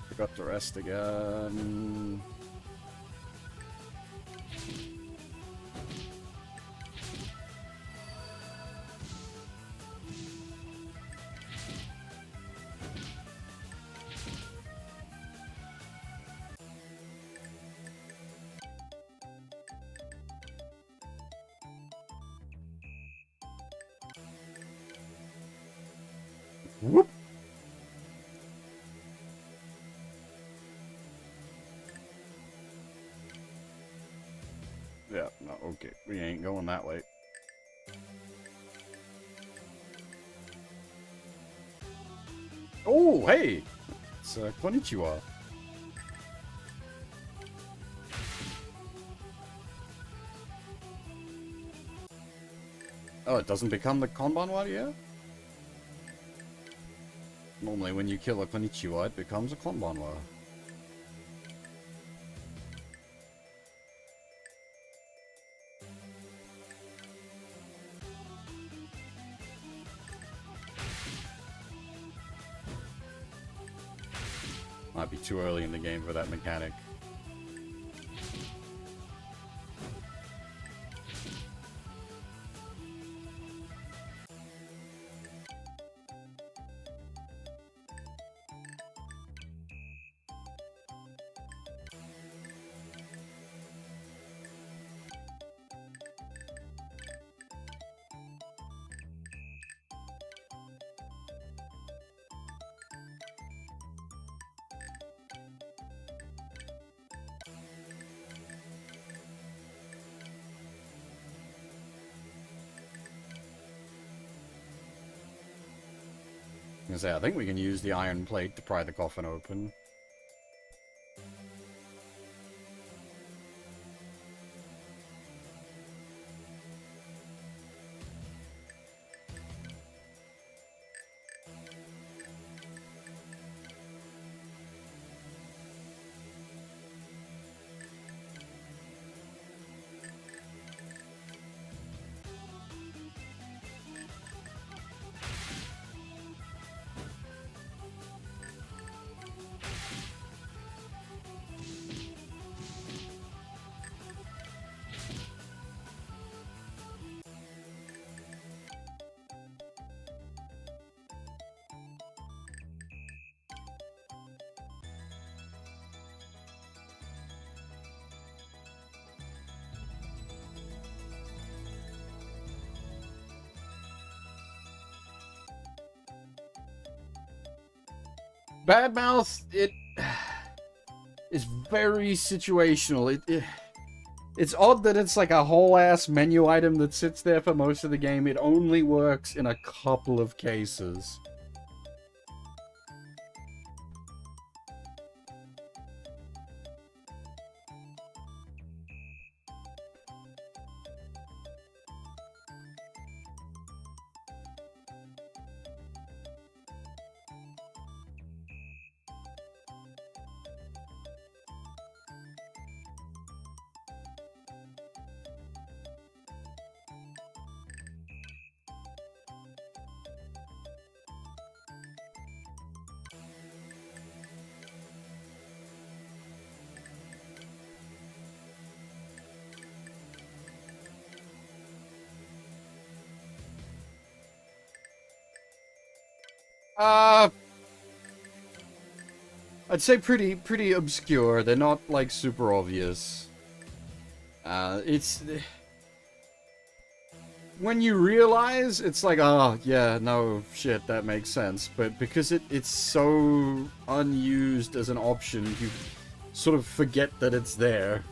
Forgot the rest again. Whoop. Yeah, no, okay. We ain't going that way. Oh, hey! It's konnichiwa. Oh, it doesn't become the Kanban warrior? Normally when you kill a konnichiwa, it becomes a Kanban warrior. Might be too early in the game for that mechanic. I think we can use the iron plate to pry the coffin open. Badmouth, it is very situational. It's odd that it's like a whole ass menu item that sits there for most of the game. It only works in a couple of cases. I'd say pretty obscure. They're not, like, super obvious. It's... When you realize, it's like, oh, yeah, no, shit, that makes sense. But because it's so unused as an option, you sort of forget that it's there.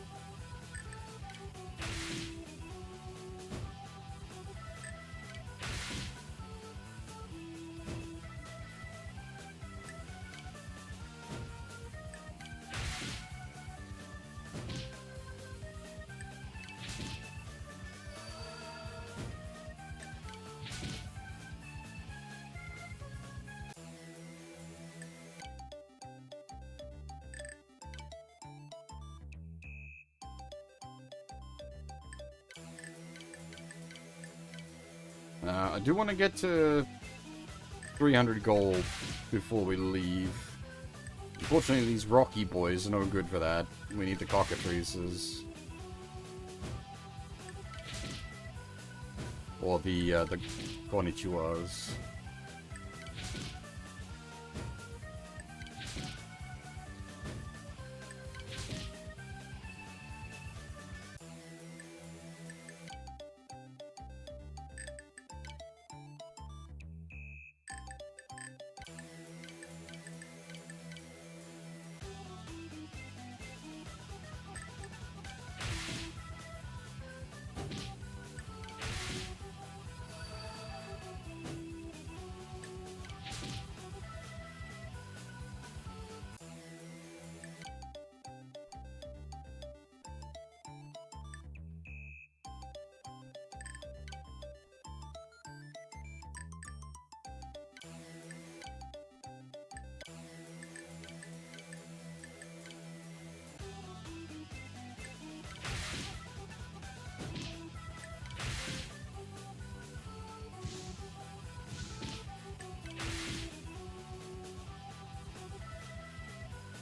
I do want to get to 300 gold before we leave. Unfortunately, these rocky boys are no good for that. We need the cockatrices. Or the konnichiwas.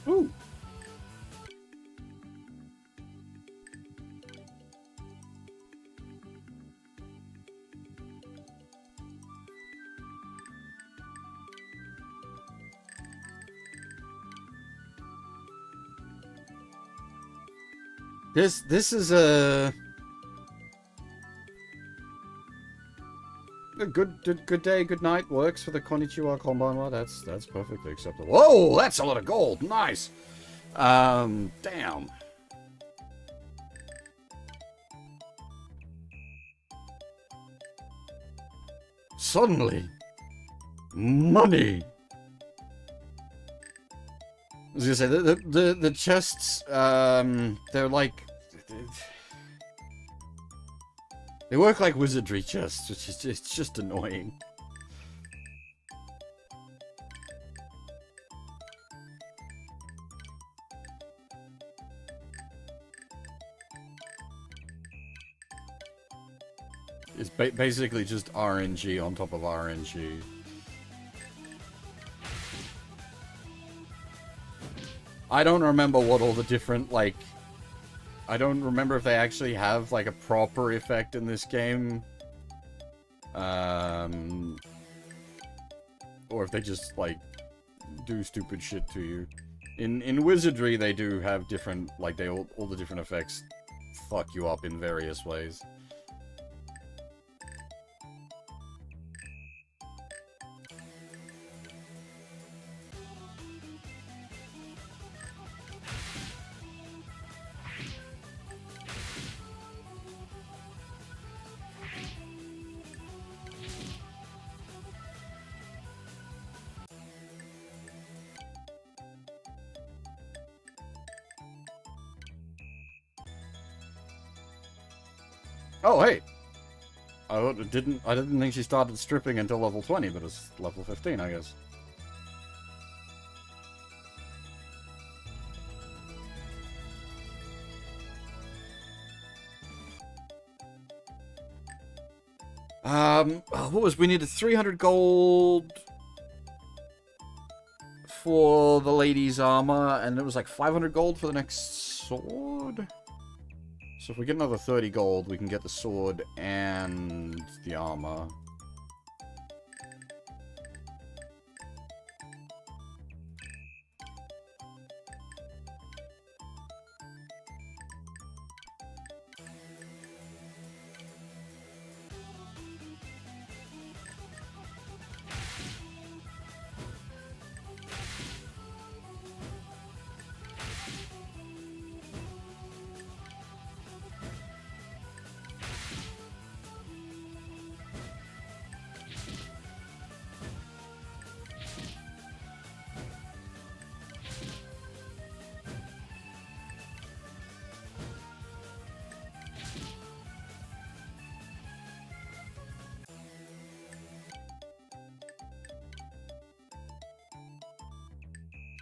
Ooh. This is a good day, good night works for the konnichiwa konbanwa. That's perfectly acceptable. Whoa, that's a lot of gold. Nice. Damn. Suddenly, money. I was gonna say the chests. They're like they work like wizardry chests, which is it's just annoying. It's basically just RNG on top of RNG. I don't remember what all the different, like... I don't remember if they actually have, like, a proper effect in this game. Or if they just, like, do stupid shit to you. In Wizardry, they do have different, like, all the different effects fuck you up in various ways. Oh, hey! I didn't think she started stripping until level 20, but it's level 15, I guess. What was, we needed 300 gold for the lady's armor, and it was like 500 gold for the next sword? So if we get another 30 gold, we can get the sword and the armor.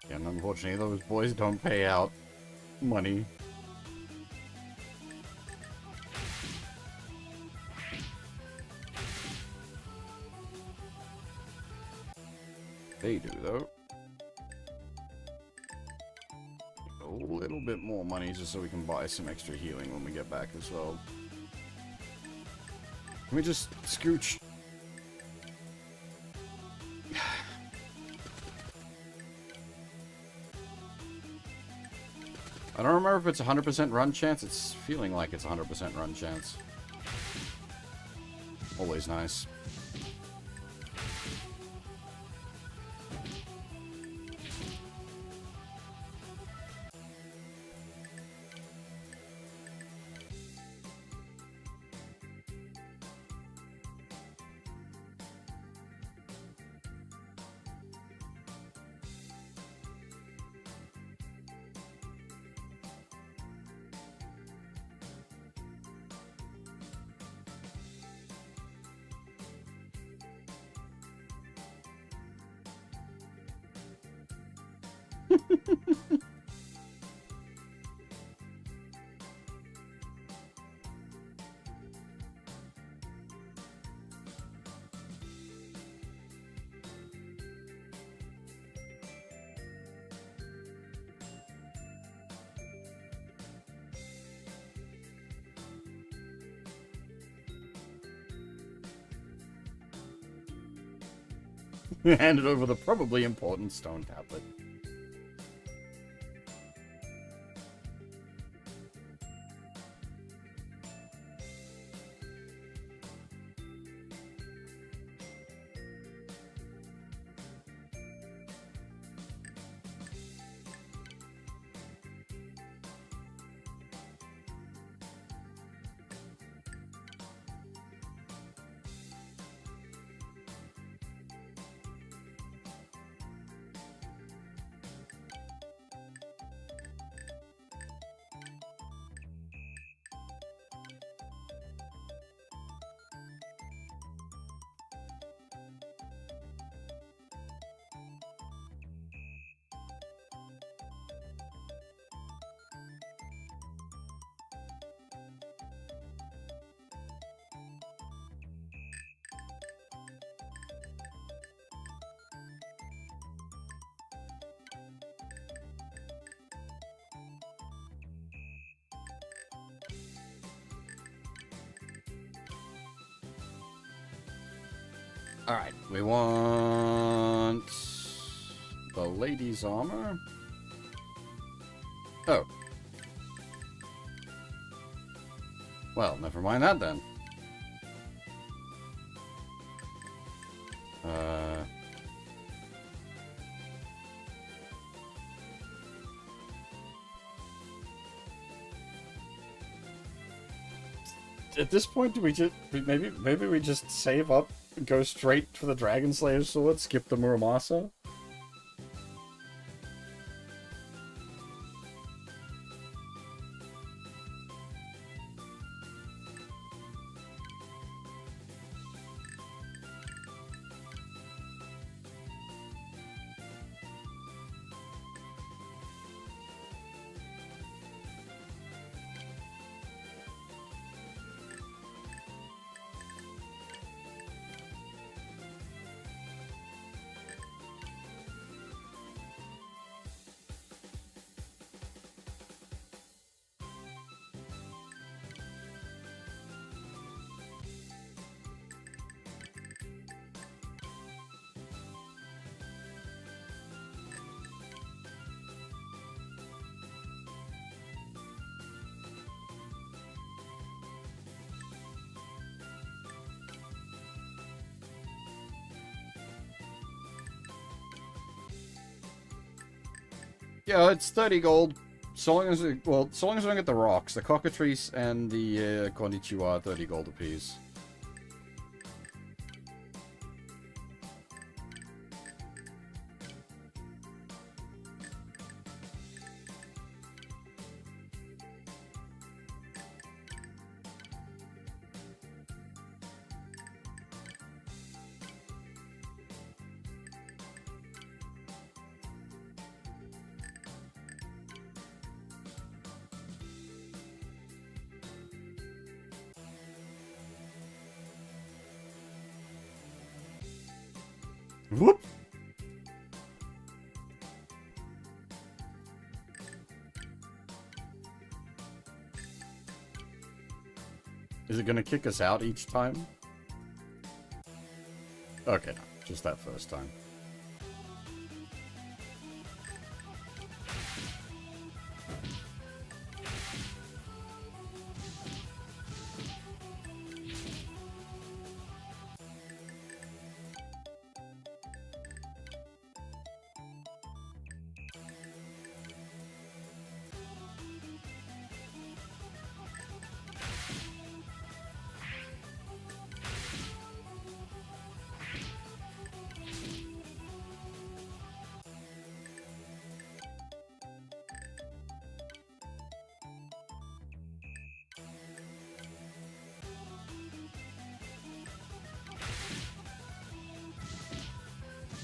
And unfortunately, those boys don't pay out money. They do, though. A little bit more money just so we can buy some extra healing when we get back as well. Let me just scooch. I don't remember if it's 100% run chance. It's feeling like it's 100% run chance. Always nice. Handed over the probably important stone tablet. Alright, we want the lady's armor. Oh. Well, never mind that then. At this point, do we just maybe we just save up and go straight for the Dragon Slayer sword, skip the Muramasa? Yeah, it's 30 gold. So long as well, so long as I don't get the rocks, the cockatrice and the konnichiwa are 30 gold apiece. Whoop! Is it gonna kick us out each time? Okay, no, just that first time.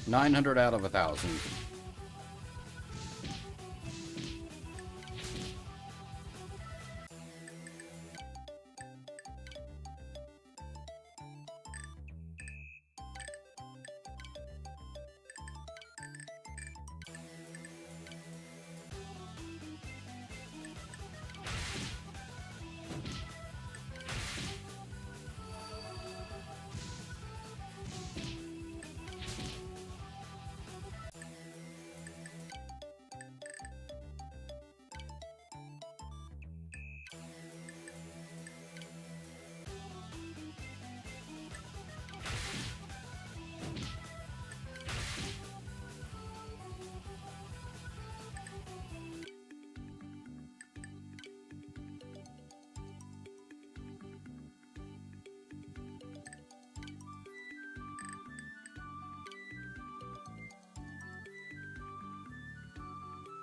$900 out of 1,000.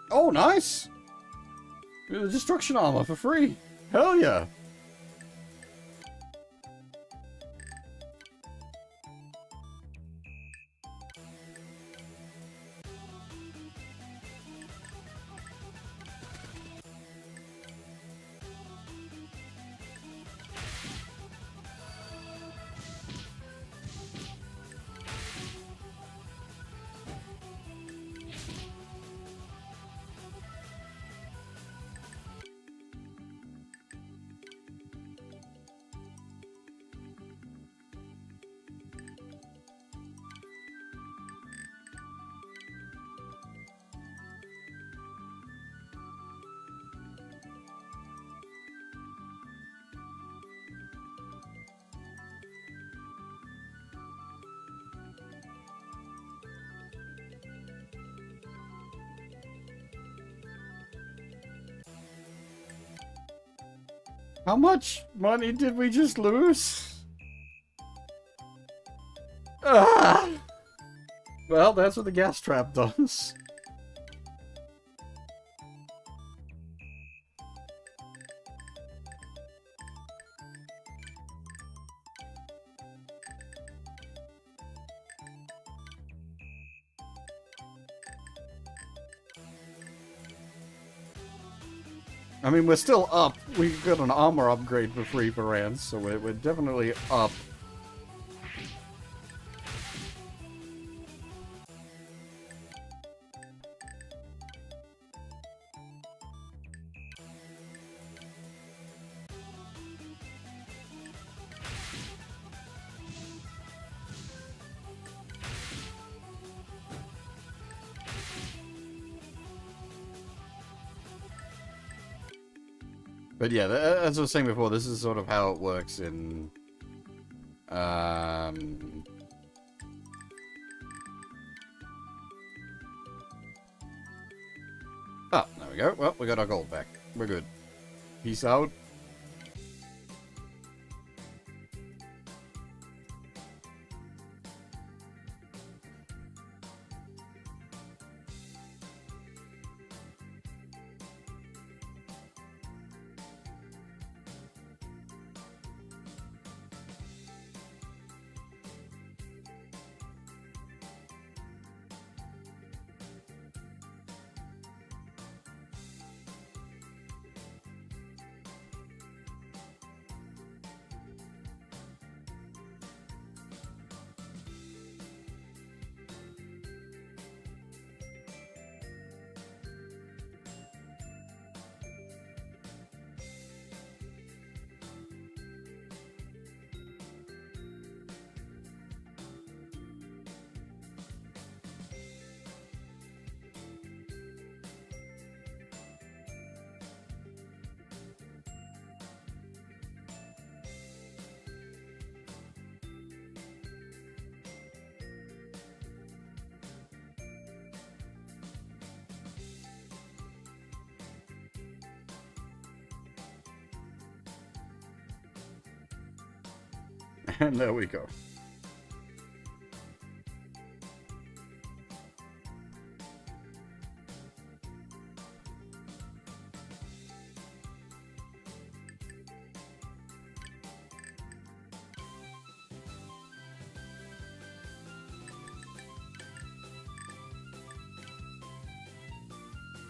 Oh, nice! Destruction armor for free! Hell yeah! How much money did we just lose? Ah! Well, that's what the gas trap does. I mean, we're still up. We got an armor upgrade for free for Rance, so we're definitely up. But yeah, as I was saying before, this is sort of how it works in... Oh, there we go. Well, we got our gold back. We're good. Peace out. And there we go.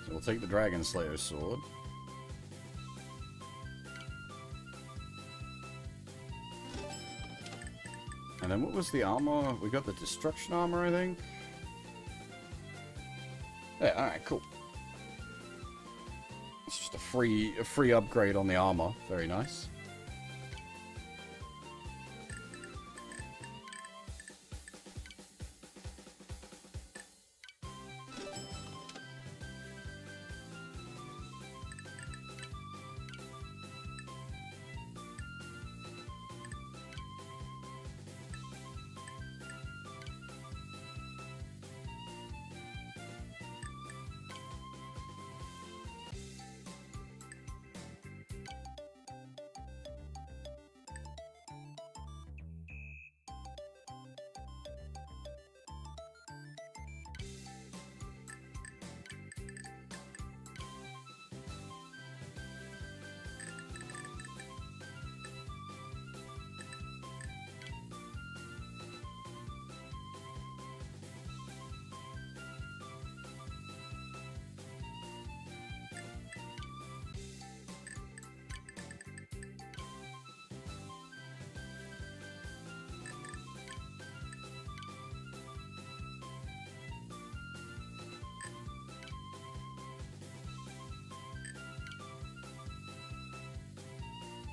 So we'll take the Dragon Slayer's sword. And then what was the armor? We got the destruction armor, I think. Yeah, alright, cool. It's just a free upgrade on the armor. Very nice.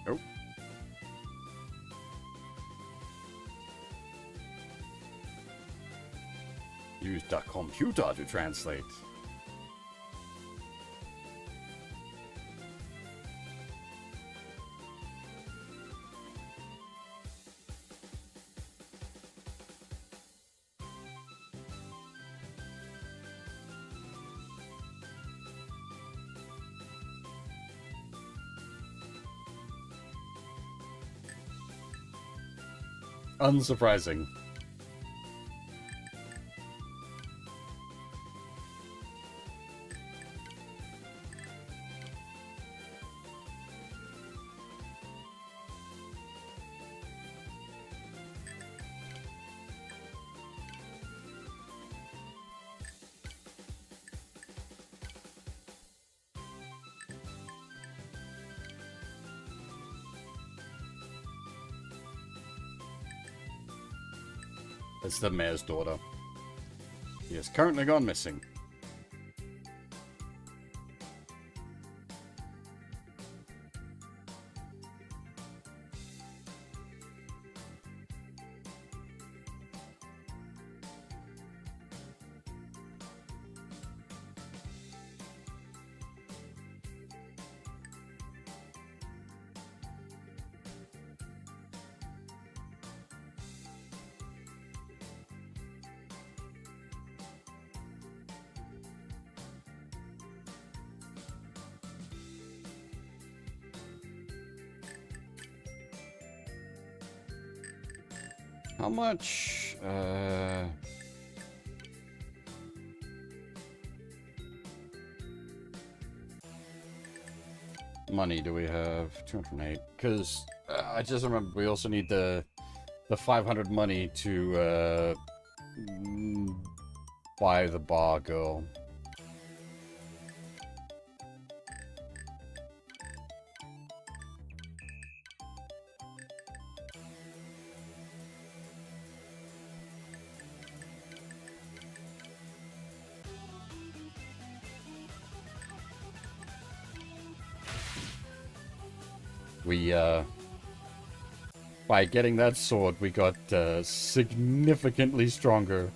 Oh. Use the computer to translate. Unsurprising. It's the mayor's daughter. He has currently gone missing. How much? Money do we have? 208. Because I just remember we also need the 500 money to buy the bar girl. We, by getting that sword, we got, significantly stronger.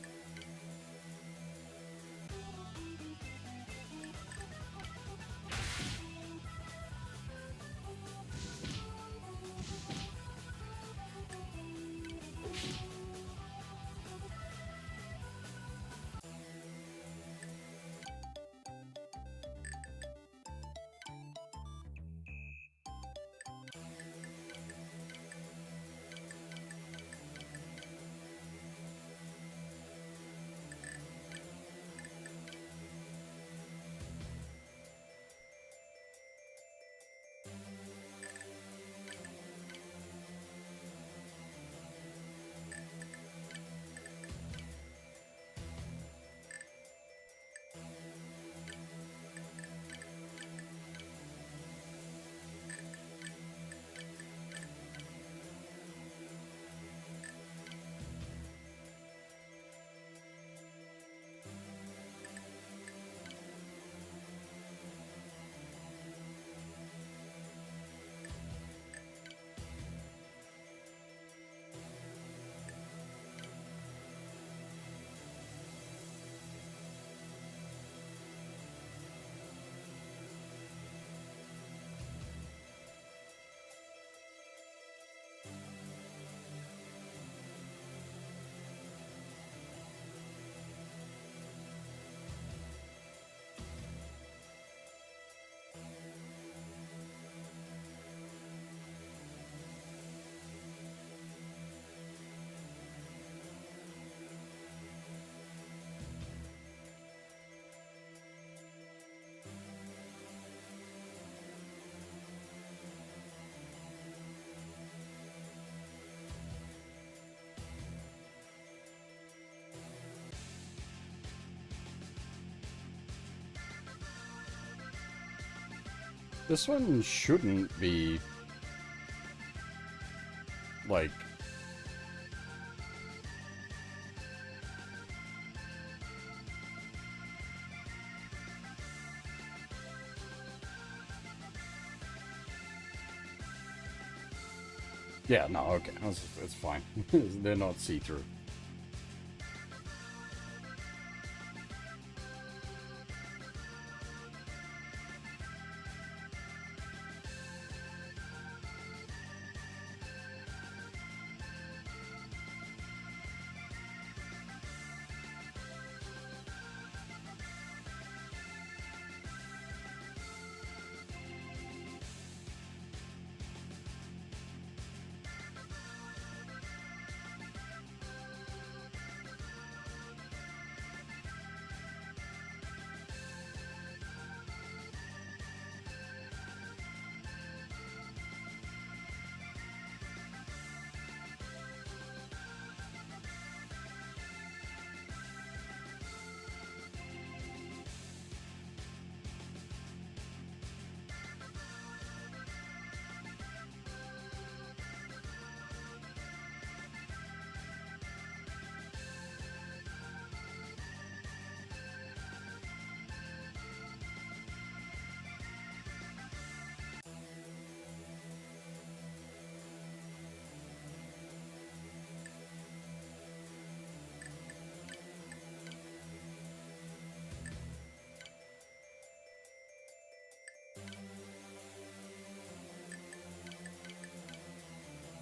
This one shouldn't be, like... Yeah, no, okay, it's fine. They're not see-through.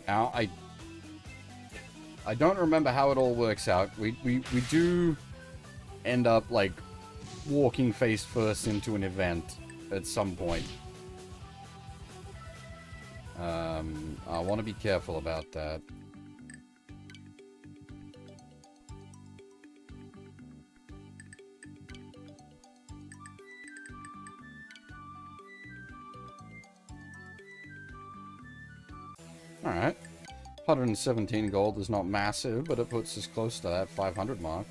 Now, I don't remember how it all works out. We do end up, like, walking face first into an event at some point. I want to be careful about that. Alright. 117 gold is not massive, but it puts us close to that 500 mark.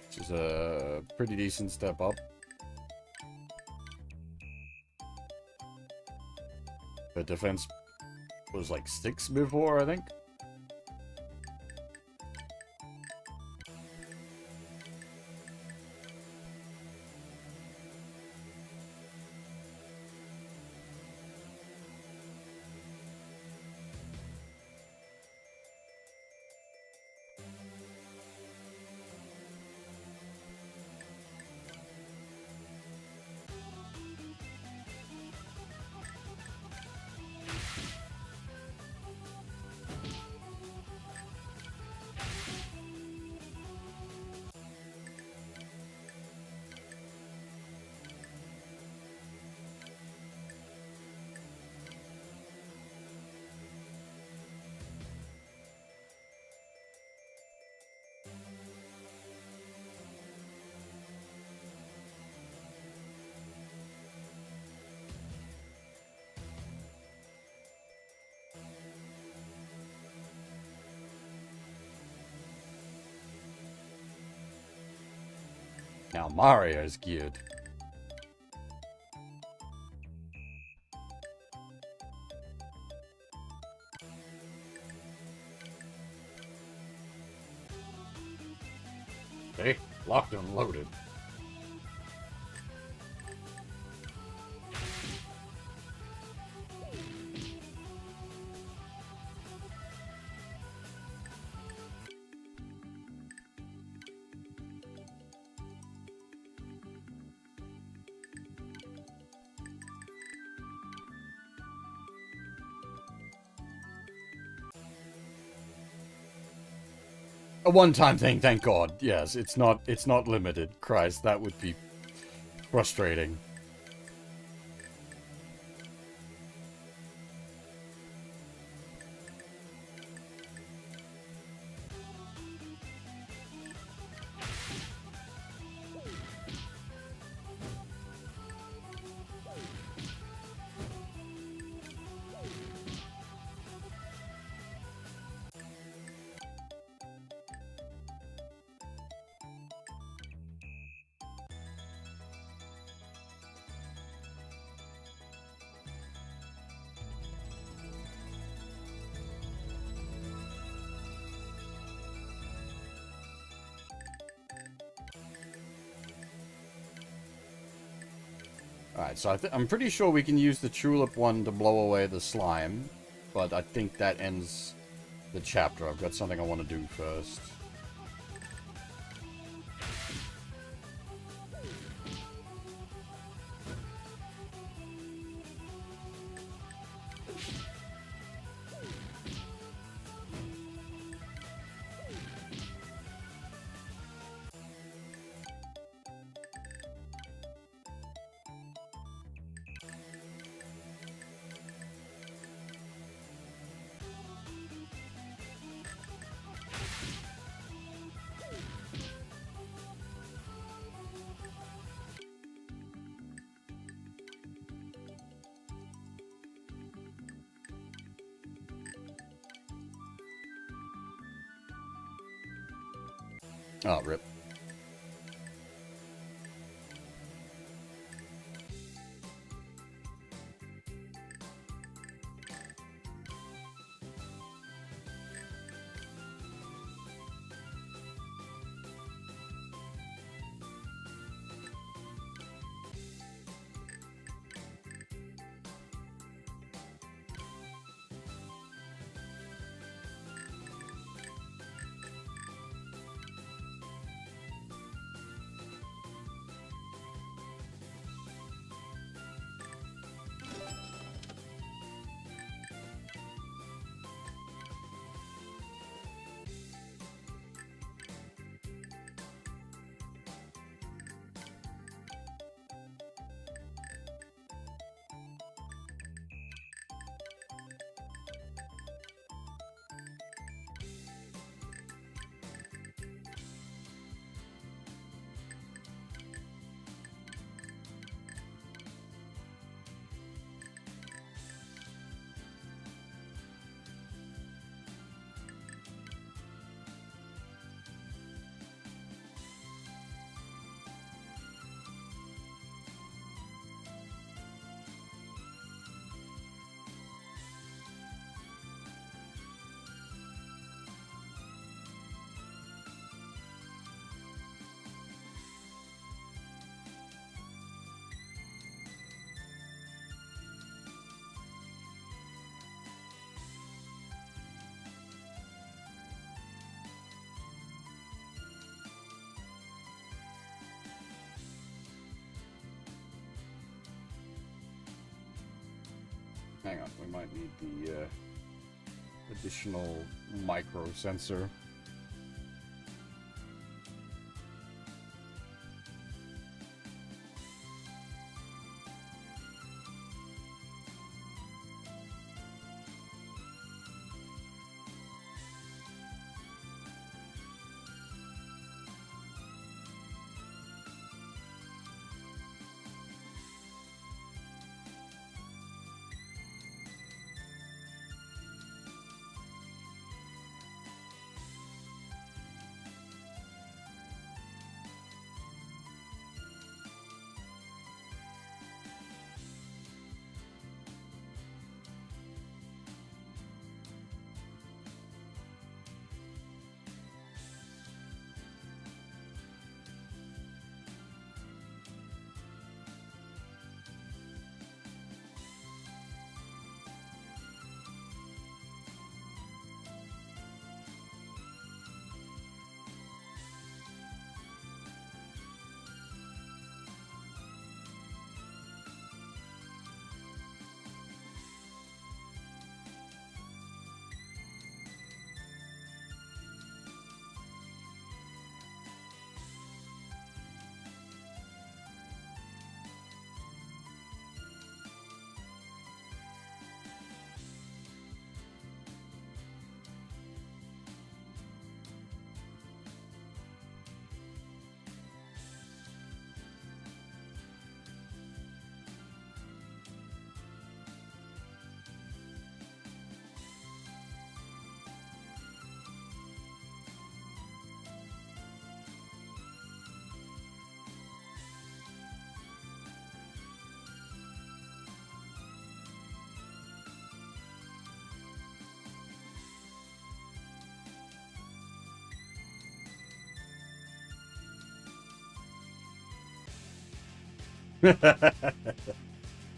Which is a pretty decent step up. The defense was like 6 before, I think. Now Mario's geared. Okay, locked and loaded. A one-time thing, thank God. Yes, it's not limited. Christ, that would be frustrating. Alright, so I'm pretty sure we can use the tulip one to blow away the slime, but I think that ends the chapter. I've got something I want to do first. Oh, rip. Hang on, we might need the additional micro sensor.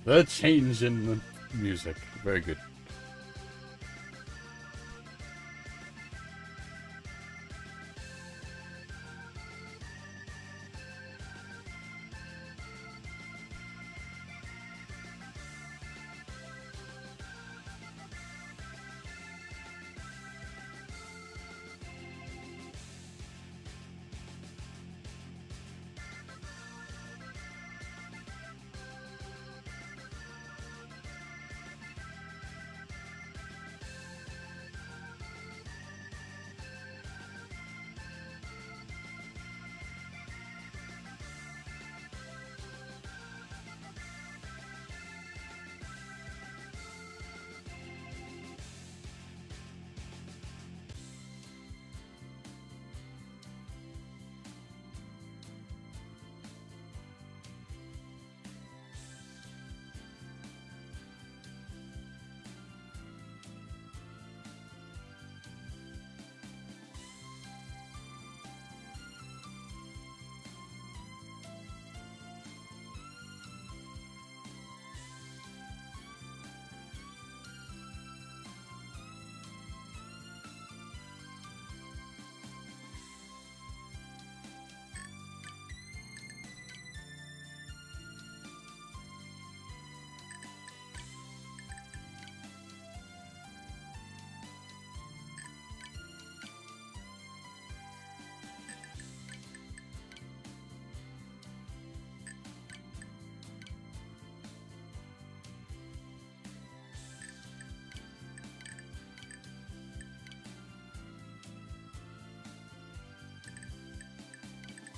The change in the music. Very good.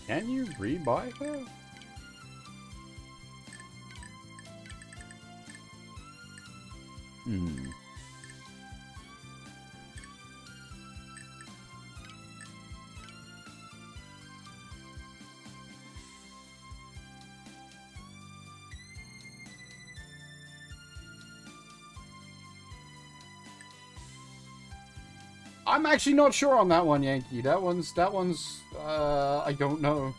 Can you rebuy her? Hmm. I'm actually not sure on that one, Yankee. That one's, I don't know.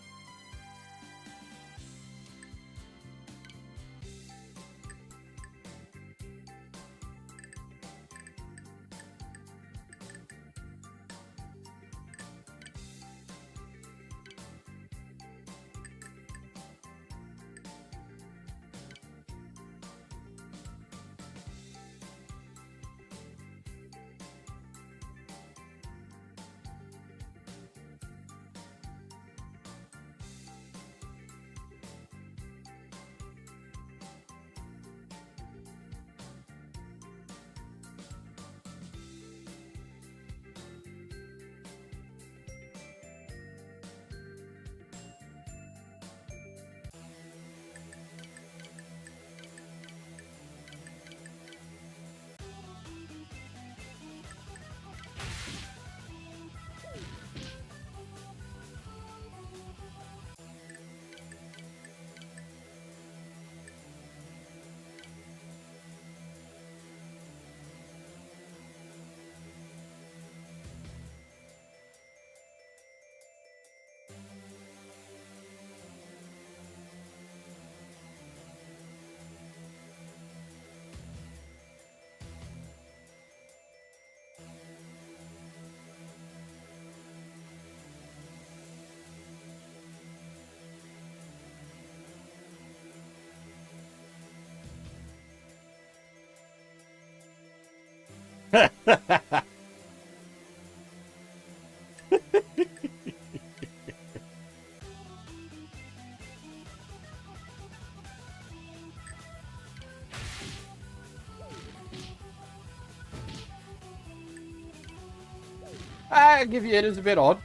I give you it is a bit odd.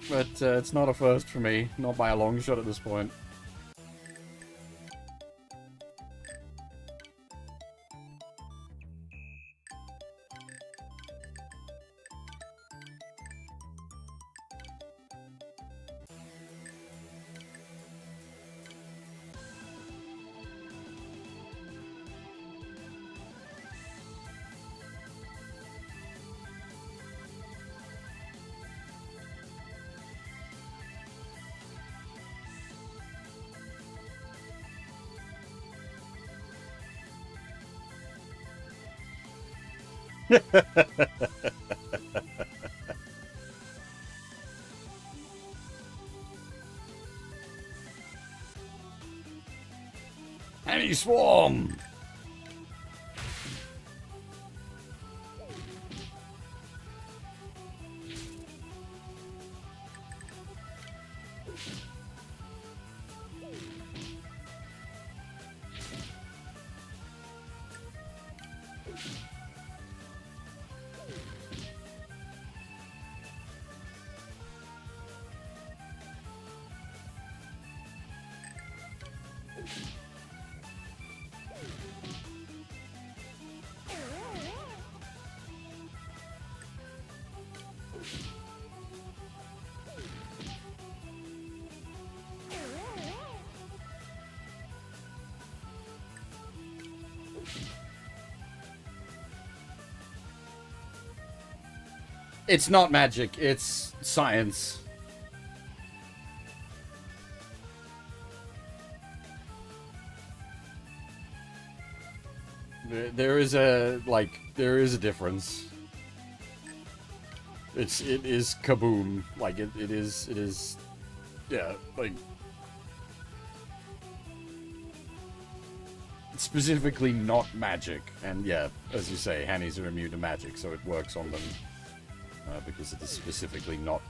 But it's not a first for me. Not by a long shot at this point. Enemy swarm! It's not magic, it's science. There is a difference. It is kaboom. Like it is yeah, like it's specifically not magic. And yeah, as you say, Hannies are immune to magic, so it works on them. Because it is specifically not.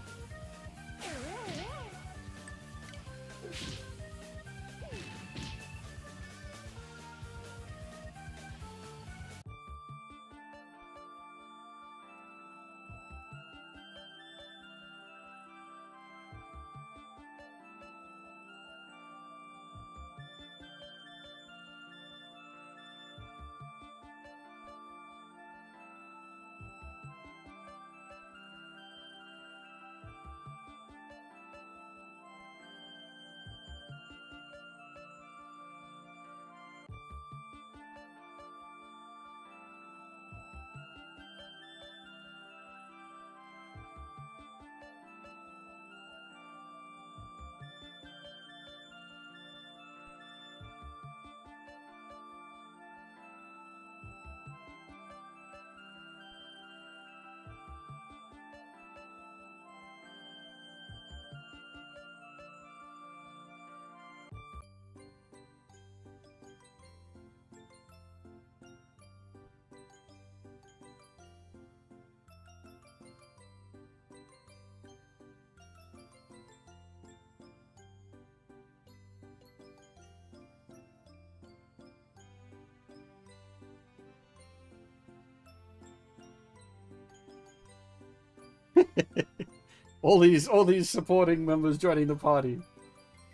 all these supporting members joining the party.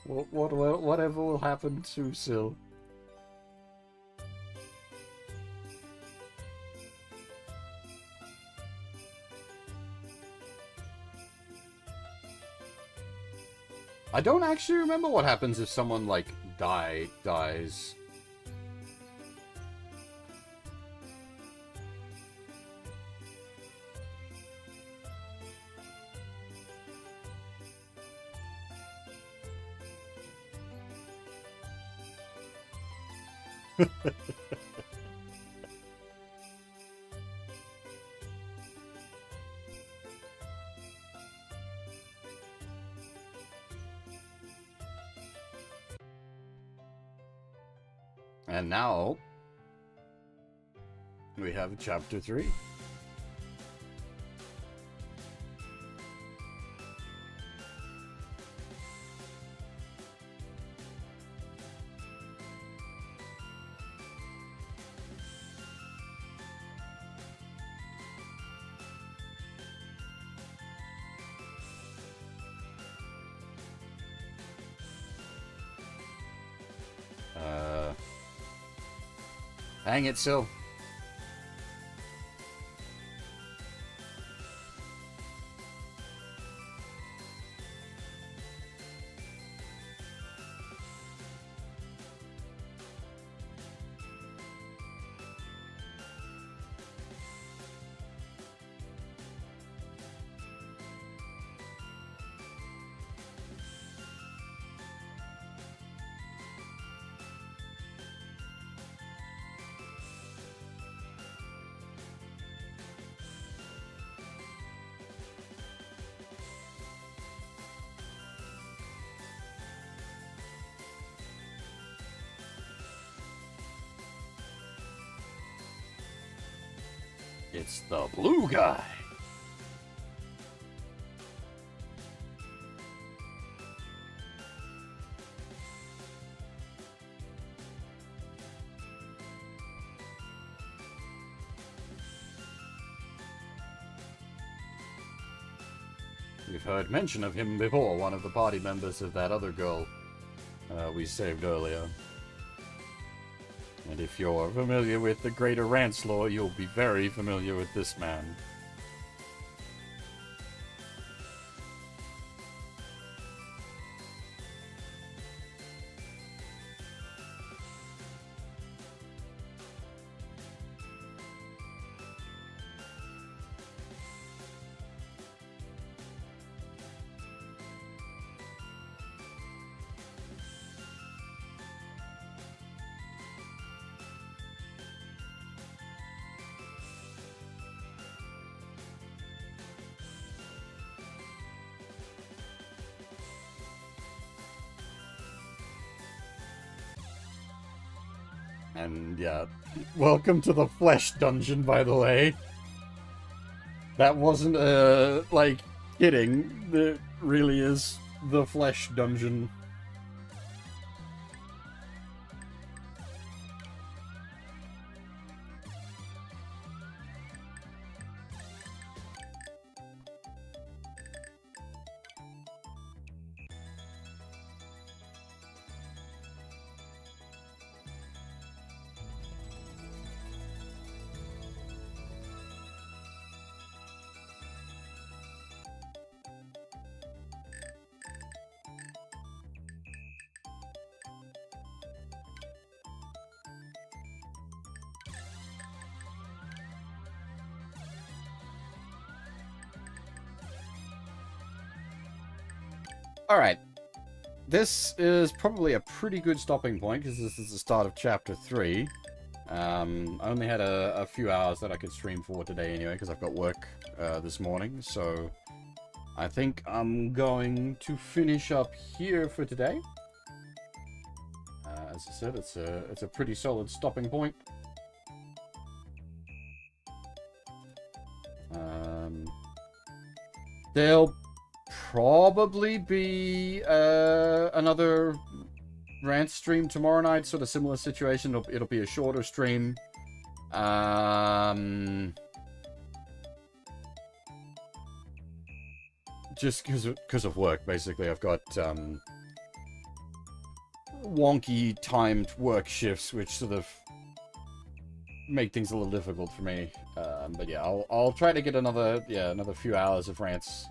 Whatever will happen to Syl? I don't actually remember what happens if someone like dies. And now We have chapter 3. Hang it, Sil. It's the blue guy. We've heard mention of him before, one of the party members of that other girl we saved earlier. And if you're familiar with the greater Rance lore, you'll be very familiar with this man. And yeah, welcome to the flesh dungeon, by the way. That wasn't, like, kidding. It really is the flesh dungeon. Alright, this is probably a pretty good stopping point, because this is the start of Chapter 3. I only had a few hours that I could stream for today anyway, because I've got work this morning, so I think I'm going to finish up here for today. As I said, it's a pretty solid stopping point. There'll probably be another Rance stream tomorrow night, sort of similar situation. It'll be a shorter stream. Just because of work, basically. I've got wonky timed work shifts, which sort of make things a little difficult for me. But yeah, I'll try to get another few hours of Rance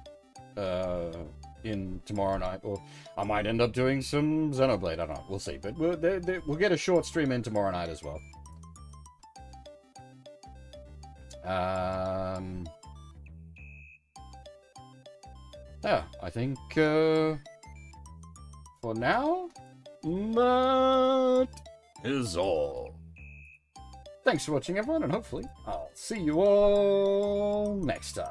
in tomorrow night, or I might end up doing some Xenoblade. I don't know. We'll see. But we'll get a short stream in tomorrow night as well. Yeah, I think for now, that is all. Thanks for watching, everyone, and hopefully I'll see you all next time.